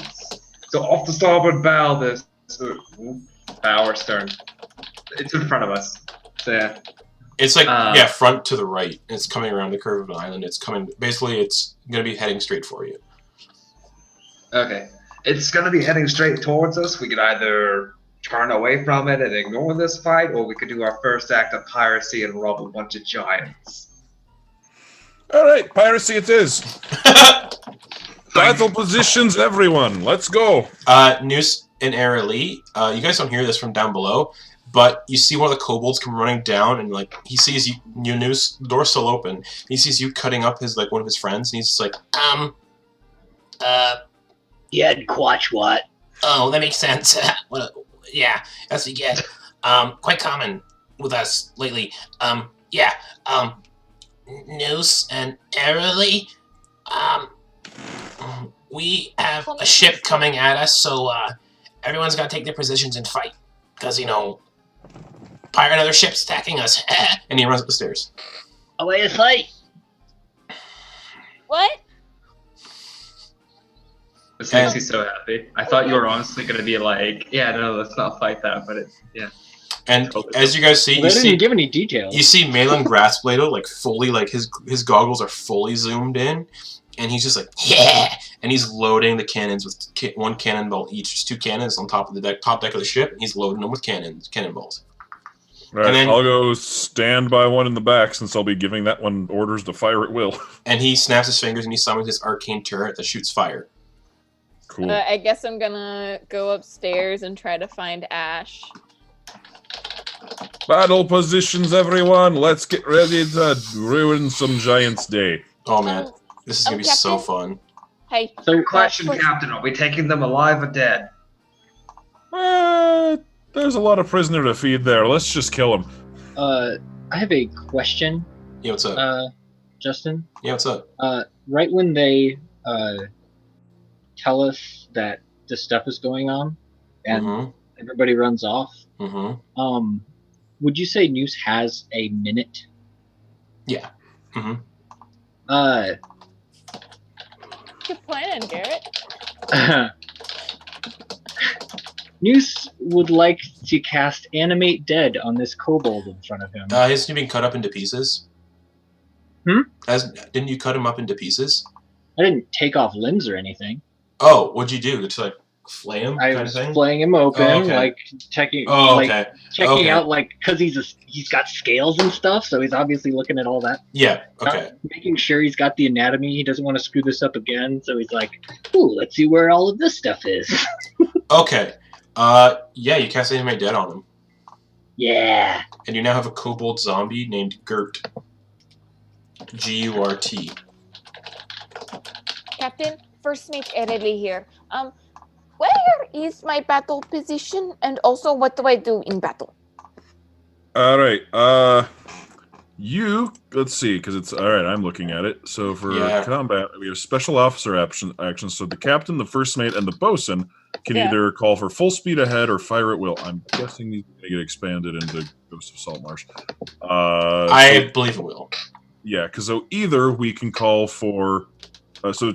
So off the starboard bow, there's bow or stern. It's in front of us. So yeah. It's like front to the right. It's coming around the curve of an island. It's coming. Basically, it's gonna be heading straight for you. Okay. It's gonna be heading straight towards us. We could either turn away from it and ignore this fight, or we could do our first act of piracy and rob a bunch of giants. All right, piracy it is. Battle positions, everyone. Let's go. Noose and Aralee, you guys don't hear this from down below, but you see one of the kobolds come running down, and like he sees you, Noose. The door's still open. He sees you cutting up one of his friends, and he's just like, Yeah, Quatch what? Oh, that makes sense. Yeah, that's what you get. Quite common with us lately. Noose and Aralee, we have a ship coming at us, so everyone's got to take their positions and fight, because another ship's attacking us. and he runs up the stairs. Away to fight! What? This makes me so happy. I thought you were honestly gonna be like, yeah, no, let's not fight that, but And as you guys see, Well, they didn't give any details. you see Malin Grassblade, like fully, like his goggles are fully zoomed in, and he's just like, yeah, and he's loading the cannons with one cannonball each. Just 2 cannons on top of the top deck of the ship, and he's loading them with cannonballs. Right, And then- I'll go stand by one in the back since I'll be giving that one orders to fire at will. And he snaps his fingers and he summons his arcane turret that shoots fire. Cool. I guess I'm gonna go upstairs and try to find Ash. Battle positions, everyone. Let's get ready to ruin some giant's day. Oh man, this is gonna be so Captain? fun. Hey. So, question, first- Captain, are we taking them alive or dead? There's a lot of prisoner to feed there. Let's just kill him. I have a question, Yeah, what's up? Justin. Yeah, what's up? Right when they tell us that this stuff is going on and everybody runs off, would you say Noose has a minute? Yeah. Good plan, Garrett. Noose would like to cast Animate Dead on this kobold in front of him. Isn't he being cut up into pieces? Didn't you cut him up into pieces? I didn't take off limbs or anything. Oh, what'd you do? Just like flay him, I kind of was thing? flaying him open, Oh, okay. like checking, Oh, like okay. checking Okay. out, like because he's got scales and stuff, so he's obviously looking at all that. Yeah. Okay. Making sure he's got the anatomy. He doesn't want to screw this up again, so he's like, "Ooh, let's see where all of this stuff is." Okay. Yeah, you cast Animate Dead on him, Yeah. and you now have a kobold zombie named Gurt. G-U-R-T. Captain, First Mate Aralee here. Where is my battle position, and also what do I do in battle? All right. Let's see, because it's all right. I'm looking at it. So for Yeah. combat, we have special officer actions. So the captain, the first mate, and the bosun can either call for full speed ahead or fire at will. I'm guessing these are going to get expanded into Ghost of Saltmarsh. I believe it will. Yeah, because so either we can call for, so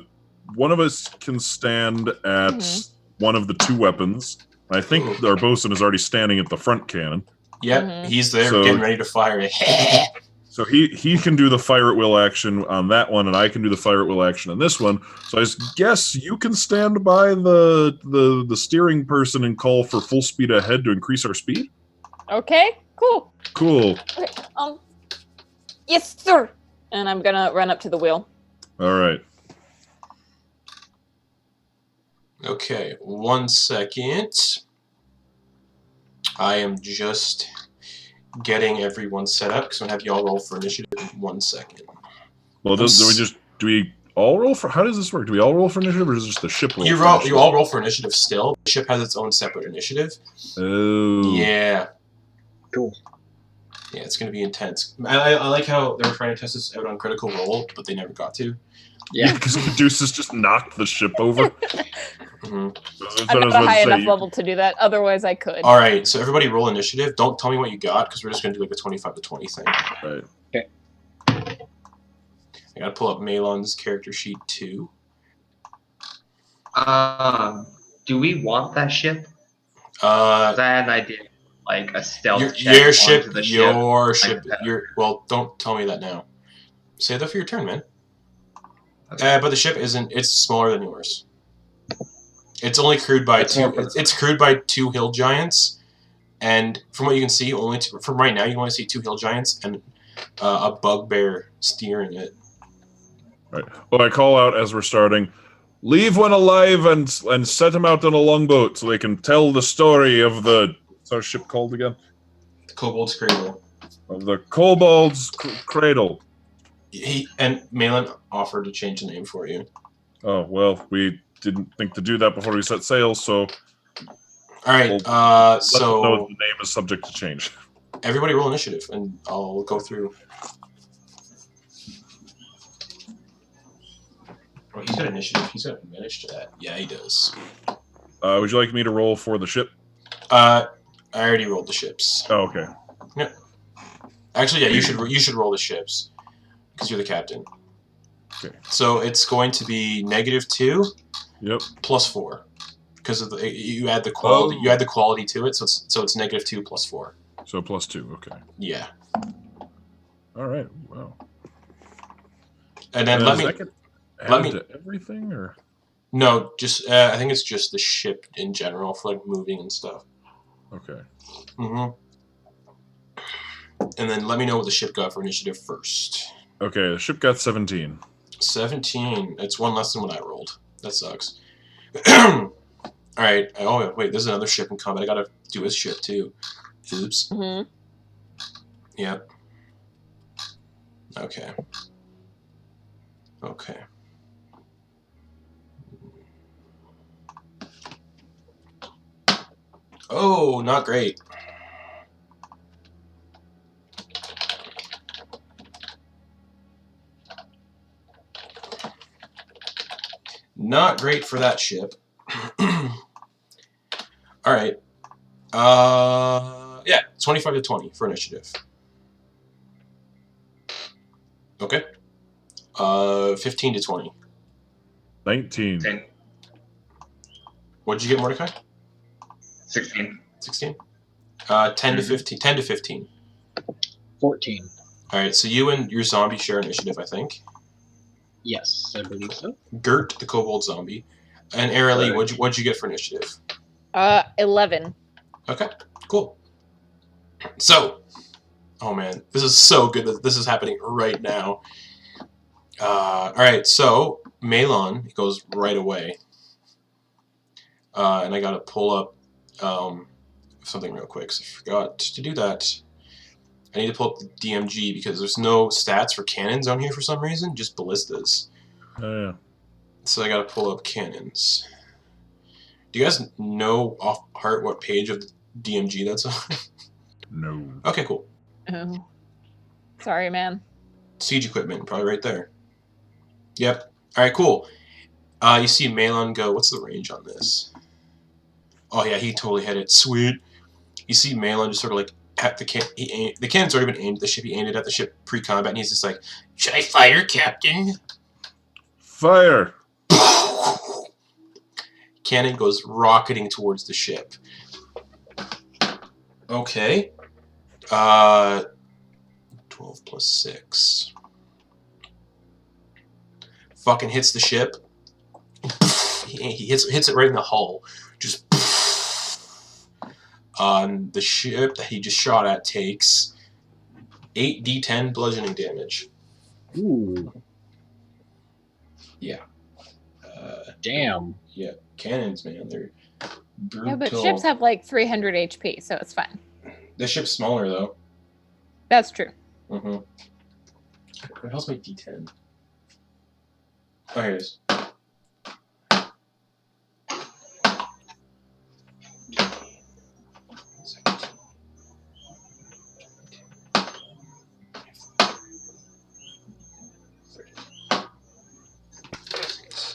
one of us can stand at one of the 2 weapons. I think our bosun is already standing at the front cannon. Yep, he's there So- getting ready to fire it. So he can do the fire at will action on that one, and I can do the fire at will action on this one. So I guess you can stand by the steering person and call for full speed ahead to increase our speed. Okay, cool. Cool. Okay, yes, sir. And I'm gonna run up to the wheel. All right. Okay, 1 second. I am just getting everyone set up because I'm gonna have y'all roll for initiative in 1 second. Well, do we all roll for? How does this work? Do we all roll for initiative, or is it just the ship roll? You for roll. initiative? You all roll for initiative still. The ship has its own separate initiative. Oh. Yeah. Cool. Yeah, it's gonna be intense. I like how they were trying to test this out on Critical Role, but they never got to. Yeah. Because Caduceus just knocked the ship over. I'm not a high enough level to do that. Otherwise, I could. All right, so everybody roll initiative. Don't tell me what you got because we're just gonna do like a 25 to 20 thing. Right. Okay. I gotta pull up Malon's character sheet too. Do we want that ship? Uh, 'Cause I had an idea. like a stealth Your, check your ship, onto the your ship. ship, your. Well, don't tell me that now. Say that for your turn, man. Okay. But the ship isn't. It's smaller than yours. It's only crewed by That's two. more It's crewed by 2 hill giants, and from what you can see, from right now, you only see 2 hill giants and a bugbear steering it. Right. Well, I call out as we're starting. Leave one alive and set him out on a longboat so they can tell the story of the. What's our ship called again? The Kobold's Cradle. Of the Kobold's Cradle. He and Malin offered to change the name for you. Oh well, we didn't think to do that before we set sail, so. All right. Let them know So the name is subject to change. everybody roll initiative, and I'll go through. Oh, he's got initiative. He's got advantage to that. Yeah, he does. Would you like me to roll for the ship? I already rolled the ships. Oh, okay. Actually, yeah, you should roll the ships because you're the captain. Okay. So it's going to be -2 Yep. plus 4 because of the you add the quality. Oh. You add the quality to it, so it's -2 plus 4. So +2. Okay. Yeah, All right. Wow. and then Does let that get let added me- to everything or. no, just I think it's just the ship in general for like moving and stuff. Okay. Mm-hmm. And then let me know what the ship got for initiative first. Okay. The ship got 17. 17. It's 1 less than what I rolled. That sucks. All right. Oh wait, there's another ship in combat. I gotta do his ship too. Oops. Mhm. Yep. Okay. Okay. Oh, not great. Not great for that ship. All right. Yeah, 25 to 20 for initiative. Okay. 15 to 20. 19. 10, What'd you get, Mordecai? 16. 16. 10 to 15. 10 to 15. 14. All right. So you and your zombie share initiative, I think. Yes, I believe so. Gert, the kobold zombie, and Arely, what'd you get for initiative? 11. Okay, cool. So, oh man, this is so good that this is happening right now. All right, so Malon goes right away, and I gotta pull up something real quick. 'Cause I forgot to do that. I need to pull up the DMG because there's no stats for cannons on here for some reason, just ballistas. Oh, yeah. So I gotta pull up cannons. Do you guys know off heart what page of the DMG that's on? No. Okay, cool. Oh. Sorry, man. Siege equipment, probably right there. Yep. All right, cool. You see Malon go. What's the range on this? Oh yeah, he totally had it. Sweet. You see Malon just sort of like at the the cannon's already been aimed at the ship. He aimed it at the ship pre-combat, and he's just like, Should I fire, Captain? Fire! cannon goes rocketing towards the ship. Okay. 12 plus 6. Fucking hits the ship. He hits it right in the hull. Just the ship that he just shot at takes 8d10 bludgeoning damage. Ooh, Yeah. damn. Yeah, cannons, man, they're brutal. Yeah, but ships have like 300 HP, so it's fine. The ship's smaller though. That's true. Mm-hmm. Where the hell's my d10? Oh, here it is.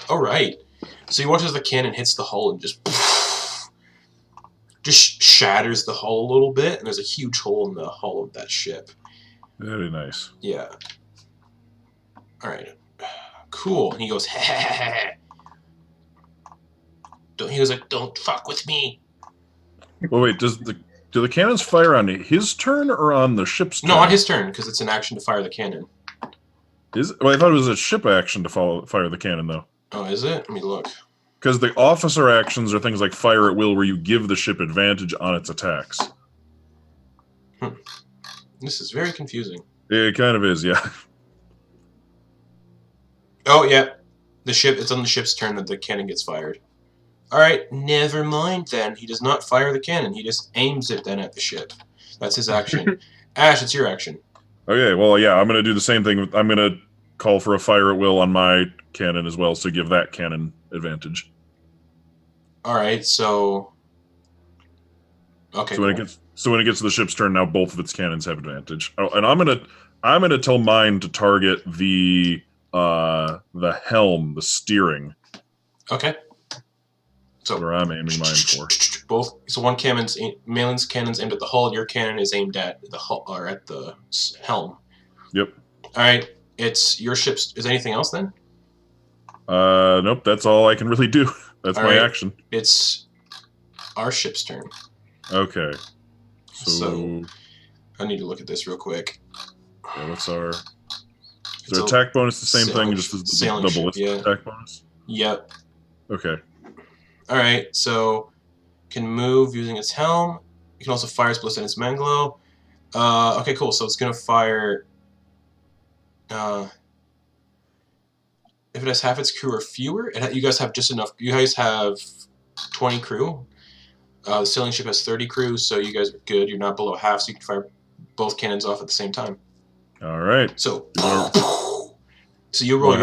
All right. So you watch as the cannon hits the hull and just shatters the hull a little bit, and there's a huge hole in the hull of that ship. Very nice. Yeah. All right. Cool. And he goes, ha ha ha ha. He was like, don't fuck with me. Well, wait. Do do the cannons fire on his turn or on the ship's turn? No, on his turn, because it's an action to fire the cannon. Well, I thought it was a ship action to fire the cannon, though. Oh, is it? Let me look. Because the officer actions are things like fire at will, where you give the ship advantage on its attacks. This is very confusing. It kind of is, yeah. Oh, yeah. It's on the ship's turn that the cannon gets fired. Alright, never mind then. He does not fire the cannon. He just aims it then at the ship. That's his action. Ash, it's your action. Okay, well, yeah, I'm going to do the same thing. I'm going to call for a fire at will on my cannon as well, to give that cannon advantage. Alright, so... Okay, So when it gets to the ship's turn, now both of its cannons have advantage. Oh, and I'm gonna tell mine to target the helm, the steering. Okay. So where I'm aiming mine for. Both. So one cannon's Malin's cannon's aimed at the hull. Your cannon is aimed at the hull or at the helm. Yep. All right. It's your ship's. Is anything else then? Nope. That's all I can really do. That's my action. It's our ship's turn. Okay. So I need to look at this real quick. Yeah, what's our? Is their attack bonus the same thing, just as the double attack bonus? Yep. Okay. All right. So can move using its helm. You can also fire its ballista and its manglo. Okay, cool. So it's gonna fire. If it has half its crew or fewer, you guys have just enough. You guys have 20 crew. The sailing ship has 30 crew, so you guys are good. You're not below half, so you can fire both cannons off at the same time. All right. So you roll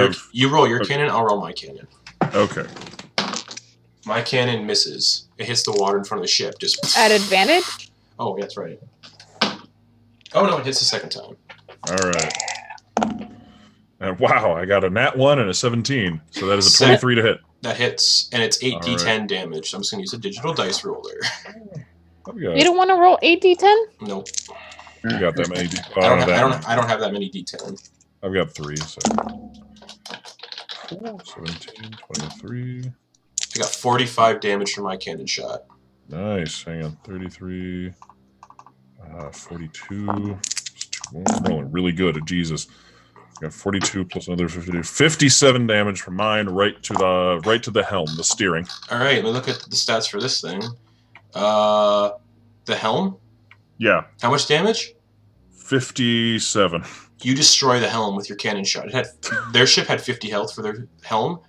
your cannon. I'll roll my cannon. Okay. My cannon misses. It hits the water in front of the ship. Just at advantage. Oh, that's right. Oh no, it hits the second time. All right. And wow, I got a nat 1 and a 17, so that is a 23 to hit. That hits, and it's 8d10 damage. So I'm just gonna use a digital dice roller. You don't want to roll 8d10? Nope. You got that many? I don't have that many d10. I've got 3. So 17, 23. I got 45 damage from my cannon shot. Nice. Hang on. 33. 42. I'm rolling really good. Jesus. I got 42 plus another 57 damage from mine right to the helm, the steering. All right. Let me look at the stats for this thing. The helm? Yeah. How much damage? 57. You destroy the helm with your cannon shot. Their ship had 50 health for their helm.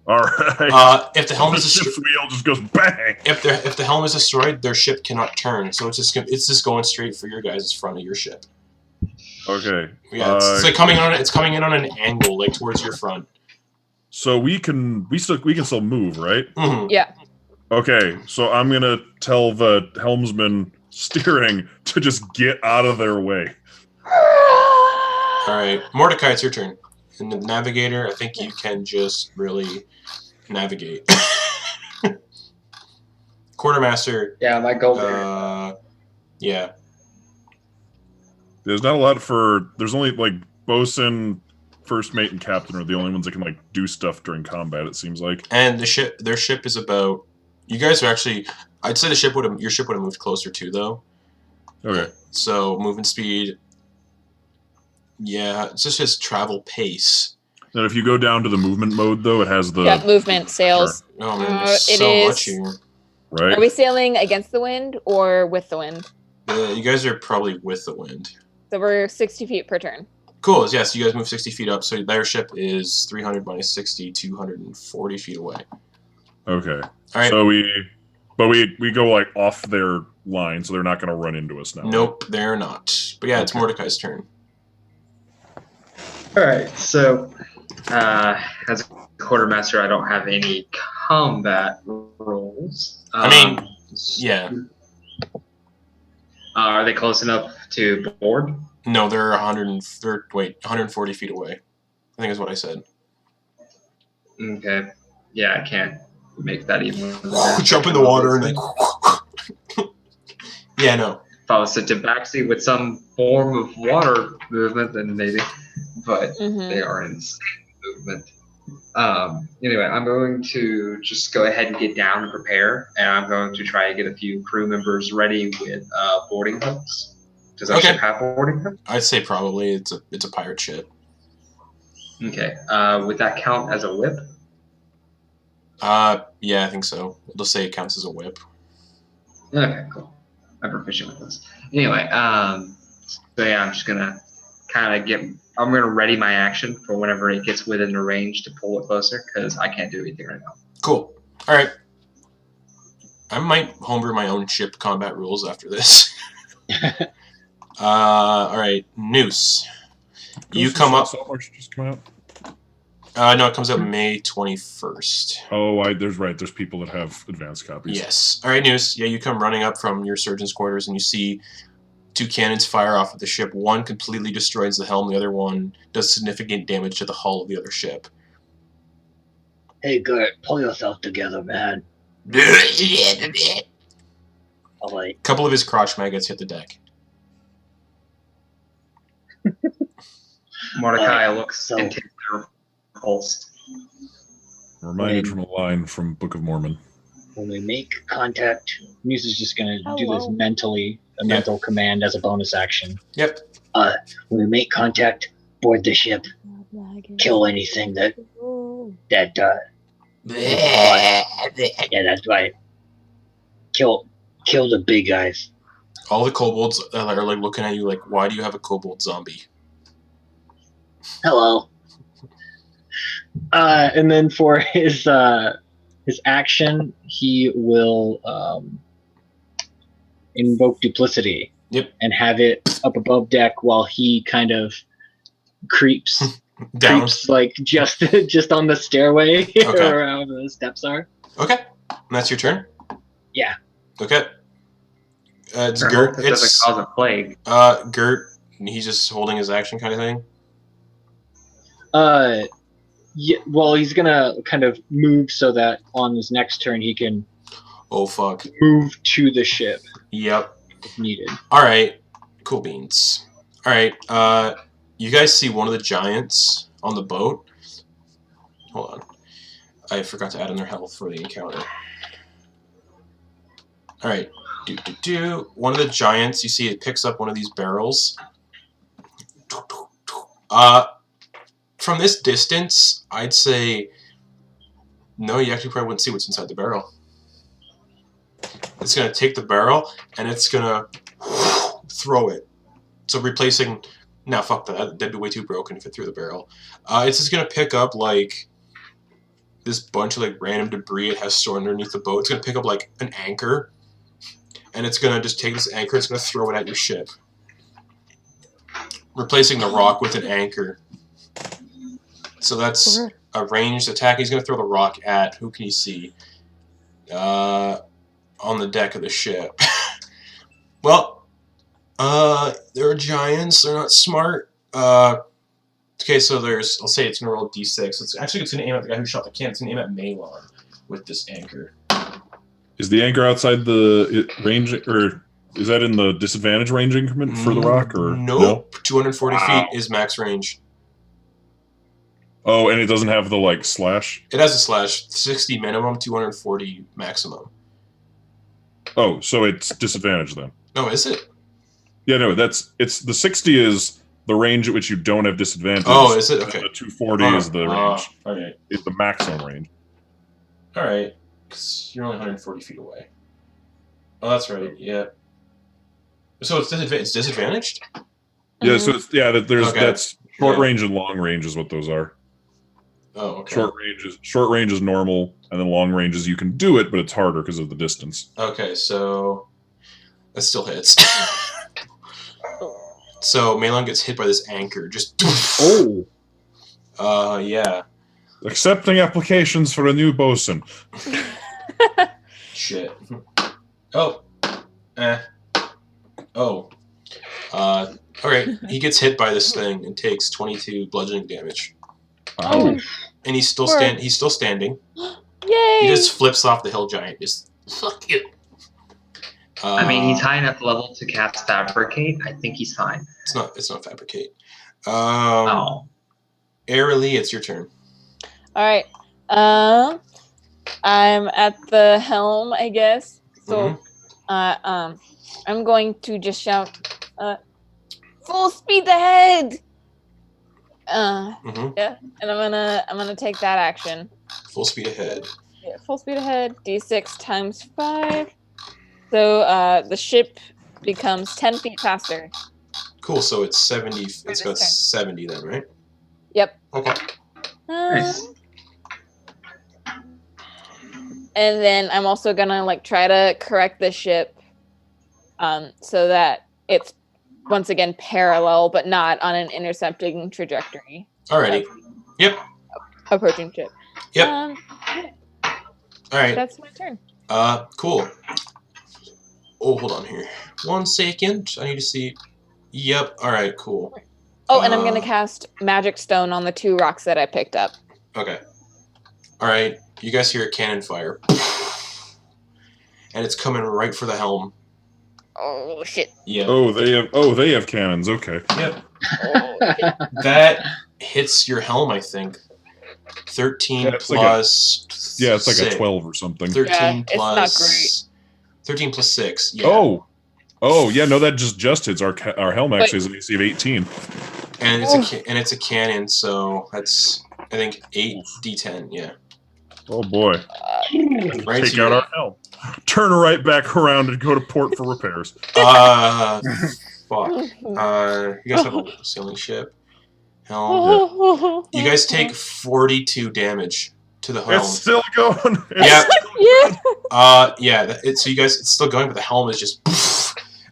All right. If the helm is destroyed, the wheel just goes bang. If the helm is destroyed, their ship cannot turn. So it's just going straight for your guys' front of your ship. Okay. Yeah, it's like coming on. It's coming in on an angle, like towards your front. So we can still move, right? Mm-hmm. Yeah. Okay. So I'm gonna tell the helmsman steering to just get out of their way. All right, Mordecai, it's your turn. And the navigator, I think you can just really navigate. Quartermaster. Yeah, my goal there. Yeah. There's not a lot for. There's only like bosun, first mate, and captain are the only ones that can like do stuff during combat. It seems like. And their ship is about. You guys are actually. I'd say your ship would have moved closer too, though. Okay. So movement speed. Yeah, it's just his travel pace. And if you go down to the movement mode, though, it has the movement sails. Sure. Oh man, there's so much here. Right. Are we sailing against the wind or with the wind? You guys are probably with the wind. So we're 60 feet per turn. Cool. Yes, you guys move 60 feet up, so their ship is 300 minus 60, 240 feet away. Okay. All right. So we go like off their line, so they're not going to run into us now. Nope, they're not. But yeah, it's Mordecai's turn. All right. So, as a quartermaster, I don't have any combat roles. Yeah. Are they close enough to board? No, they're 140 feet away. I think is what I said. Okay. Yeah, I can't make that even. Jump in the water and then. Yeah, no. If I was to backseat with some form of water movement, then maybe. But they are in movement. Anyway, I'm going to just go ahead and get down and prepare, and I'm going to try to get a few crew members ready with boarding hooks. Does that ship have boarding hooks? I'd say probably it's a pirate ship. Okay. Would that count as a whip? Yeah, I think so. We'll just say it counts as a whip. Okay, cool. I'm proficient with this. Anyway, so yeah, I'm just gonna I'm gonna ready my action for whenever it gets within the range to pull it closer, because I can't do anything right now. Cool. All right. I might homebrew my own ship combat rules after this. All right, Noose. You come up. Just come out. No, it comes out May 21st. Oh, there's people that have advanced copies. Yes. All right, Noose. Yeah, you come running up from your surgeon's quarters, and you see 2 cannons fire off at the ship. One completely destroys the helm. The other one does significant damage to the hull of the other ship. Hey, Gert, pull yourself together, man. All right. A couple of his crotch maggots hit the deck. Mordecai looks intensely repulsed. Reminded from a line from Book of Mormon. When we make contact, Muse is just going to do this mentally, a mental command as a bonus action. Yep. When we make contact, board the ship, kill anything that yeah, that's right. Kill the big guys. All the kobolds are like looking at you like, why do you have a kobold zombie? Hello. And then for his action, he will invoke duplicity. Yep. And have it up above deck while he kind of creeps down, like just on the stairway or however the steps are. Okay, and that's your turn. Yeah. Okay. It's Gert. It doesn't cause a plague. Gert. He's just holding his action, kind of thing. Yeah. Well, he's gonna kind of move so that on his next turn he can. Oh fuck. Move to the ship. Yep. If needed. All right. Cool beans. All right. You guys see one of the giants on the boat? Hold on. I forgot to add in their health for the encounter. All right. One of the giants, you see it picks up one of these barrels. From this distance, I'd say no, you actually probably wouldn't see what's inside the barrel. It's going to take the barrel and it's going to throw it. So replacing... Now, fuck that. That'd be way too broken if it threw the barrel. It's just going to pick up, like, this bunch of, like, random debris it has stored underneath the boat. It's going to pick up, like, an anchor. And it's going to just take this anchor, it's going to throw it at your ship. Replacing the rock with an anchor. So that's a ranged attack. He's going to throw the rock at... Who can you see? On the deck of the ship. Well... they're giants. They're not smart. Okay, so there's... I'll say it's going to roll a d6. It's going to aim at the guy who shot the cannon. It's going to aim at Malon with this anchor. Is the anchor outside the range, or is that in the disadvantage range increment for the rock? Or nope. No? 240 feet is max range. Oh, and it doesn't have the, like, slash? It has a slash. 60 minimum, 240 maximum. Oh, so it's disadvantage then. Oh, is it? Yeah, no, it's the 60 is the range at which you don't have disadvantage. Oh, is it? Okay. The 240 is the range. Okay. Is the maximum range. All right, because you're only 140 feet away. Oh, that's right. Yeah. So it's disadvantaged. Yeah. So it's that's short range and long range is what those are. Oh, okay. Short range is normal, and then long range is you can do it, but it's harder because of the distance. Okay, so that still hits. So Malon gets hit by this anchor. Just yeah. Accepting applications for a new bosun. Shit. Oh. Oh. Alright. He gets hit by this thing and takes 22 bludgeoning damage. Oh. And he's still standing. Yay! He just flips off the hill giant. Just fuck you. I mean, he's high enough level to cast Fabricate. I think he's fine. It's not Fabricate. Airily, it's your turn. All right. I'm at the helm, I guess. So, I'm going to just shout, "Full speed ahead!" Yeah, and I'm gonna take that action. Full speed ahead. Yeah, full speed ahead. D6 times 5. So the ship becomes 10 feet faster. Cool. So it's 70. It's this got turn. 70 then, right? Yep. Okay. Nice. And then I'm also gonna like try to correct the ship, so that it's once again parallel, but not on an intercepting trajectory. Alrighty. Yep. Approaching ship. Yep. All All right. That's my turn. Cool. Oh, hold on here. 1 second. I need to see. Yep. All right. Cool. Oh, and I'm gonna cast Magic Stone on the 2 rocks that I picked up. Okay. All right. You guys hear a cannon fire, and it's coming right for the helm. Oh shit! Yeah. Oh, they have cannons. Okay. Yep. Oh, shit. That hits your helm, I think. 13 Yeah, it's like plus. Yeah, it's like six. a 12 or something. 13 Yeah, it's not plus. 13 plus 6. Yeah. Oh, yeah. No, that just hits our helm. Actually, is an AC of 18. And it's a cannon, so that's I think 8d10. Yeah. Oh boy. Right. Take so out our helm. Turn right back around and go to port for repairs. Fuck. You guys have a sailing ship. Helm. You guys take 42 damage to the helm. It's still going. Yeah. Yeah. So you guys, it's still going, but the helm is just.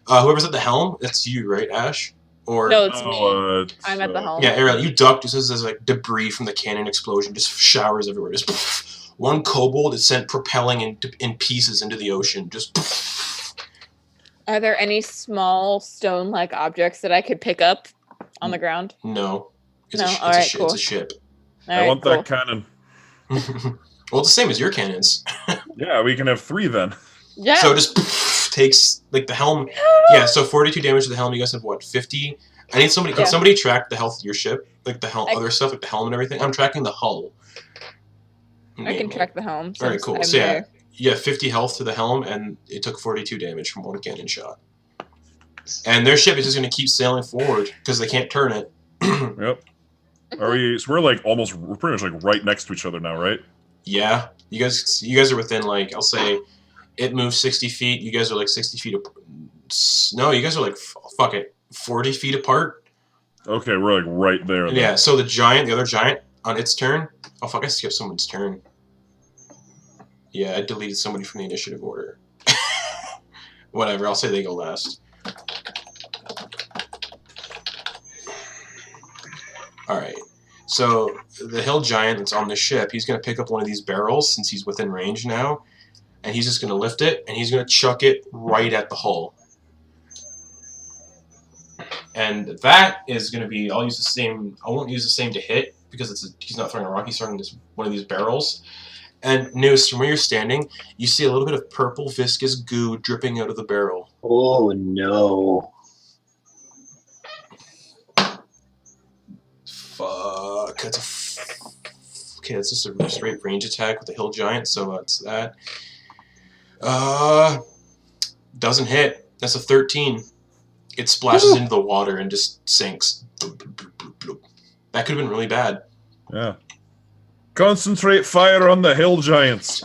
Whoever's at the helm, that's you, right, Ash? Or No, it's me. I'm at the helm. yeah, Ariel, you ducked just as there's like debris from the cannon explosion, just showers everywhere. Just one kobold is sent propelling in pieces into the ocean. Just. Are there any small stone-like objects that I could pick up on the ground? No. It's No? a, All right, it's a ship. All I right, want cool. that cannon. Well, it's the same as your cannons. Yeah, we can have 3 then. Yeah. So it just takes like the helm. Yeah, so 42 damage to the helm. You guys have what, 50? I need somebody. Can Yeah. somebody track the health of your ship, like the helm, I- other stuff, like the helm and everything? I'm tracking the hull. I can track the helm. All right, since cool. I'm So yeah, there. you have 50 health to the helm, and it took 42 damage from 1 cannon shot. And their ship is just going to keep sailing forward because they can't turn it. Yep. Are we? So we're pretty much like right next to each other now, right? Yeah, you guys are within like I'll say, it moves 60 feet. You guys are like 60 feet. No, you guys are like 40 feet apart. Okay, we're like right there. Then. Yeah. So the other giant, on its turn. Oh fuck! I skipped someone's turn. Yeah, I deleted somebody from the initiative order. Whatever. I'll say they go last. All right. So the hill giant that's on the ship, he's going to pick up one of these barrels since he's within range now, and he's just going to lift it and he's going to chuck it right at the hull. And that is going to be. I'll use the same. I won't use the same to hit because he's not throwing a rock. He's throwing one of these barrels. And Noose, from where you're standing, you see a little bit of purple viscous goo dripping out of the barrel. Oh no. Fuck. Okay, that's just a straight range attack with the hill giant, so that's that. Doesn't hit. That's a 13. It splashes into the water and just sinks. That could have been really bad. Yeah. Concentrate fire on the hill giants.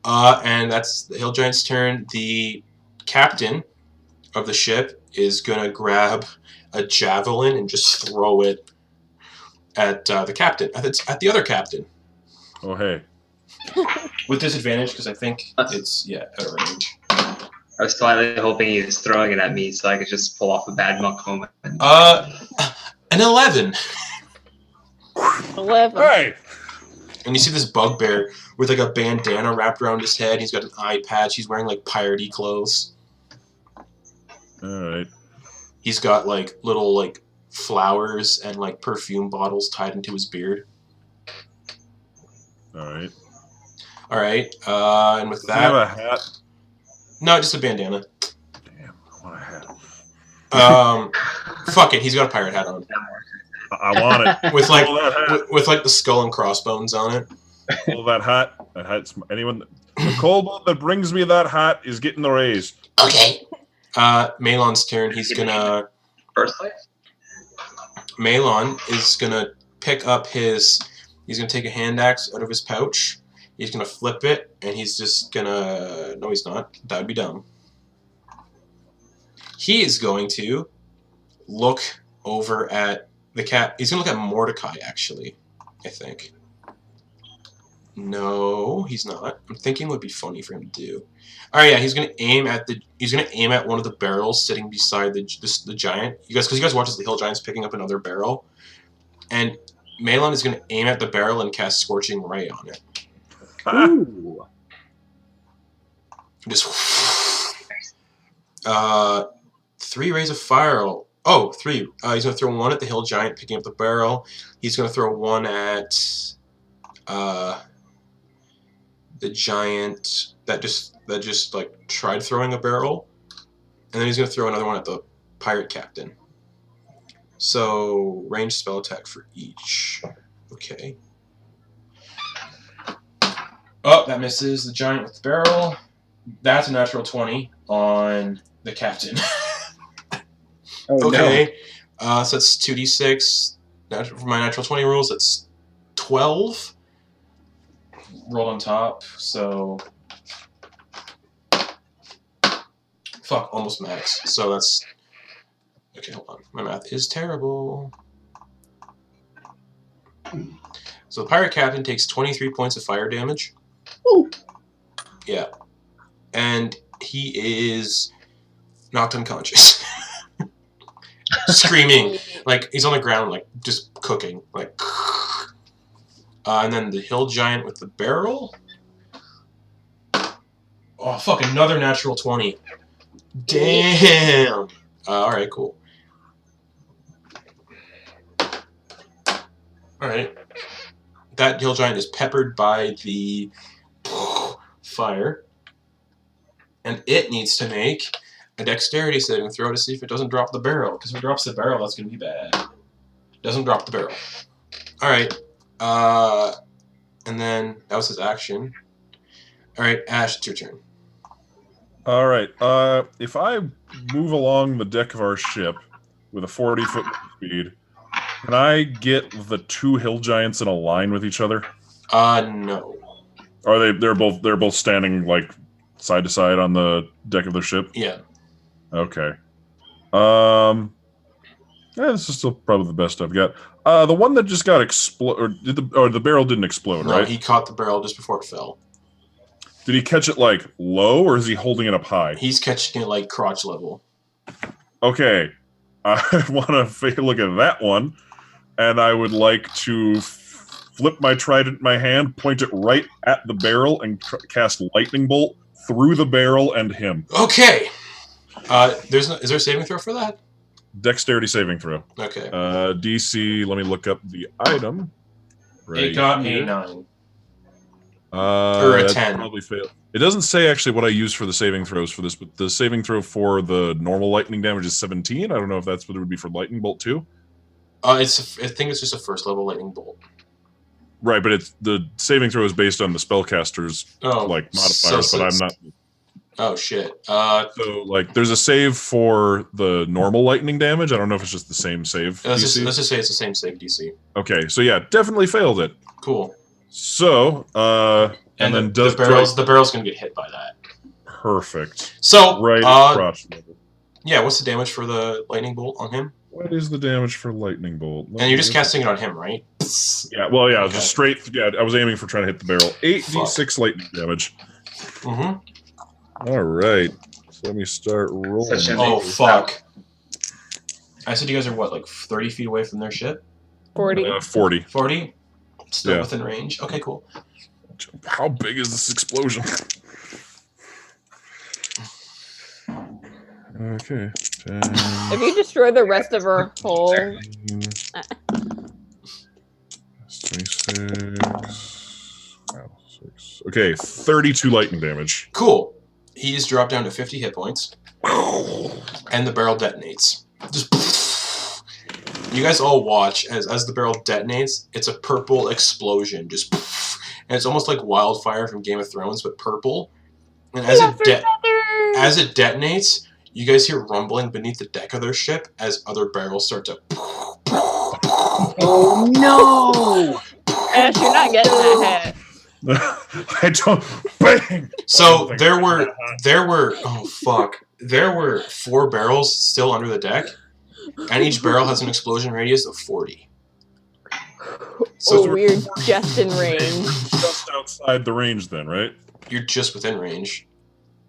And that's the hill giant's turn. The captain of the ship is gonna grab a javelin and just throw it at the captain. At the other captain. Oh hey. With disadvantage because I think it's out of range. I was slightly hoping he was throwing it at me so I could just pull off a bad monk moment. An 11. 11. Hey. And you see this bugbear with like a bandana wrapped around his head. He's got an eye patch. He's wearing like piratey clothes. All right. He's got like little like flowers and like perfume bottles tied into his beard. All right. All right. And with Does he have that, a hat? no, just a bandana. Damn, I want a hat. Fuck it. He's got a pirate hat on I want it. with like Pull that hat. with like the skull and crossbones on it. All that hat. That hat's anyone. The kobold that brings me that hat is getting the raise. Okay. Malon's turn. He's gonna. First place? Malon is gonna pick up his. He's gonna take a hand axe out of his pouch. He's gonna flip it, and he's just gonna. No, he's not. That would be dumb. He is going to look over at the cat. He's gonna look at Mordecai, actually. I think. No, he's not. I'm thinking it would be funny for him to do. All right, yeah, he's gonna aim at one of the barrels sitting beside the giant. Because you guys watch as the hill giant's picking up another barrel, and Malon is gonna aim at the barrel and cast Scorching Ray on it. Ooh. Just 3 rays of fire. Oh, 3. He's gonna throw one at the hill giant picking up the barrel. He's gonna throw one at the giant that just like tried throwing a barrel, and then he's gonna throw another one at the pirate captain. So ranged spell attack for each. Okay. Oh, that misses the giant with the barrel. That's a natural 20 on the captain. Oh, okay. So that's 2d6. For my natural 20 rules, that's 12. Rolled on top, so fuck, almost max. So that's okay. Hold on, my math is terrible. So the pirate captain takes 23 points of fire damage. Ooh. Yeah, and he is knocked unconscious, screaming like he's on the ground, like just cooking, like. And then the hill giant with the barrel. Oh, fuck, another natural 20. Damn. Alright, cool. Alright. That hill giant is peppered by the fire. And it needs to make a dexterity saving throw to see if it doesn't drop the barrel. Because if it drops the barrel, that's going to be bad. Doesn't drop the barrel. Alright. And then that was his action. All right, Ash, it's your turn. All right. If I move along the deck of our ship with a 40-foot speed, can I get the 2 hill giants in a line with each other? No. Are they? They're both standing like side to side on the deck of their ship. Yeah. Okay. Yeah, this is still probably the best I've got. The one that just got exploded, or the barrel didn't explode, No, right? he caught the barrel just before it fell. Did he catch it like low, or is he holding it up high? He's catching it like crotch level. Okay, I want to take a look at that one, and I would like to flip my trident in my hand, point it right at the barrel, and cast lightning bolt through the barrel and him. Okay. Is there a saving throw for that? Dexterity saving throw. Okay. DC. Let me look up the item. Right it got here. a 9. Or a 10. Probably failed. It doesn't say actually what I use for the saving throws for this, but the saving throw for the normal lightning damage is 17. I don't know if that's what it would be for lightning bolt too. I think it's just a first level lightning bolt. Right, but it's the saving throw is based on the spellcaster's like modifiers, but I'm not. Oh shit. So like, there's a save for the normal lightning damage. I don't know if it's just the same save. Let's just say it's the same save DC. Okay, so yeah, definitely failed it. Cool. So and then the barrel's gonna get hit by that. Perfect. So right crotch level. Yeah, what's the damage for the lightning bolt on him? What is the damage for lightning bolt? And you're just casting it on him, right? Yeah, well, yeah, Okay. just straight. Yeah, I was aiming for trying to hit the barrel. 8d6 lightning damage. Mm-hmm. All right, so let me start rolling. Oh fuck! I said you guys are what, like 30 feet away from their ship? 40. 40. 40? Still Yeah. within range. Okay, cool. How big is this explosion? Okay. 10, If you destroy the rest of her hull, 26. Wow, 6. Okay, 32 lightning damage. Cool. He just dropped down to 50 hit points, and the barrel detonates. Just you guys all watch as the barrel detonates. It's a purple explosion, just and it's almost like wildfire from Game of Thrones, but purple. And as it detonates, you guys hear rumbling beneath the deck of their ship as other barrels start to. Oh no! Ash, you're not getting that hit. I don't. Bang. So there were oh fuck, there were 4 barrels still under the deck, and each barrel has an explosion radius of 40. So we're just in range. Just outside the range, then, right? you're just within range.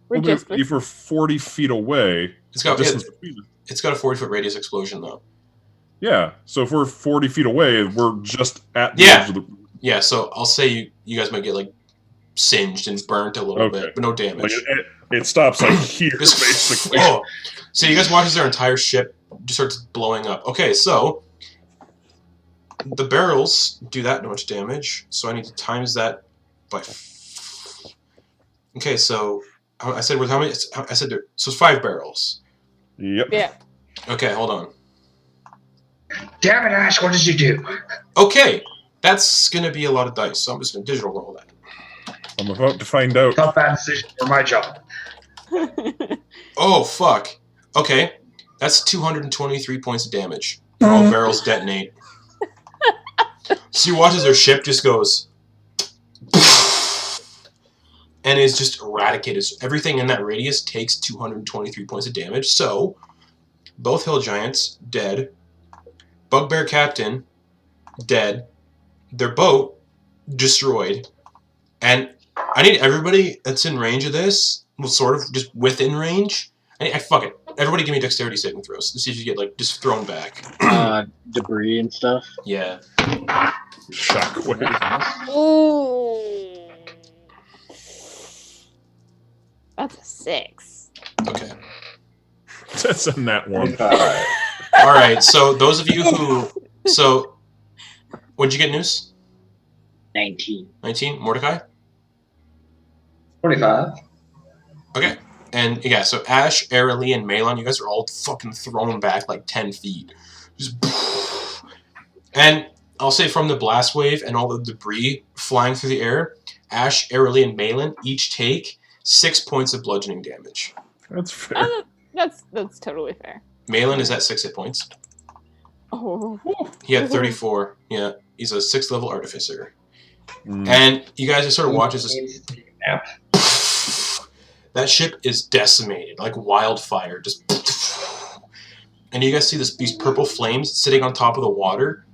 We're Well, just if we're 40 feet away, It's got distance between us. it's got a 40-foot radius explosion though. Yeah. So if we're 40 feet away, we're just at the Yeah. edge of the. Yeah, so I'll say you guys might get like singed and burnt a little Okay. bit, but no damage. Like it stops like here, Just- basically. Oh. So you guys watch as their entire ship just starts blowing up. Okay, so the barrels do that much damage, so I need to times that by. Okay, so I said with how many? I said there. So it's 5 barrels. Yep. Yeah. Okay, hold on. Damn it, Ash! What did you do? Okay, that's gonna be a lot of dice, so I'm just gonna digital roll that. I'm about to find out. Not bad decision for my job. Oh fuck. Okay, that's 223 points of damage. All barrels detonate. So you watch as their ship just goes, and is just eradicated. So everything in that radius takes 223 points of damage. So both hill giants dead. Bugbear captain dead. Their boat destroyed. And I need everybody that's in range of this, well, sort of just within range. Fuck it. Everybody give me dexterity saving throws to see if you get like just thrown back. Debris and stuff. Yeah. Shockwave. Ooh. That's a 6. Okay. That's a nat one. All right. So those of you who, what'd you get, Noose? 19. 19. Mordecai. 25. Okay. And yeah, so Ash, Airly, and Malon, you guys are all fucking thrown back like 10 feet. Just, and I'll say from the blast wave and all the debris flying through the air, Ash, Airly, and Malon each take 6 points of bludgeoning damage. That's fair. That's totally fair. Malon is at 6 hit points. Oh. He had 34. Yeah, he's a 6th level artificer. Mm. And you guys just sort of watch as this. Yep. That ship is decimated, like wildfire. Just, and you guys see these purple flames sitting on top of the water,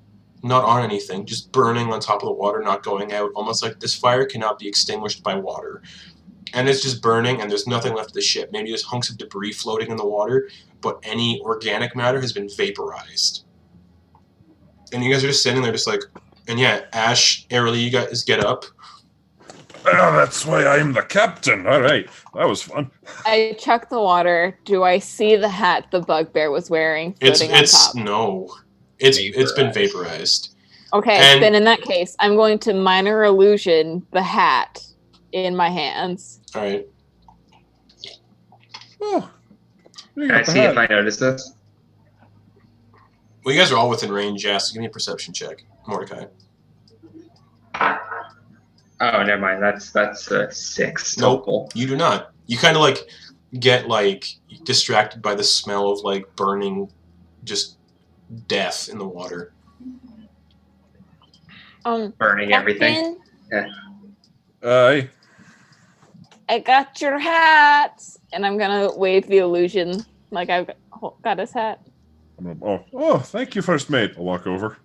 not on anything, just burning on top of the water, not going out. Almost like this fire cannot be extinguished by water, and it's just burning, and there's nothing left of the ship. Maybe there's hunks of debris floating in the water, but any organic matter has been vaporized. And you guys are just standing there, just like, and yeah, Ash, Airly, you guys get up. Oh, that's why I'm the captain. All right, that was fun. I check the water. Do I see the hat the bugbear was wearing floating on top? No, it's been vaporized. Okay, and- then in that case, I'm going to minor illusion the hat in my hands. All right. Oh, Can I see if I notice this? Well, you guys are all within range, yeah, so give me a perception check, Mordecai. Oh, never mind. That's a 6 Nope. total. You do not. You kind of like get like distracted by the smell of like burning, just death in the water. Burning everything. Captain, Aye. I got your hat, and I'm gonna wave the illusion like I've got his hat. Oh, thank you, first mate. I'll walk over.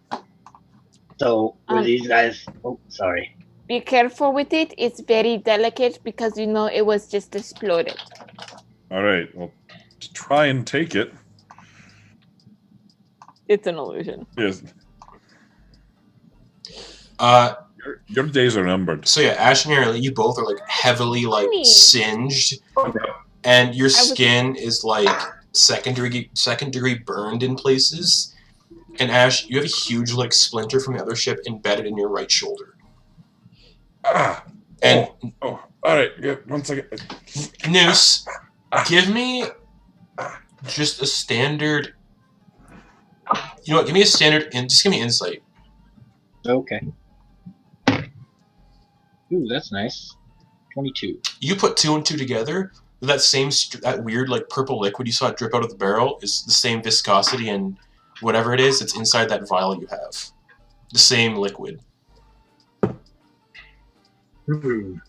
So were these guys? Oh, sorry. Be careful with it. It's very delicate because you know it was just exploded. All right, well, try and take it. It's an illusion. Yes. Your days are numbered. So yeah, Ash and Airly, you both are like heavily like Honey. singed, and your skin is like second degree burned in places. And Ash, you have a huge like splinter from the other ship embedded in your right shoulder. And all right. Yeah, 1 second. Noose, give me just a standard. You know what? Give me a standard. Just give me insight. Okay. Ooh, that's nice. 22. You put 2 and 2 together. That same that weird like purple liquid you saw drip out of the barrel is the same viscosity and whatever it is, it's inside that vial you have. The same liquid. And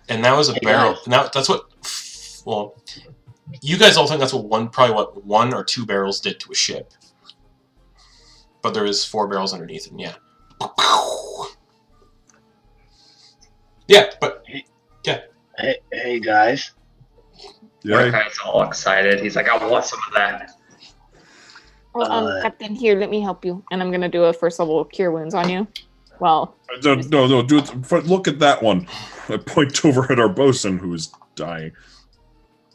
that was a barrel. Now that's what. Well, you guys all think that's what 1 or 2 barrels did to a ship. But there is 4 barrels underneath, and yeah. Yeah, but yeah. Hey guys. Yeah. Mordecai's all excited. He's like, I want some of that. Well, Captain, here, let me help you. And I'm going to do a first level cure wounds on you. Well, No, do it. Look at that one. I point over at our bosun who is dying.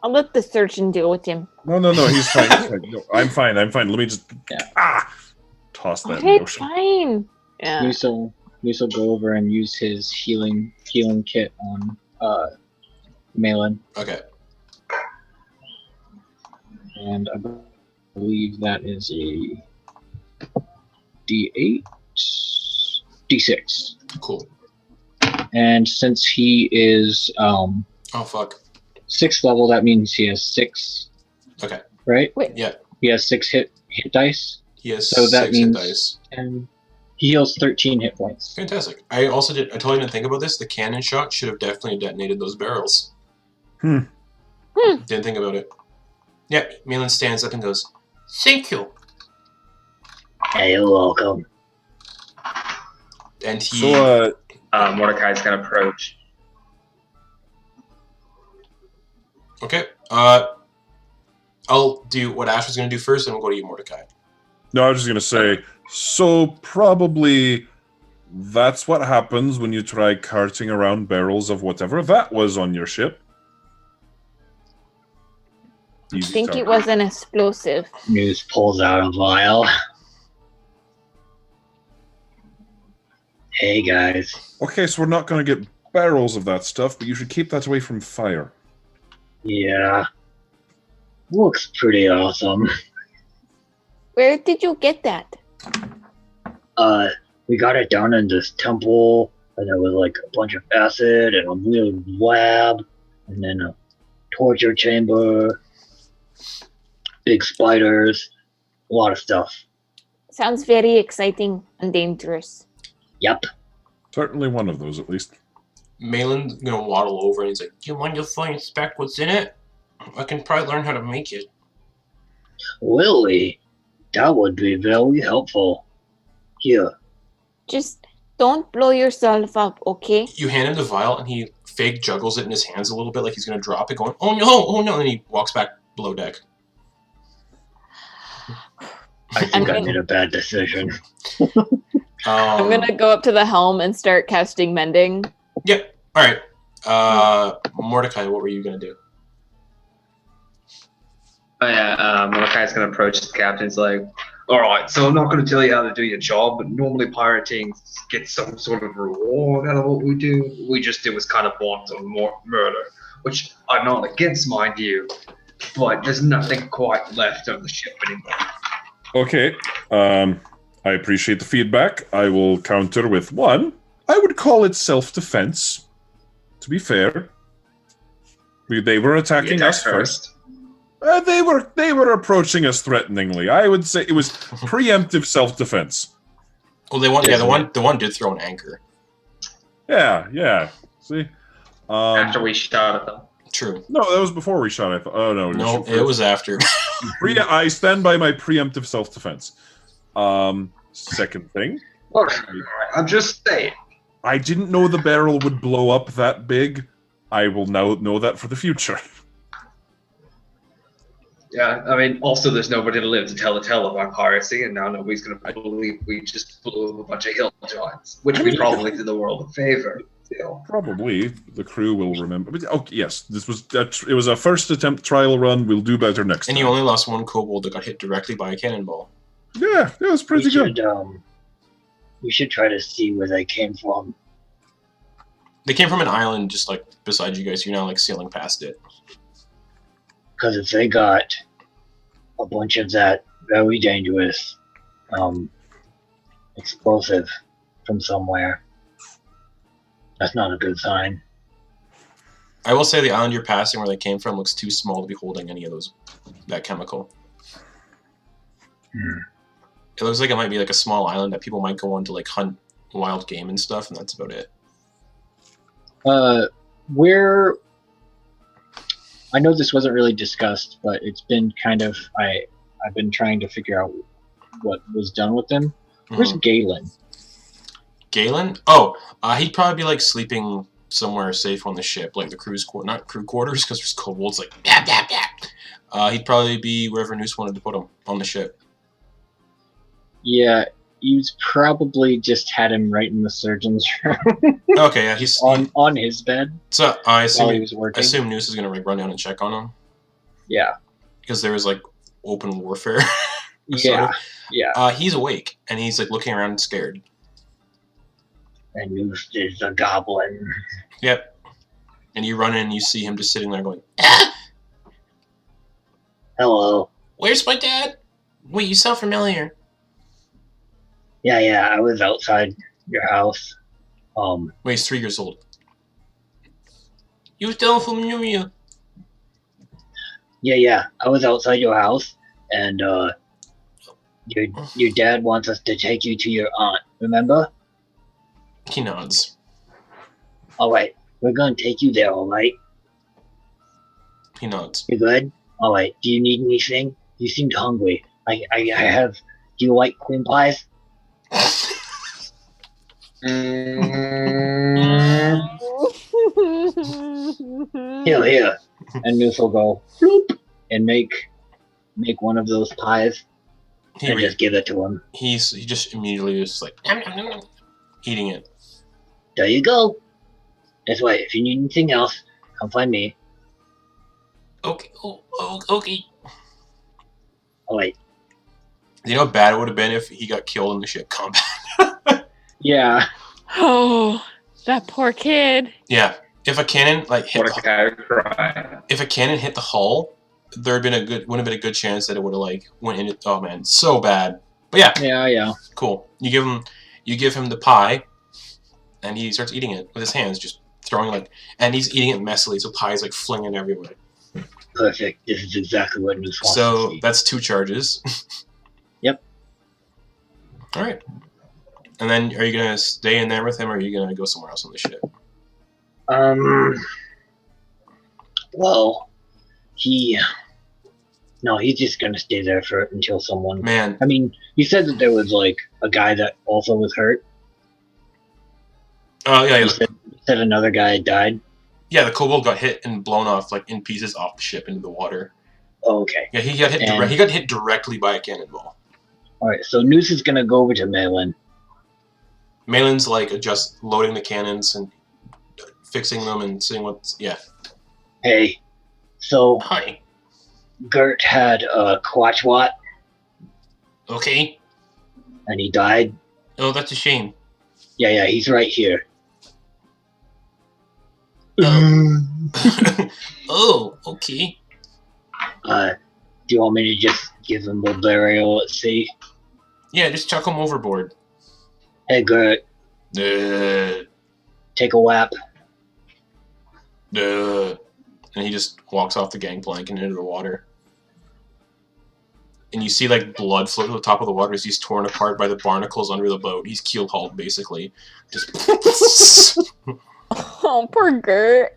I'll let the surgeon deal with him. No, he's fine. He's fine. No, I'm fine. Let me just toss that Okay, in the ocean. fine. Yeah. Muso go over and use his healing kit on Malin. Okay. And I believe that is a D8, D6. Cool. And since he is Oh fuck. 6th level, that means he has 6. Okay. Right? Wait. Yeah. He has 6 hit dice. He has So that 6 hit means- dice. And he heals 13 hit points. Fantastic. I totally didn't think about this. The cannon shot should have definitely detonated those barrels. Didn't think about it. Yeah, Malin stands up and goes, "Thank you." Hey, you're welcome. And he So, Mordecai's gonna approach. okay. I'll do what Ash was gonna do first, and we'll go to you, Mordecai. no, I was just gonna say. So probably that's what happens when you try carting around barrels of whatever that was on your ship. I think it was an explosive. News pulls out a vial. Hey guys. Okay, so we're not going to get barrels of that stuff, but you should keep that away from fire. Yeah. Looks pretty awesome. Where did you get that? We got it down in this temple, and there was like a bunch of acid and a weird lab, and then a torture chamber, big spiders, a lot of stuff. Sounds very exciting and dangerous. Yep. Certainly one of those, at least. Malin's gonna waddle over and he's like, "Do you mind if I inspect what's in it? I can probably learn how to make it." Really? That would be very helpful. Here. Just don't blow yourself up, okay? You hand him the vial, and he fake juggles it in his hands a little bit, like he's gonna drop it, going, "Oh no, oh no!" And he walks back below deck. I think I made a bad decision. I'm gonna go up to the helm and start casting mending. Yep. All right. Mordecai, what were you gonna do? Oh yeah, Mordecai's gonna approach the captain's like, alright, so I'm not gonna tell you how to do your job, but normally pirating gets some sort of reward out of what we do. We just do is kind of wanton murder, which I'm not against, mind you, but there's nothing quite left of the ship anymore. Okay, I appreciate the feedback. I will counter with one. I would call it self-defense, to be fair. They were attacking us first. They were approaching us threateningly. I would say it was preemptive self-defense. Well, the one did throw an anchor. Yeah. See, After we shot at them. True. No, that was before we shot. I thought. Oh no, No, it was after. I stand by my preemptive self-defense. Second thing, Alright, I'm just saying. I didn't know the barrel would blow up that big. I will now know that for the future. Yeah, I mean, also there's nobody to live to tell the tale about piracy, and now nobody's going to believe we just blew up a bunch of hill giants, which we probably did the world a favor. Still. Probably the crew will remember. But, oh yes, it was a first attempt trial run. We'll do better next time. And you only lost one kobold that got hit directly by a cannonball. Yeah, it was pretty good. We should try to see where they came from. They came from an island just like beside you guys. You're now like sailing past it. Because if they got a bunch of that very dangerous explosive from somewhere, That's not a good sign. I will say the island you're passing where they came from looks too small to be holding any of that chemical. It looks like it might be like a small island that people might go on to like hunt wild game and stuff, and that's about it. Where I know this wasn't really discussed, but it's been kind of I've been trying to figure out what was done with them. Where's Galen? Galen? Oh, he'd probably be like sleeping somewhere safe on the ship, like the crew's not crew quarters, because there's kobolds like bap bap bap. He'd probably be wherever Noose wanted to put him on the ship. Yeah, he's probably just had him right in the surgeon's room. Okay, yeah, he's on his bed. So I while he was working. assume Noose is gonna like run down and check on him. Yeah. Because there was like open warfare. Yeah. Yeah. He's awake and he's like looking around scared. And Noose is a goblin. Yep. And you run in and you see him just sitting there going, Hello. Where's my dad? Wait, you sound familiar. Yeah, I was outside your house. Wait, he's 3 years old. You don't familiar. Yeah, I was outside your house, and your dad wants us to take you to your aunt. Remember? He nods. All right, we're gonna take you there. All right. He nods. You good? All right. Do you need anything? You seemed hungry. I have. Do you like cream pies? Here. And Noose will go bloop and make one of those pies And just give it to him. He just immediately just like eating it. There you go. That's right. If you need anything else, come find me. Okay. Okay. All right. You know how bad it would have been if he got killed in the ship combat? Yeah. Oh, that poor kid. Yeah. If a cannon like hit What a guy cry. if a cannon hit the hull, wouldn't have been a good chance that it would have like went in it. Oh man, so bad. But yeah. Yeah. Cool. You give him the pie, and he starts eating it with his hands, just throwing and he's eating it messily, so pie is like flinging everywhere. Perfect. This is exactly what Noose wants to So see. that's 2 charges. Yep. All right. And then, are you gonna stay in there with him, or are you gonna go somewhere else on the ship? Well, he's just gonna stay there until someone. Man, I mean, you said that there was like a guy that also was hurt. oh yeah, You said another guy had died. yeah. The kobold got hit and blown off like in pieces off the ship into the water. Oh, okay. Yeah, he got hit. And- He got hit directly by a cannonball. All right. So Noose is gonna go over to Malin. Malin's like just loading the cannons and fixing them and seeing what's Hey, so Hi. Gert had a Quachwat Okay. and he died. Oh, that's a shame. Yeah, he's right here. Oh, okay. Do you want me to just give him the burial at sea? Yeah, just chuck him overboard. Hey, Gert, Duh, take a whap. duh. And he just walks off the gangplank and into the water. And you see like blood float to the top of the water as he's torn apart by the barnacles under the boat. He's keel hauled basically. Just Oh, poor Gert.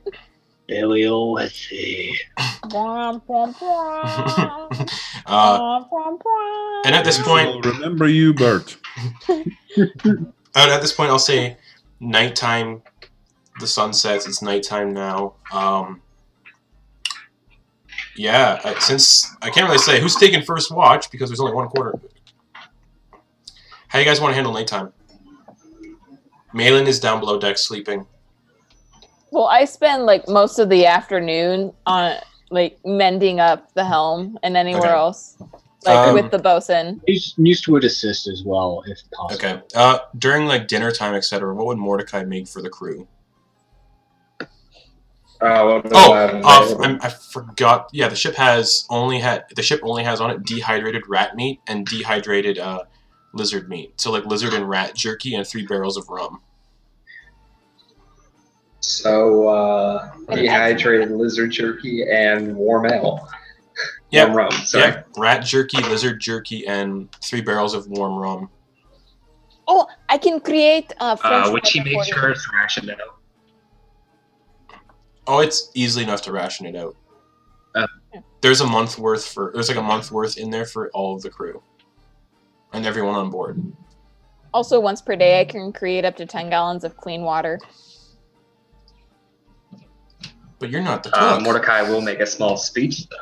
Burial at sea. Bwah, bwah, bwah. uh, Bwah, bwah, bwah. and at this point, I'll remember you, Bert. at this point, I'll say nighttime. The sun sets. It's nighttime now. Yeah, since I can't really say who's taking first watch because there's only 1 quarter. How you guys want to handle nighttime? Malin is down below deck sleeping. Well, I spend like most of the afternoon on like mending up the helm and anywhere Okay. else, like Um, with the bosun. Noose would assist as well if possible. Okay. During like dinner time, etc., what would Mordecai make for the crew? I forgot. Yeah, the ship only has on it dehydrated rat meat and dehydrated lizard meat. So like lizard and rat jerky and 3 barrels of rum. So, dehydrated lizard jerky and warm ale. Yep. Warm rum, sorry. Yep. Rat jerky, lizard jerky, and 3 barrels of warm rum. Oh, I can create French Which he water made for sure you. is rationed out. Oh, it's easily enough to ration it out. Uh. There's a month worth there's like a month worth in there for all of the crew. And everyone on board. Also, once per day, I can create up to 10 gallons of clean water. But you're not the cook. Mordecai will make a small speech, though.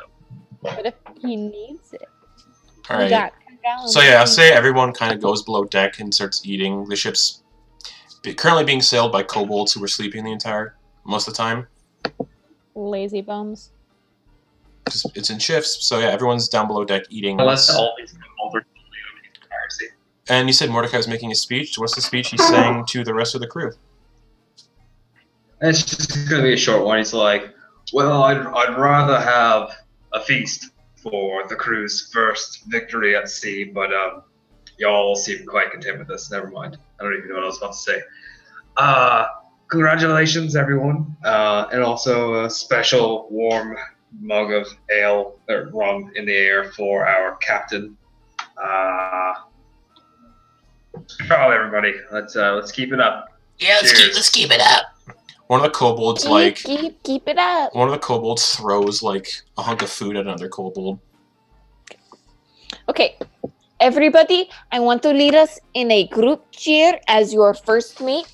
But if he needs it, All we right. got 10 gallons. So yeah, I'll say everyone kind of goes below deck and starts eating. The ship's currently being sailed by kobolds who are sleeping most of the time. Lazy bums. It's in shifts, so yeah, everyone's down below deck eating. Unless all these kobolds are piracy. And you said Mordecai was making a speech. What's the speech he's saying to the rest of the crew? It's just going to be a short one. He's like, well, I'd rather have a feast for the crew's first victory at sea, but y'all seem quite content with this. Never mind. I don't even know what I was about to say. Congratulations, everyone. And also a special warm mug of ale or rum in the air for our captain. Oh, everybody, let's keep it up. Yeah, let's keep it up. One of the kobolds Keep it up. one of the kobolds throws like a hunk of food at another kobold. Okay, everybody, I want to lead us in a group cheer as your first mate.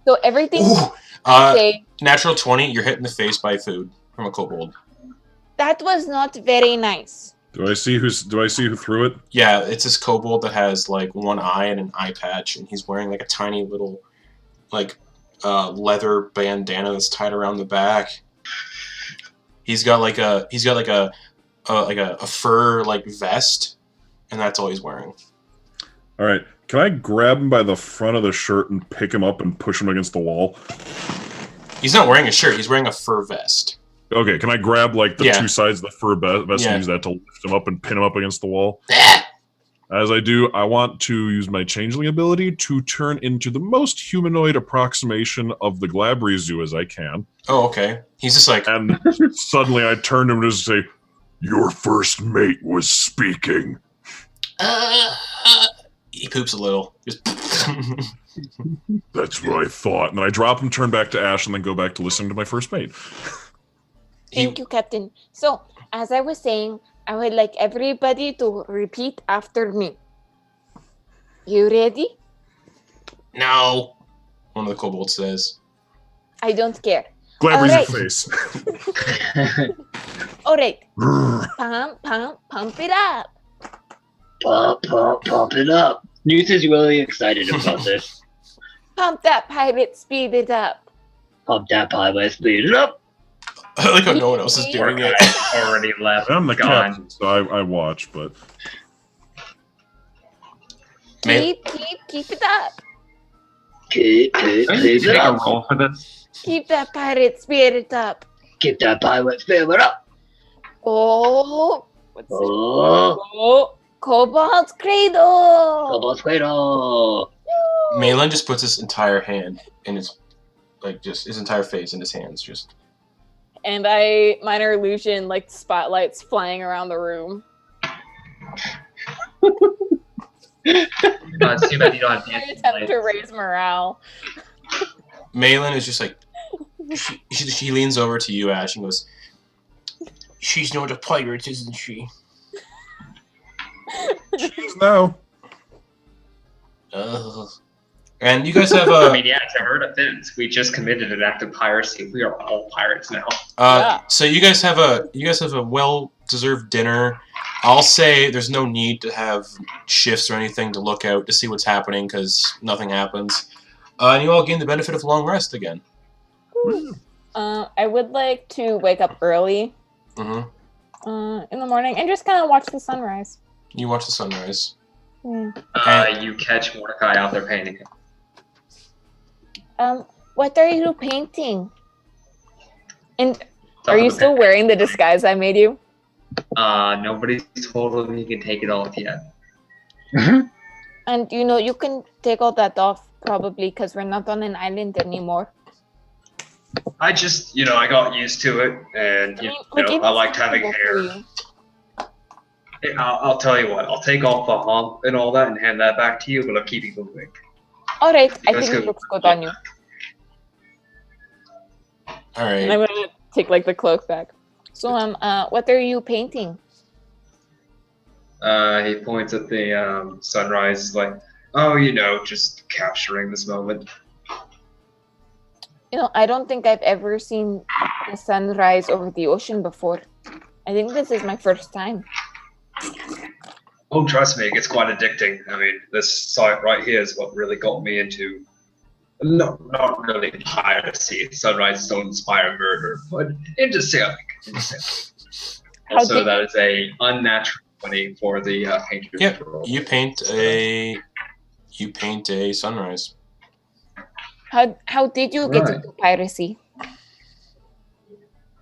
So everything Ooh, I say, natural 20, you're hit in the face by food from a kobold. that was not very nice. Do I see who threw it? Yeah, it's this kobold that has like one eye and an eye patch, and he's wearing like a tiny little like leather bandana that's tied around the back. He's got like a fur like vest, and that's all he's wearing. All right. Can I grab him by the front of the shirt and pick him up and push him against the wall? He's not wearing a shirt. He's wearing a fur vest. Okay. Can I grab like the Yeah. two sides of the fur vest Yeah. and use that to lift him up and pin him up against the wall? Ah, As I do, I want to use my changeling ability to turn into the most humanoid approximation of the Glabrizu as I can. Oh, okay. He's just like, And suddenly I turn to him and just say, "Your first mate was speaking." he poops a little. Just That's what I thought. And then I drop him, turn back to Ash, and then go back to listening to my first mate. Thank you, Captain. So, as I was saying, I would like everybody to repeat after me. You ready? no. one of the kobolds says. I don't care. Glabrizu Alright. face. All right. Pump it up. Pump it up. Newt is really excited about this. Pump that pirate, speed it up. Pump that pirate, speed it up. I like how no one else is doing it. Mordecai already left. I'm the Gone. captain, so I watch, but Man, Keep it up. Keep Take it a up. roll for this. Keep that pirate spirit up. Keep that pirate spirit up. Oh. What's it? Oh, Oh. Cobalt Cradle. Cobalt Cradle. Malin just puts his entire hand in his, like, just his entire face in his hands. Just And I minor illusion like spotlights flying around the room. It's too bad you don't have I dancing attempt to lights. raise morale. Malin is just like, she leans over to you, Ash, and goes, She's not a pirate, isn't she? she's now. ugh. And you guys have I a. mean, yeah, to her defense, we just committed an act of piracy. We are all pirates now. Yeah. So you guys have a well-deserved dinner. I'll say there's no need to have shifts or anything to look out to see what's happening because nothing happens. And you all gain the benefit of long rest again. I would like to wake up early hmm in the morning and just kind of watch the sunrise. You watch the sunrise. Hmm. You catch Mordecai out there painting him. What are you painting? And are you still wearing the disguise I made you? Nobody's told him he can take it off yet. And you know you can take all that off probably because we're not on an island anymore. I just, I got used to it, and I liked having hair. I'll tell you what. I'll take off the hump and all that and hand that back to you, but I'm keeping the wig. All right, I think it looks good on you. All right. And I'm gonna take like the cloak back. So what are you painting? He points at the sunrise, like, just capturing this moment. I don't think I've ever seen the sunrise over the ocean before. I think this is my first time. Oh, trust me, it gets quite addicting. I mean, this site right here is what really got me into, not really piracy. Sunrises don't inspire murder, but into sailing. Also, that is a unnatural 20 for the painter. Yep, you paint a sunrise. How did you get into piracy?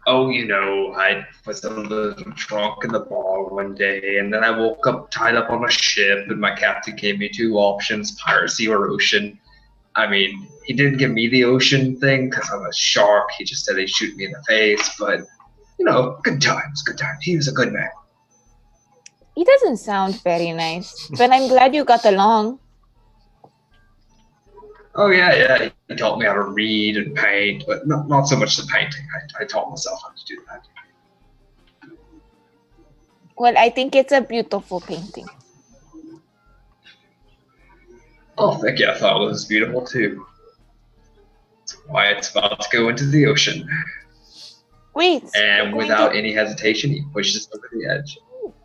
Oh, I was a little drunk in the bar one day, and then I woke up tied up on a ship, and my captain gave me 2 options, piracy or ocean. I mean, he didn't give me the ocean thing because I'm a shark. He just said he'd shoot me in the face, but, good times, good times. He was a good man. He doesn't sound very nice, but I'm glad you got along. Oh, yeah. He taught me how to read and paint, but not so much the painting. I taught myself how to do that. Well, I think it's a beautiful painting. Oh, thank you. I thought it was beautiful, too. That's why it's about to go into the ocean. Wait. And without any hesitation, he pushes over the edge.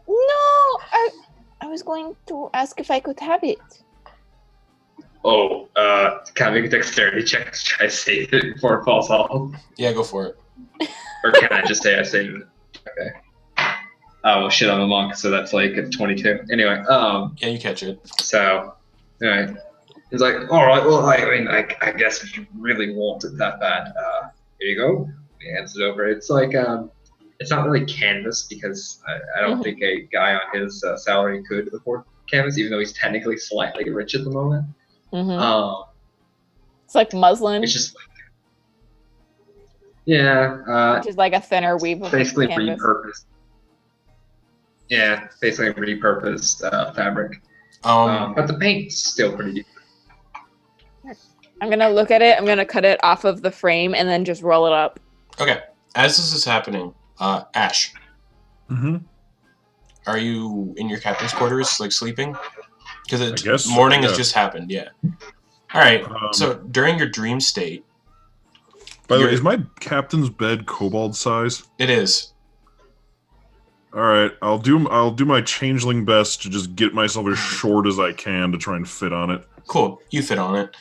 No! I was going to ask if I could have it. Oh, can I make a dexterity check to try to save it before it falls off? Yeah, go for it. Or can I just say I saved it? Okay. Oh, shit, I'm a monk, so that's like a 22. Anyway, yeah, you catch it. So, alright. He's like, alright, well, I guess if you really want it that bad, here you go. He hands it over. It's like, it's not really canvas because I don't think a guy on his salary could afford canvas, even though he's technically slightly rich at the moment. It's like muslin. It's just which is like a thinner weave of basically canvas. repurposed. Yeah, basically repurposed fabric. But the paint's still pretty deep. I'm gonna look at it. I'm gonna cut it off of the frame and then just roll it up. Okay. As this is happening, Ash. Mm-hmm. Are you in your captain's quarters, like sleeping? Because so, morning has just happened, yeah. All right. So during your dream state. By the way, is my captain's bed kobold size? It is. All right, I'll do my changeling best to just get myself as short as I can to try and fit on it. Cool, you fit on it.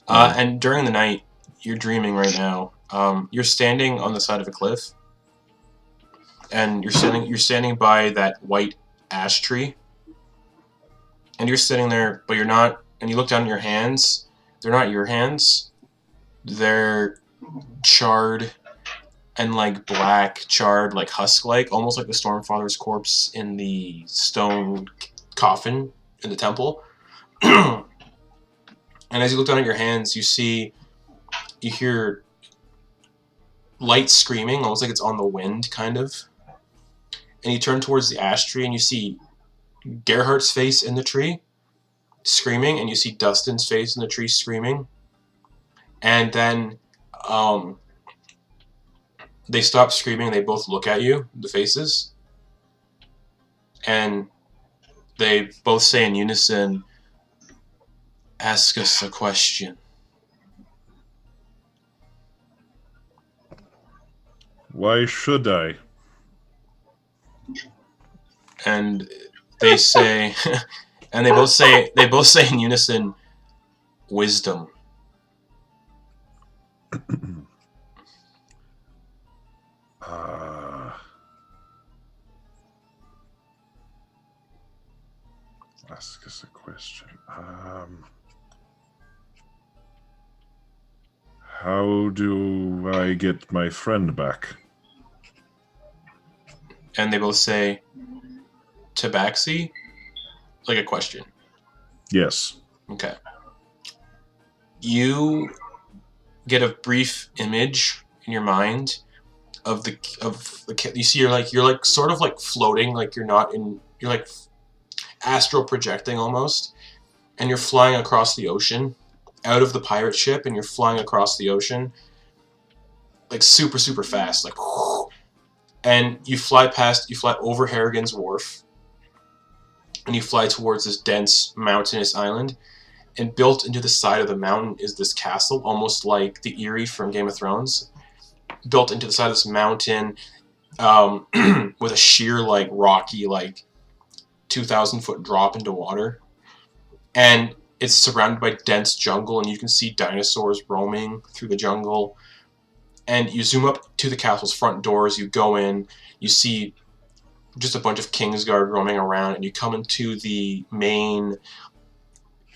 And during the night, you're dreaming right now. You're standing on the side of a cliff, and you're standing by that white ash tree. And you're sitting there, but you're not, and you look down at your hands, they're not your hands, they're charred and like black, charred, like husk-like, almost like the Stormfather's corpse in the stone coffin in the temple. And as you look down at your hands, you hear light screaming, almost like it's on the wind, kind of. And you turn towards the ash tree and you see Gerhardt's face in the tree, screaming, and you see Dustin's face in the tree, screaming. And then they stop screaming, they both look at you, the faces. And they both say in unison, "Ask us a question." Why should I? And they say, and they both say in unison, "Wisdom." Ask us a question. How do I get my friend back? And they both say, "Tabaxi?" Like a question. Yes. Okay. You get a brief image in your mind of the you see you're like sort of like floating, like you're like astral projecting almost, and you're flying across the ocean out of the pirate ship, and you're flying across the ocean like super fast, like, and you fly over Harrigan's Wharf, and you fly towards this dense mountainous island, and built into the side of the mountain is this castle, almost like the Eyrie from Game of Thrones, built into the side of this mountain, with a sheer, like, rocky, like 2,000-foot drop into water, and it's surrounded by dense jungle, and you can see dinosaurs roaming through the jungle. And you zoom up to the castle's front doors, you go in, you see just a bunch of Kingsguard roaming around, and you come into the main,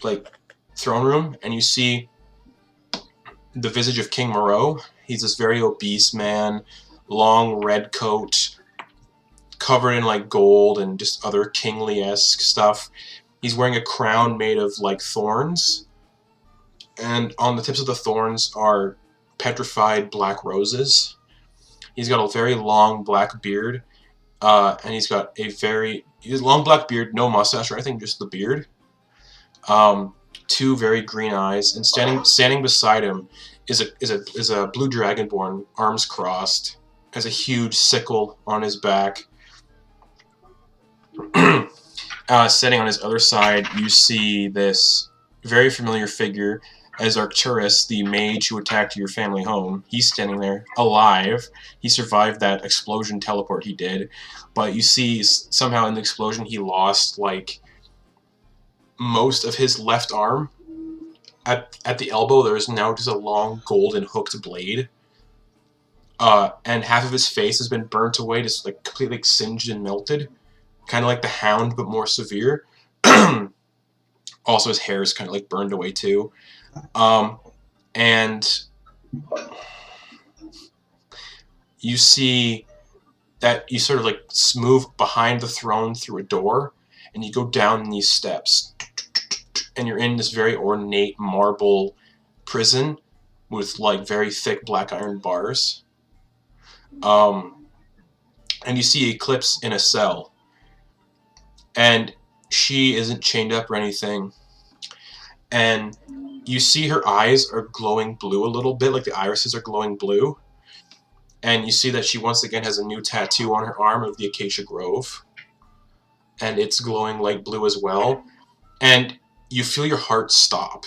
like, throne room, and you see the visage of King Moreau. He's this very obese man, long red coat, covered in, like, gold and just other kingly-esque stuff. He's wearing a crown made of, like, thorns, and on the tips of the thorns are petrified black roses. He's got a very long black beard, and he's got long black beard, no mustache or anything, just the beard. Two very green eyes, and standing beside him is a blue dragonborn, arms crossed, has a huge sickle on his back. Sitting on his other side, you see this very familiar figure as Arcturus, the mage who attacked your family home. He's standing there, alive. He survived that explosion teleport he did, but you see somehow in the explosion he lost, like, most of his left arm. At the elbow, there is now just a long golden hooked blade. And half of his face has been burnt away, just, like, completely singed and melted. Kind of like the Hound, but more severe. Also, his hair is kind of, like, burned away, too. And you see that you sort of, like, move behind the throne through a door, and you go down these steps, and you're in this very ornate marble prison with, like, very thick black iron bars. And you see Eclipse in a cell, and she isn't chained up or anything, and you see her eyes are glowing blue a little bit, like the irises are glowing blue. And you see that she once again has a new tattoo on her arm of the Acacia Grove. And it's glowing light blue as well. And you feel your heart stop.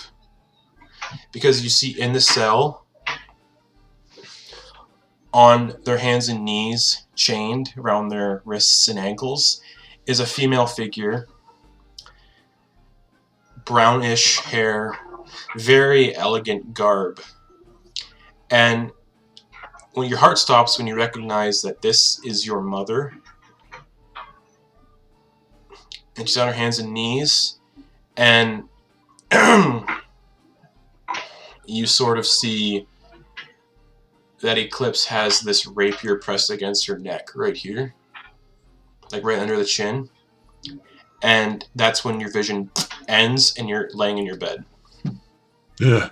Because you see in the cell, on their hands and knees, chained around their wrists and ankles, is a female figure. Brownish hair, very elegant garb. And when your heart stops when you recognize that this is your mother, and she's on her hands and knees, and you sort of see that Eclipse has this rapier pressed against her neck right here, like right under the chin, and that's when your vision ends and you're laying in your bed. Yeah.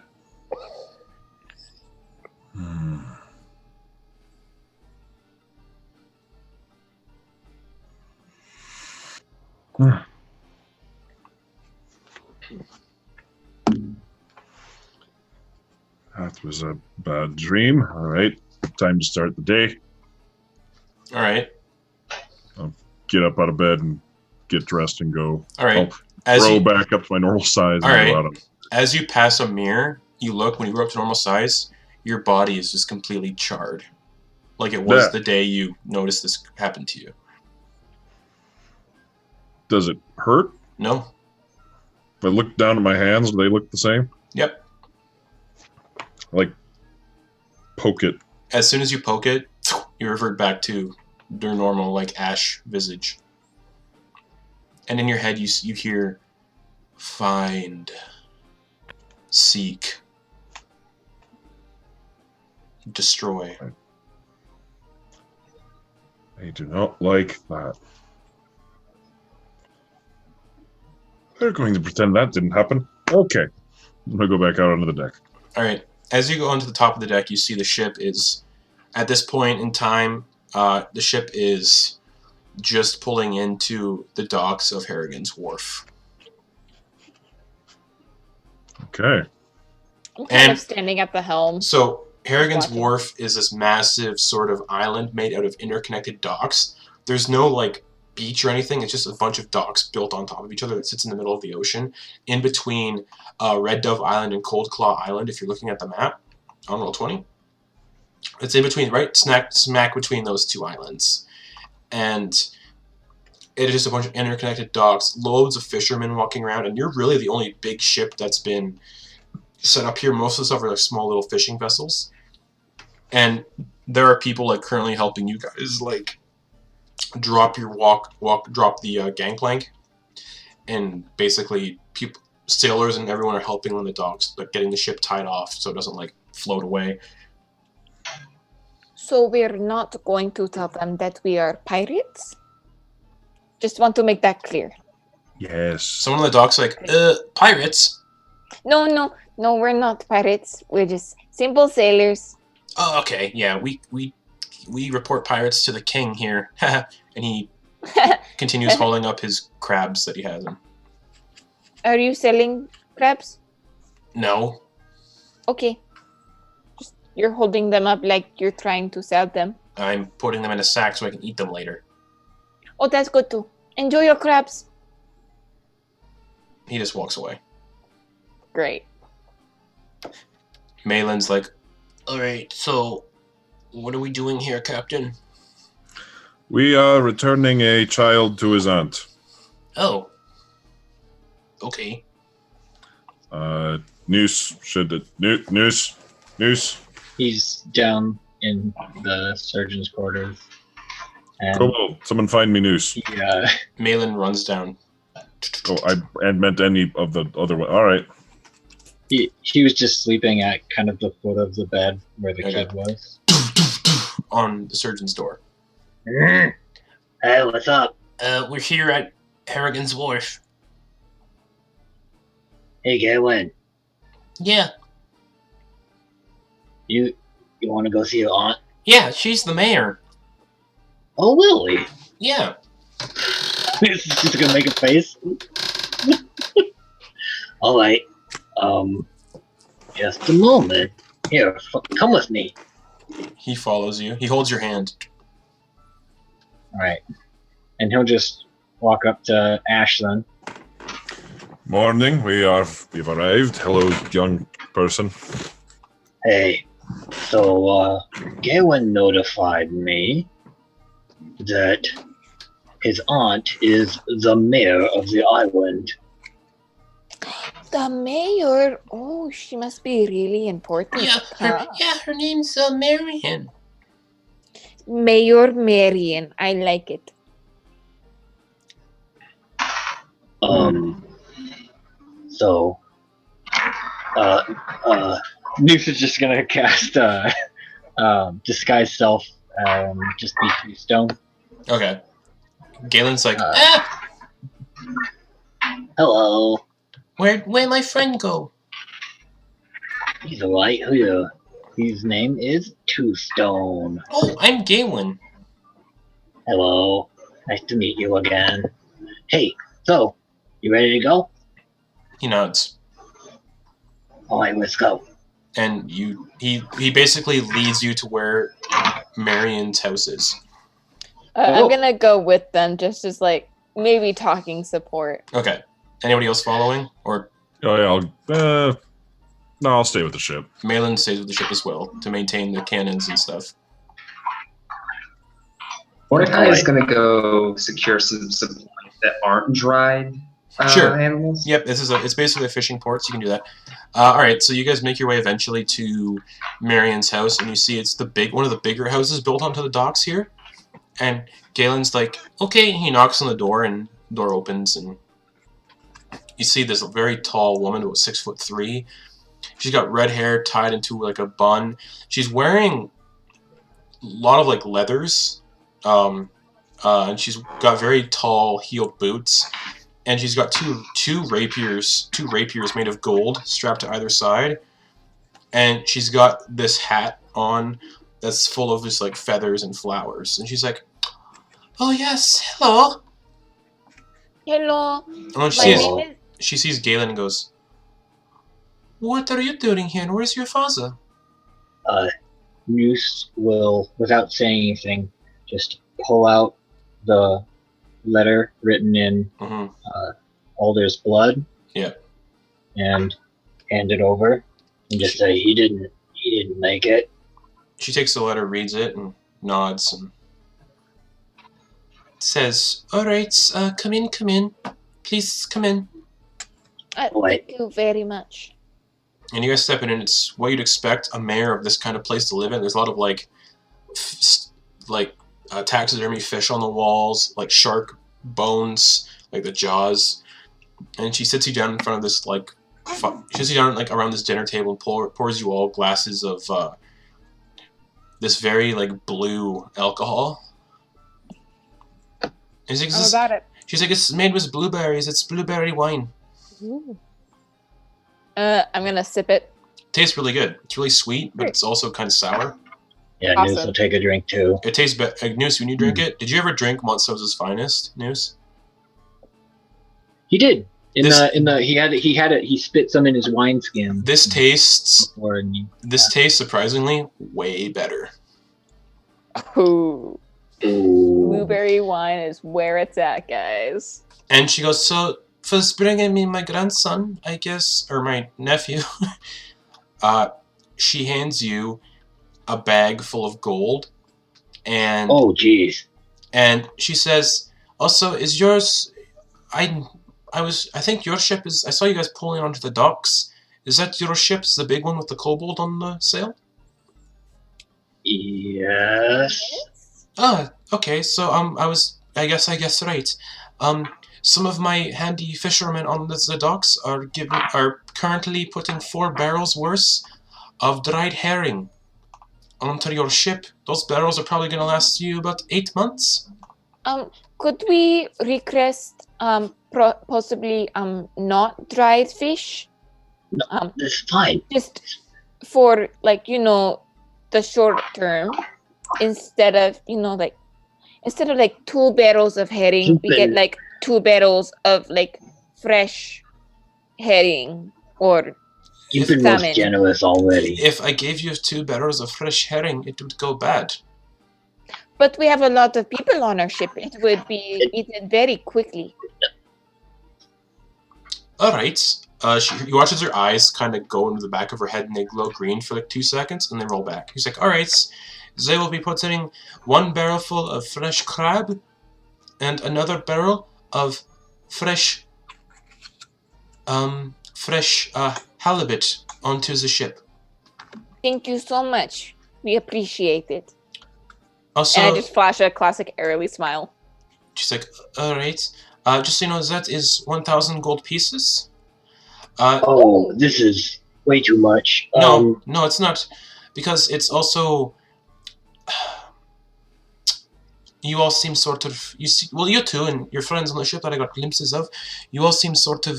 That was a bad dream. All right. Time to start the day. All right. I'll get up out of bed and get dressed and go. All right. I'll grow back up to my normal size. All and right. go out of. As you pass a mirror, you look, when you grow up to normal size, your body is just completely charred. Like it was the day you noticed this happened to you. Does it hurt? No. If I look down at my hands, do they look the same? Yep. Like, poke it. As soon as you poke it, you revert back to your normal, like, ash visage. And in your head, you hear, find, seek, destroy. I do not like that. They're going to pretend that didn't happen. Okay. I'm going to go back out onto the deck. All right. As you go onto the top of the deck, you see the ship is At this point in time, the ship is just pulling into the docks of Harrigan's Wharf. Okay. I'm kind And- of standing at the helm. So Harrigan's Watching. Wharf is this massive sort of island made out of interconnected docks. There's no like beach or anything. It's just a bunch of docks built on top of each other that sits in the middle of the ocean, in between Red Dove Island and Cold Claw Island. If you're looking at the map on Roll20, it's in between, right smack between those two islands, and it is just a bunch of interconnected docks, loads of fishermen walking around, and you're really the only big ship that's been set up here. Most of the stuff are like small little fishing vessels, and there are people like currently helping you guys like drop the gangplank, and basically sailors and everyone are helping on the docks, like getting the ship tied off so it doesn't like float away. So we're not going to tell them that we are pirates? Just want to make that clear. Yes. Someone on the dock's like, pirates? No, we're not pirates. We're just simple sailors. Oh, okay, yeah, we report pirates to the king here. And he continues holding up his crabs that he has. Are you selling crabs? No. Okay. Just, you're holding them up like you're trying to sell them. I'm putting them in a sack so I can eat them later. Oh, that's good too. Enjoy your crabs. He just walks away. Great. Malin's like, alright, so what are we doing here, Captain? We are returning a child to his aunt. Oh. Okay. Noose should Noose. He's down in the surgeon's quarters. And Kobold, someone find me Noose. he, Malin runs down. Oh, I had meant any of the other one. All right. he was just sleeping at kind of the foot of the bed where the Okay. kid was. On the surgeon's door. Hey, what's up? We're here at Harrigan's Wharf. Hey, Galen, Yeah. you want to go see your aunt? Yeah, she's the mayor. Oh, really? Yeah. He's just gonna make a face. All right. Just a moment. Here, come with me. He follows you. He holds your hand. All right, and he'll just walk up to Ash then. Morning. We've arrived. Hello, young person. Hey, so, Galen notified me that his aunt is the mayor of the island. The mayor? Oh, she must be really important. Her name's Marion. Mayor Marion. I like it. So, Noose is just gonna cast disguise self, just be two stone. Okay. Galen's like, hello. Where'd my friend go? He's alright. His name is Two Stone. Oh, I'm Galen. Hello. Nice to meet you again. Hey, so, you ready to go? he nods. Alright, let's go. And he basically leads you to where Marion's house is. I'm gonna go with them, just as like maybe talking support. Okay. Anybody else following? Or Oh yeah. I'll stay with the ship. Malin stays with the ship as well to maintain the cannons and stuff. Mordecai is going to go secure some supplies that aren't dried Sure. animals. Yep, it's basically a fishing port, so you can do that. Alright, so you guys make your way eventually to Marion's house, and you see it's one of the bigger houses built onto the docks here. And Galen's like, okay, he knocks on the door, and the door opens, and you see this very tall woman, about 6'3". She's got red hair tied into like a bun. She's wearing a lot of like leathers, and she's got very tall heeled boots. And she's got two rapiers made of gold strapped to either side. And she's got this hat on that's full of just like feathers and flowers. And she's like, "Oh yes, hello." Hello. And My she sees Galen and goes, "What are you doing here? And where's your father?" Noose will, without saying anything, just pull out the letter written in Alder's blood. Yeah. And hand it over, and just say he didn't make it. She takes the letter, reads it, and nods, and says, "All right, come in. Please come in." Thank you very much. And you guys step in, and it's what you'd expect a mayor of this kind of place to live in. There's a lot of like taxidermy fish on the walls, like shark bones, like the jaws. And she sits you down in front of this like she sits you down like around this dinner table and pours you all glasses of this very like blue alcohol. And How about it? She's like, "It's made with blueberries. It's blueberry wine." Ooh. I'm gonna sip it. Tastes really good. It's really sweet, but it's also kind of sour. Yeah, Awesome. Noose will take a drink too. It tastes better. Noose, when you drink it, did you ever drink Montso's Finest, Noose? He did. He spit some in his wineskin. This tastes before surprisingly way better. Ooh. Blueberry wine is where it's at, guys. And she goes, "So for bringing me my grandson, I guess, or my nephew," she hands you a bag full of gold, and oh jeez. And she says, "Also, is yours? I think your ship is. I saw you guys pulling onto the docks. Is that your ship? The big one with the kobold on the sail?" Yes. Ah, okay. So I guess right. Some of my handy fishermen on the docks are currently putting 4 barrels worth of dried herring onto your ship. Those barrels are probably going to last you about 8 months. Could we request possibly not dried fish? No, that's fine. Just for the short term, instead of 2 barrels of herring, we get like 2 barrels of like fresh herring or You've been salmon. most generous already. If I gave you 2 barrels of fresh herring, it would go bad. But we have a lot of people on our ship. It would be eaten very quickly. All right. He watches her eyes kind of go into the back of her head and they glow green for like 2 seconds and then roll back. He's like, "All right, they will be putting 1 barrel full of fresh crab and another barrel of fresh halibut onto the ship." Thank you so much. We appreciate it. Also, and I just flash a classic Airly smile. She's like, "All right. Just so you know, that is 1,000 gold pieces." This is way too much. No, it's not, because it's also. You all seem sort of you two and your friends on the ship that I got glimpses of. You all seem sort of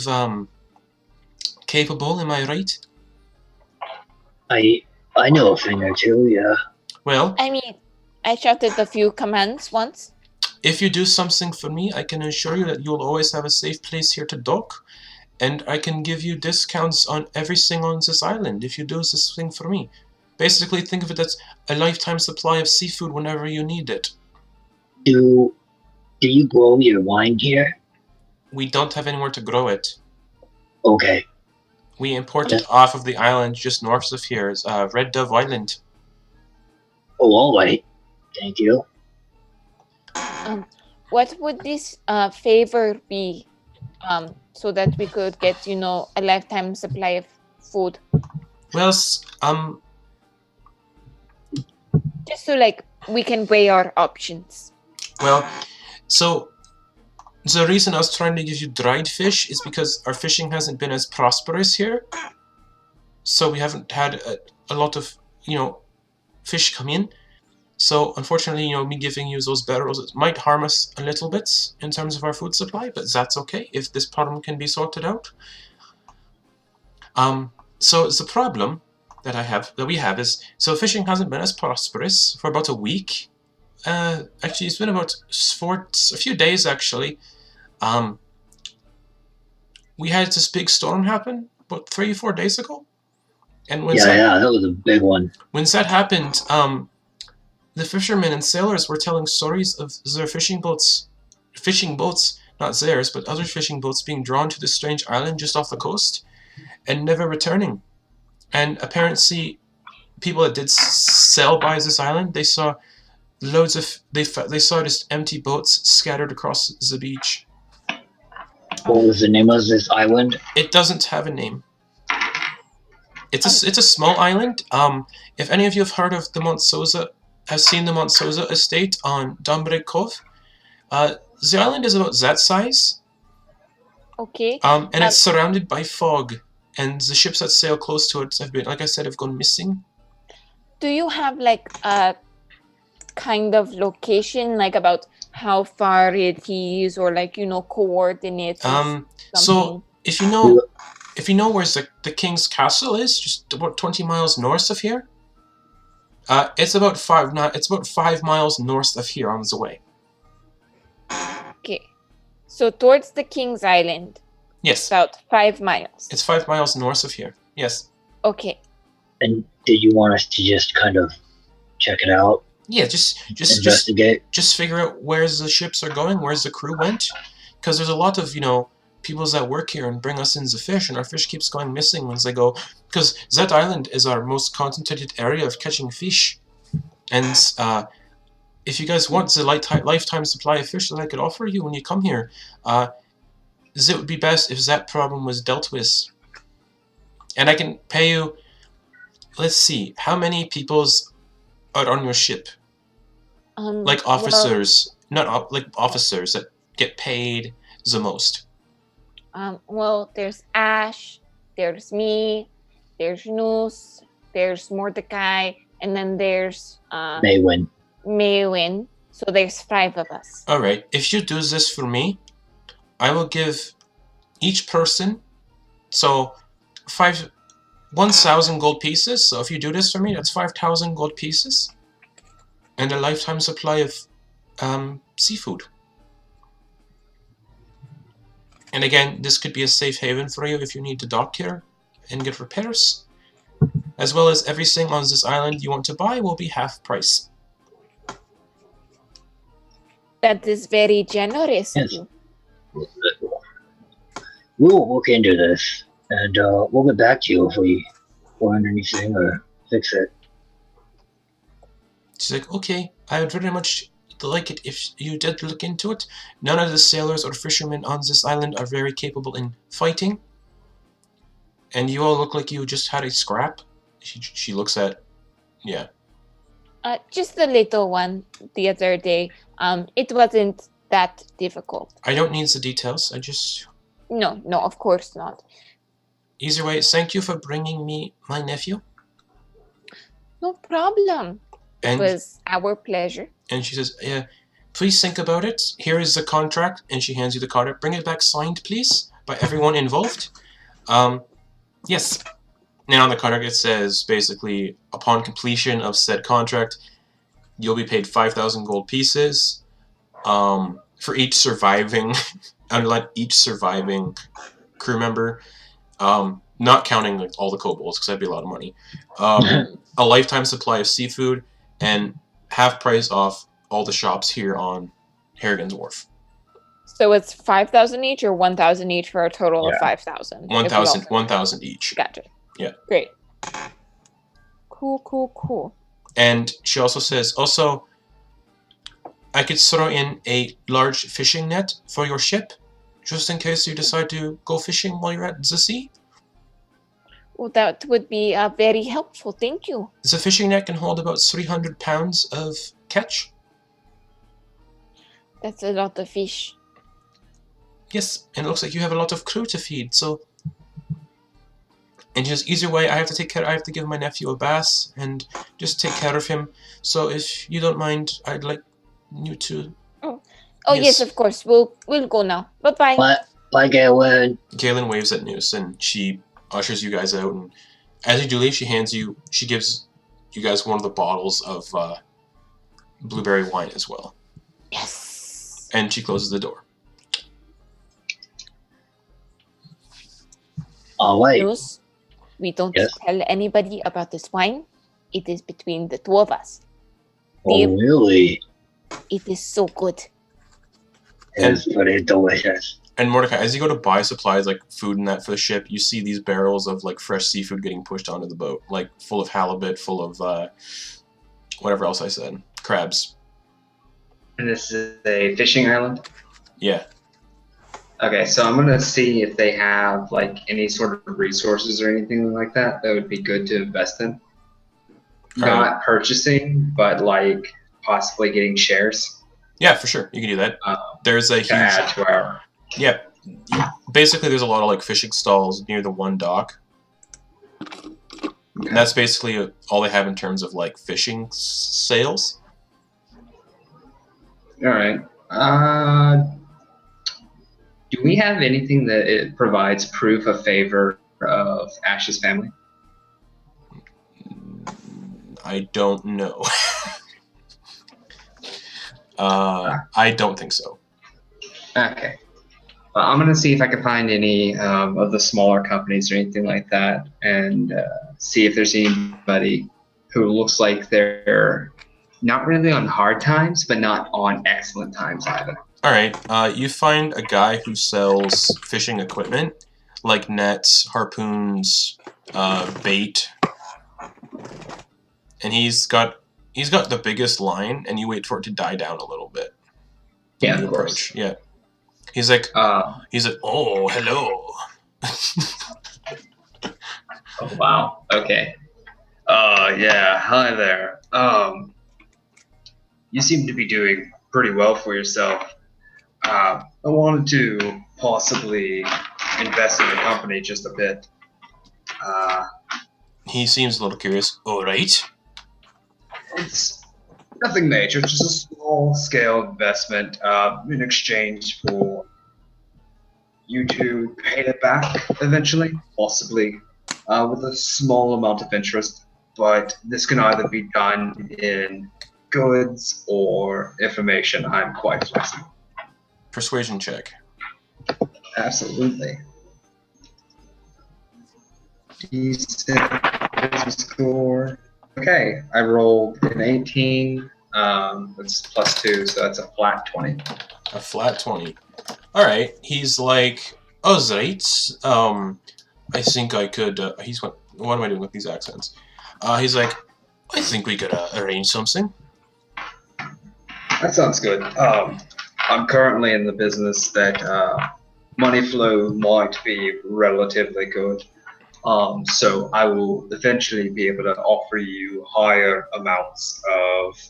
capable. Am I right? I know a thing or two. Yeah. Well, I mean, I shouted a few commands once. If you do something for me, I can assure you that you will always have a safe place here to dock, and I can give you discounts on everything on this island if you do this thing for me. Basically, think of it as a lifetime supply of seafood whenever you need it. Do you grow your wine here? We don't have anywhere to grow it. Okay. We import it off of the island just north of here, Red Dove Island. Oh, all right. Thank you. What would this favor be, so that we could get, a lifetime supply of food? Well, just so we can weigh our options. Well, so the reason I was trying to give you dried fish is because our fishing hasn't been as prosperous here. So we haven't had a lot of, fish come in. So unfortunately, me giving you those barrels, it might harm us a little bit in terms of our food supply, but that's okay if this problem can be sorted out. So the problem that we have is, so fishing hasn't been as prosperous for about a week. Actually, it's been about a few days actually. We had this big storm happen about 3 or 4 days ago, and when that was a big one. When that happened, the fishermen and sailors were telling stories of their fishing boats, not theirs, but other fishing boats being drawn to this strange island just off the coast and never returning. And apparently, people that did sail by this island, they saw loads of they saw just empty boats scattered across the beach. What was the name of this island? It doesn't have a name. It's a small island. If any of you have heard of have seen the Montsosa estate on Dombreg Cove, the island is about that size. Okay. And it's surrounded by fog, and the ships that sail close to it have been, like I said, have gone missing. Do you have like a kind of location, like about how far it is, or like coordinates? So if you know where the King's Castle is, just about 20 miles north of here. It's about 5 miles north of here on the way. Okay, so towards the King's Island. Yes. About 5 miles. It's 5 miles north of here. Yes. Okay. And did you want us to just kind of check it out? Yeah, just investigate. Just figure out where the ships are going, where's the crew went, because there's a lot of people that work here and bring us in the fish, and our fish keeps going missing once they go. Because that island is our most concentrated area of catching fish, and if you guys want the lifetime supply of fish that I could offer you when you come here, it would be best if that problem was dealt with. And I can pay you. Let's see, how many people's are on your ship? Like officers, like officers that get paid the most. Well, there's Ash, there's me, there's Noose, there's Mordecai, and then there's Maywin. So there's 5 of us. All right. If you do this for me, I will give each person 1,000 gold pieces. So if you do this for me, that's 5,000 gold pieces, and a lifetime supply of seafood. And again, this could be a safe haven for you if you need to dock here and get repairs. As well as everything on this island you want to buy will be half price. That is very generous of you. We'll look into this, and we'll get back to you if we find anything or fix it. She's like, okay, I would very much like it if you did look into it. None of the sailors or fishermen on this island are very capable in fighting. And you all look like you just had a scrap. She looks at, yeah. Just a little one the other day. It wasn't that difficult. I don't need the details. I just... No, of course not. Either way, thank you for bringing me my nephew. No problem. It was our pleasure. And she says, yeah, please think about it. Here is the contract. And she hands you the contract. Bring it back signed, please, by everyone involved. Yes. Now on the contract it says, basically, upon completion of said contract, you'll be paid 5,000 gold pieces for each surviving, each surviving crew member, not counting like all the kobolds, because that'd be a lot of money. A lifetime supply of seafood, and half price off all the shops here on Harrigan's Wharf. So it's 5,000 each, or 1,000 each for a total of 5,000? 1,000 each. Gotcha. Yeah. Great. Cool. And she also says, I could throw in a large fishing net for your ship, just in case you decide to go fishing while you're at the sea. Well, that would be very helpful. Thank you. The fishing net can hold about 300 pounds of catch. That's a lot of fish. Yes, and it looks like you have a lot of crew to feed, so... And just either way, I have to give my nephew a bath and just take care of him. So if you don't mind, I'd like you to... Oh, yes, of course. We'll go now. Bye-bye. Bye, Galen. Galen waves at Noose, and she ushers you guys out, and As you do leave, she gives you guys one of the bottles of blueberry wine as well. Yes. And she closes the door. All right. Bruce, we don't Yes? tell anybody about this wine. It is between the two of us. Oh, really? It is so good. It's pretty delicious. And Mordecai, as you go to buy supplies like food and that for the ship, you see these barrels of like fresh seafood getting pushed onto the boat, like full of halibut, full of whatever else I said, crabs. And this is a fishing island. Yeah. Okay, so I'm gonna see if they have like any sort of resources or anything like that that would be good to invest in. Not purchasing, but like possibly getting shares. Yeah, for sure. You can do that. There's a To huge. add to our. Yeah. Basically, there's a lot of like fishing stalls near the one dock. And that's basically all they have in terms of like fishing sales. All right. Do we have anything that it provides proof of favor of Ash's family? I don't know. I don't think so. Okay. Well, I'm gonna see if I can find any of the smaller companies or anything like that, and see if there's anybody who looks like they're not really on hard times, but not on excellent times either. All right. You find a guy who sells fishing equipment, like nets, harpoons, bait, and he's got the biggest line, and you wait for it to die down a little bit. Yeah, You of course. Yeah. He's like, oh, hello. Oh wow. Okay. Yeah. Hi there. You seem to be doing pretty well for yourself. I wanted to possibly invest in the company just a bit. He seems a little curious. All right. It's nothing major, just a small-scale investment in exchange for you to pay it back eventually, possibly with a small amount of interest. But this can either be done in goods or information. I'm quite flexible. Persuasion check. Absolutely. Decent score. Okay, I rolled an 18. That's +2, so that's a flat 20. A flat 20. All right. He's like, oh, right. I think I could. What am I doing with these accents? He's like, I think we could arrange something. That sounds good. I'm currently in the business that money flow might be relatively good. So I will eventually be able to offer you higher amounts of,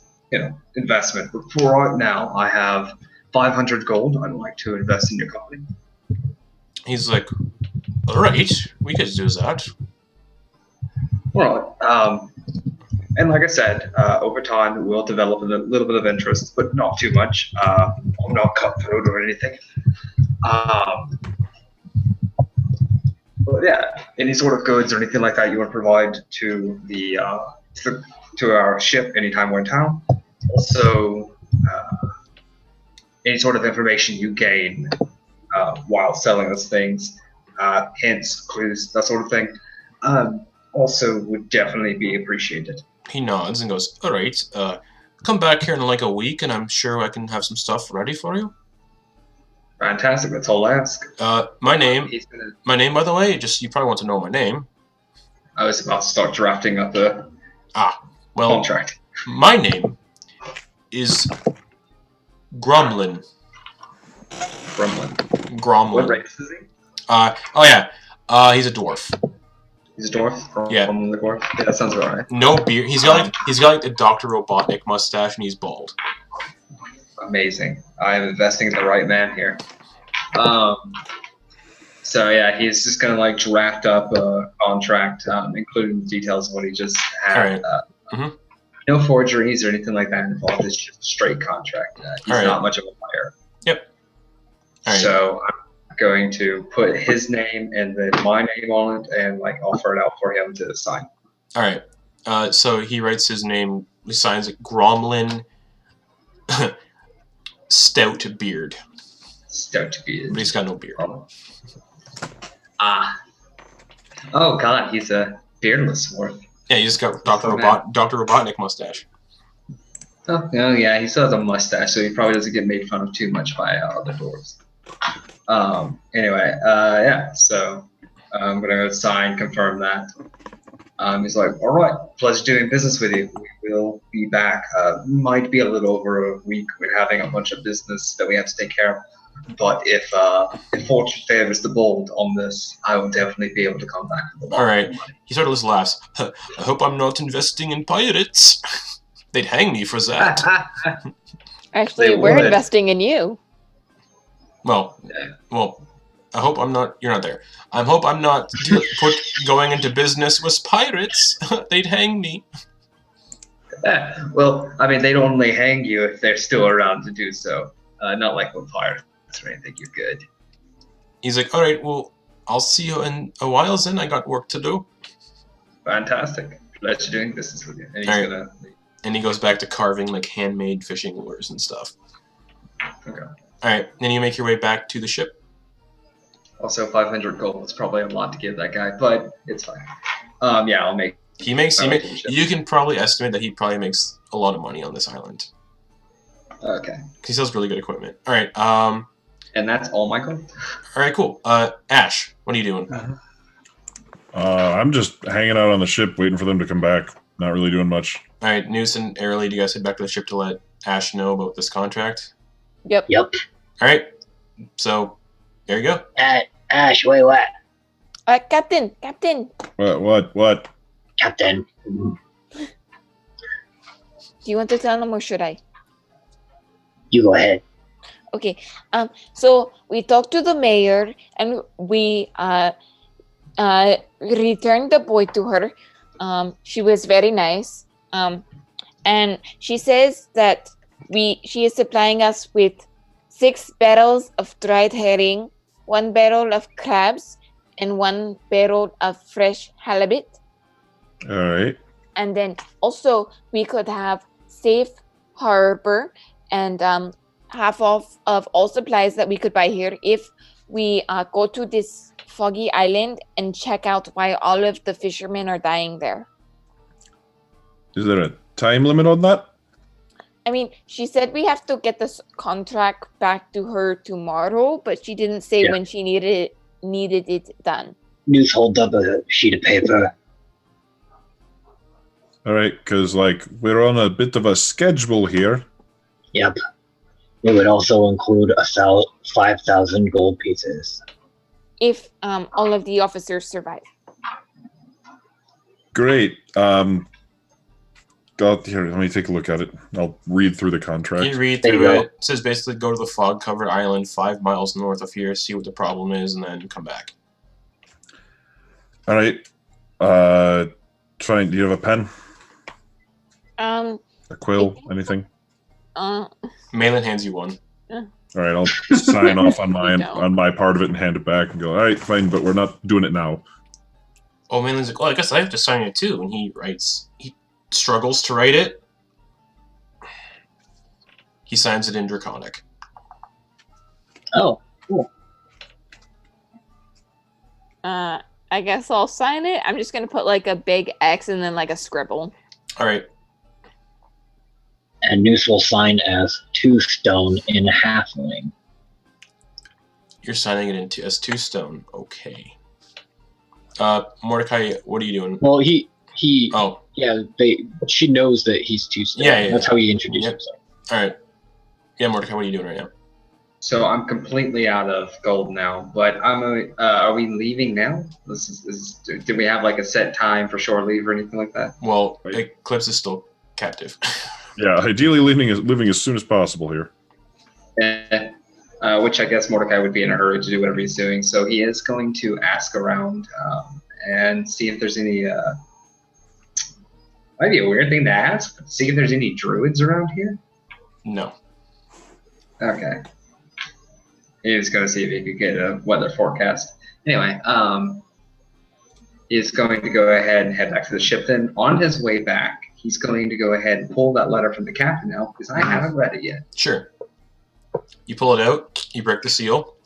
investment. But for right now, I have 500 gold. I'd like to invest in your company. He's like, all right, we could do that. Well, and like I said, over time we'll develop a little bit of interest, but not too much. I'm not cutthroat or anything. But yeah, any sort of goods or anything like that you want to provide to the to our ship anytime we're in town. Also, any sort of information you gain while selling us things, hints, clues, that sort of thing, also would definitely be appreciated. He nods and goes, all right, come back here in like a week, and I'm sure I can have some stuff ready for you. Fantastic. That's all I ask. My name, by the way, you probably want to know my name. I was about to start drafting up a contract. My name is Gromlin. Gromlin. What race is he? He's a dwarf. He's a dwarf? Yeah. The dwarf? Yeah, that sounds about right. No beard. He's got like a Dr. Robotnik mustache, and he's bald. Amazing. I am investing in the right man here. So yeah, he's just gonna like draft up a contract, including the details of what he just had. All right. No forgeries or anything like that involved. It's just a straight contract. He's All right. not much of a liar. Yep. All right. So going to put his name and then my name on it and like offer it out for him to sign. All right. So he writes his name. He signs it. Gromlin Stout Beard. Stout Beard. But he's got no beard. Oh God, he's a beardless dwarf. Yeah, he just got Dr. Robotnik mustache. Oh yeah, he still has a mustache, so he probably doesn't get made fun of too much by other dwarves. Anyway, yeah. So I'm gonna go sign, confirm that. He's like, all right, pleasure doing business with you. We will be back. Might be a little over a week. We're having a bunch of business that we have to take care of. But if fortune favors the bold on this, I will definitely be able to come back. All right. He sort of just laughs. I hope I'm not investing in pirates. They'd hang me for that. Actually, we're investing in you. Well, I hope I'm not. You're not there. I hope I'm not going into business with pirates. They'd hang me. Well, I mean, they'd only hang you if they're still around to do so. Not like with pirates or anything. You're good. He's like, all right, well, I'll see you in a while. Then I got work to do. Fantastic. Pleasure doing business with you. And he's gonna. And he goes back to carving like handmade fishing lures and stuff. Okay. All right. Then you make your way back to the ship. Also, 500 gold is probably a lot to give that guy, but it's fine. Yeah, I'll make. You can probably estimate that he probably makes a lot of money on this island. Okay. He sells really good equipment. All right. And that's all my gold. All right. Cool. Ash, what are you doing? I'm just hanging out on the ship, waiting for them to come back. Not really doing much. All right, Noose and Airly, do you guys head back to the ship to let Ash know about this contract? Yep. Yep. All right. So there you go. Ash, wait, what? Captain. What? Captain. Do you want to tell them or should I? You go ahead. Okay. So we talked to the mayor and we returned the boy to her. She was very nice. And she says that she is supplying us with 6 barrels of dried herring, 1 barrel of crabs, and 1 barrel of fresh halibut. All right. And then also we could have safe harbor and half of all supplies that we could buy here if we go to this foggy island and check out why all of the fishermen are dying there. Is there a time limit on that? I mean, she said we have to get this contract back to her tomorrow, but she didn't say when she needed it done. News hold up a sheet of paper. All right, because we're on a bit of a schedule here. Yep. It would also include 5,000 gold pieces. If all of the officers survive. Great. Here, let me take a look at it. I'll read through the contract. You read through it. It says basically go to the fog-covered island 5 miles north of here, see what the problem is, and then come back. All right. Fine. Do you have a pen? A quill? Anything? Malin hands you one. All right, I'll sign off on my part of it and hand it back and go, all right, fine, but we're not doing it now. Oh, Malin's like, well, I guess I have to sign it too. And he struggles to write it. He signs it in Draconic. Oh, cool. I guess I'll sign it. I'm just going to put a big X and then a scribble. All right. And Noose will sign as 2 stone in halfling. You're signing it as 2 stone. Okay. Mordecai, what are you doing? Well, she knows that he's 2 stone. Yeah. That's how he introduced himself. All right. Yeah, Mordecai, what are you doing right now? So I'm completely out of gold now, but are we leaving now? Do we have a set time for shore leave or anything like that? Well, Eclipse is still captive. Yeah, ideally living as soon as possible here. Which I guess Mordecai would be in a hurry to do whatever he's doing. So he is going to ask around and see if there's any. Might be a weird thing to ask, but see if there's any druids around here. No. Okay. He was going to see if he could get a weather forecast. Anyway, he's going to go ahead and head back to the ship. Then on his way back, he's going to go ahead and pull that letter from the captain now because I haven't read it yet. Sure. You pull it out, you break the seal,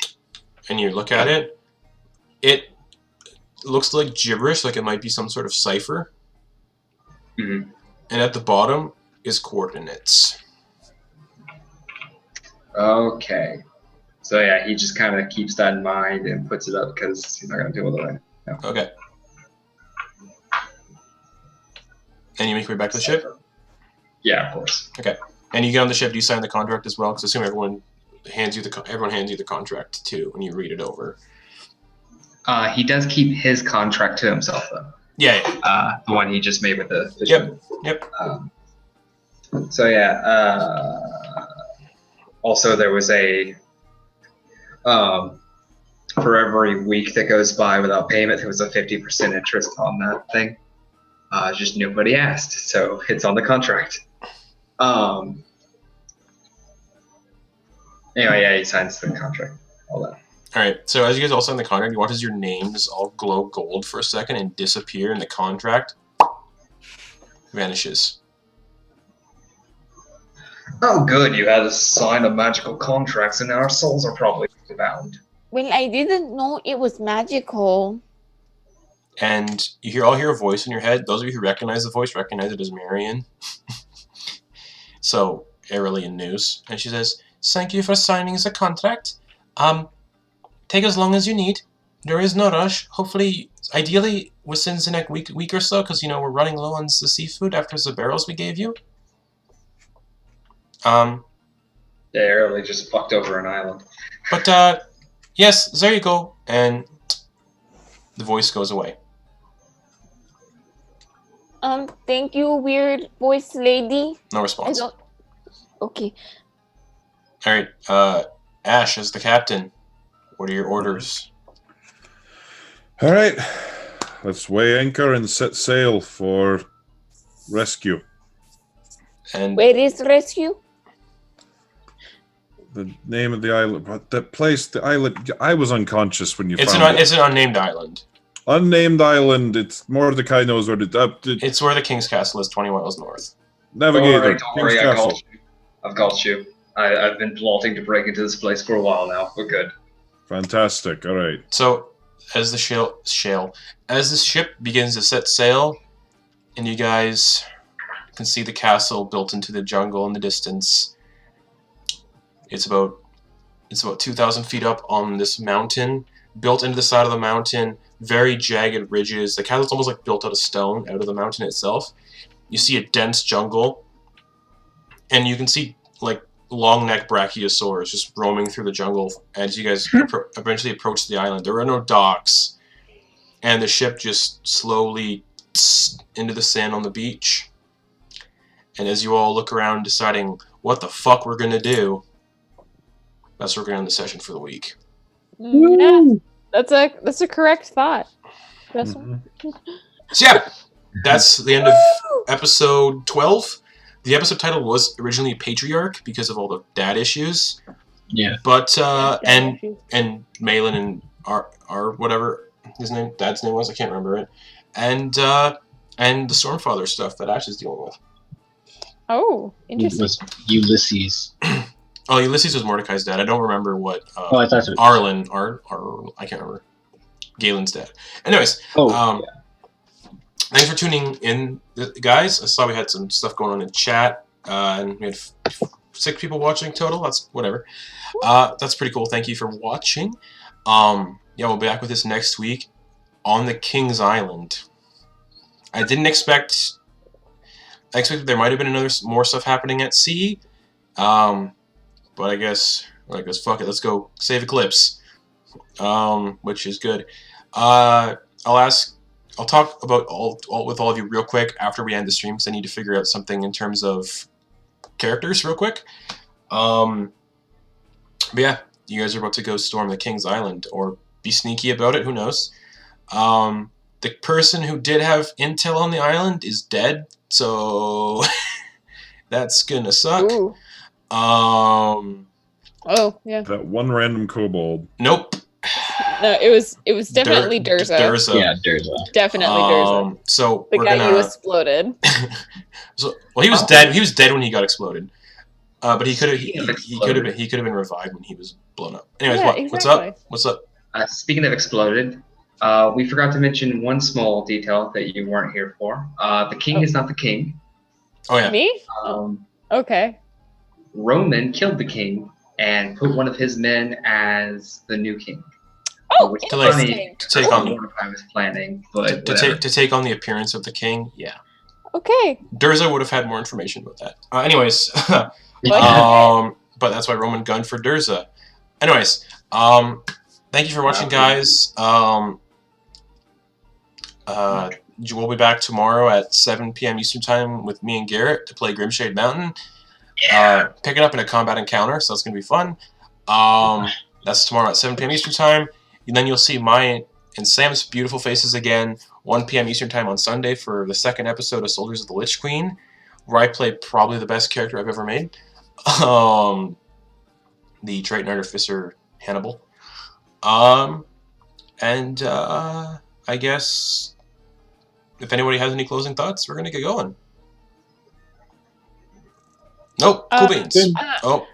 and you look at it. It looks like gibberish, like it might be some sort of cipher. Mm-hmm. And at the bottom is coordinates. Okay. So yeah, he just kind of keeps that in mind and puts it up because he's not going to deal with it right now. Okay. And you make your way back to the ship? Yeah, of course. Okay. And you get on the ship, do you sign the contract as well? Because I assume everyone hands you the contract too when you read it over. He does keep his contract to himself, though. Yeah. The one he just made with the Yep. So yeah. Also, there was a for every week that goes by without payment, there was a 50% interest on that thing. Just nobody asked, so it's on the contract. Anyway, yeah, he signs the contract. All that. Alright, so as you guys all sign the contract, you watch as your names all glow gold for a second and disappear, and the contract vanishes. Oh, good, you had to sign a magical contract, so now our souls are probably bound. Well, I didn't know it was magical. And you all hear a voice in your head. Those of you who recognize the voice recognize it as Marion. So, Aurelian News. And she says, "Thank you for signing the contract. Take as long as you need. There is no rush. Hopefully, ideally, within the next week or so, because, we're running low on the seafood after the barrels we gave you." Yeah, Aureli just fucked over an island. But, yes, there you go. And the voice goes away. Thank you, weird voice lady. No response. Okay. Alright, Ash, as the captain, what are your orders? All right, let's weigh anchor and set sail for rescue. And Where is rescue? The name of the island, what that place, the island. I was unconscious when you it's found it. it's an unnamed island. Unnamed island. It's Mordecai knows where It's where the King's Castle is, 20 miles north. Navigator. Don't worry, I've got you. I've been plotting to break into this place for a while now. We're good. Fantastic. All right. So, as the ship begins to set sail, and you guys can see the castle built into the jungle in the distance. It's about 2,000 feet up on this mountain, built into the side of the mountain. Very jagged ridges. The castle's almost like built out of stone, out of the mountain itself. You see a dense jungle, and you can see like long-necked brachiosaurs just roaming through the jungle as you guys eventually approach the island. There are no docks, and the ship just slowly into the sand on the beach. And as you all look around deciding what the fuck we're gonna do, that's where we're gonna end the session for the week. Yeah, that's a correct thought. So yeah, that's the end of episode 12. The episode title was originally Patriarch because of all the dad issues. Yeah. But and Malin and our whatever dad's name was, I can't remember it. And the Stormfather stuff that Ash is dealing with. Oh, interesting. It was Ulysses. Oh, Ulysses was Mordecai's dad. I don't remember what. I thought so. Arlen, I can't remember. Galen's dad. Anyways, thanks for tuning in, guys. I saw we had some stuff going on in chat, and we had 6 people watching total. That's whatever. That's pretty cool. Thank you for watching. Yeah, we'll be back with this next week on the King's Island. I expected there might have been more stuff happening at sea. But I guess fuck it, let's go save Eclipse, which is good. I'll talk about with all of you real quick after we end the stream because I need to figure out something in terms of characters real quick. But yeah, you guys are about to go storm the King's Island or be sneaky about it. Who knows? The person who did have intel on the island is dead, so that's gonna suck. Ooh. Oh yeah. That one random kobold. Nope. No, it was definitely Durza. Durza. Yeah, Durza. Definitely Durza. So The we're guy gonna. who exploded. Well, he was dead. He was dead when he got exploded. But he could have. Speaking of He could have been. exploded. He could have been revived when he was blown up. Anyways, Yeah, what's up? exactly. What's up? Speaking of exploded, we forgot to mention one small detail that you weren't here for. The king is not the king. Oh yeah. Me? Okay. Roman killed the king and put one of his men as the new king. Oh, Which is To, like, funny. to take I on- don't know what I was planning, but To take on the appearance of the king. Yeah. Okay. Durza would have had more information about that. Anyways. But But that's why Roman gunned for Durza. Anyways, thank you for watching, guys. We'll be back tomorrow at 7 p.m. Eastern Time with me and Garrett to play Grimshade Mountain. Pick it up in a combat encounter, so that's gonna be fun. That's tomorrow at 7 p.m. Eastern Time. And then you'll see my and Sam's beautiful faces again, 1 p.m. Eastern Time on Sunday for the second episode of Soldiers of the Lich Queen, where I play probably the best character I've ever made. The Triton Artificer Hannibal. I guess if anybody has any closing thoughts, we're gonna get going. Nope, cool beans. Oh,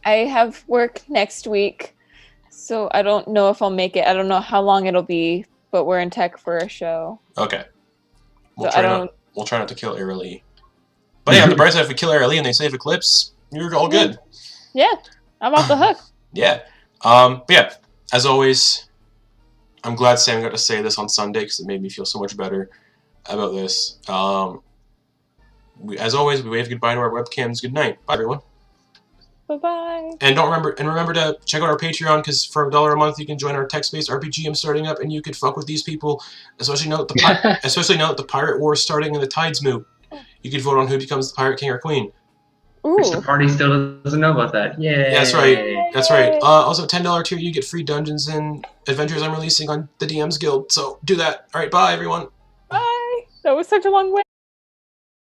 I have work next week, so I don't know if I'll make it. I don't know how long it'll be, but we're in tech for a show. okay. So I don't. We'll try not to kill Airly. But yeah, on the bright side, if we kill Airly and they save Eclipse, you're all good. Yeah, I'm off the hook. Yeah. But yeah, as always, I'm glad Sam got to say this on Sunday because it made me feel so much better about this. As always, we wave goodbye to our webcams. Good night. Bye, everyone. Bye-bye. And remember to check out our Patreon because for $1 a month you can join our text-based RPG I'm starting up, and you could fuck with these people. Especially now that the Pirate War is starting and the tides move. You could vote on who becomes the Pirate King or Queen. which the Ooh. party still doesn't know about that. Yay! Yeah, that's right. That's right. Also, $10 tier, you get free dungeons and adventures I'm releasing on the DM's Guild. So do that. All right, bye, everyone. Bye. That was such a long way.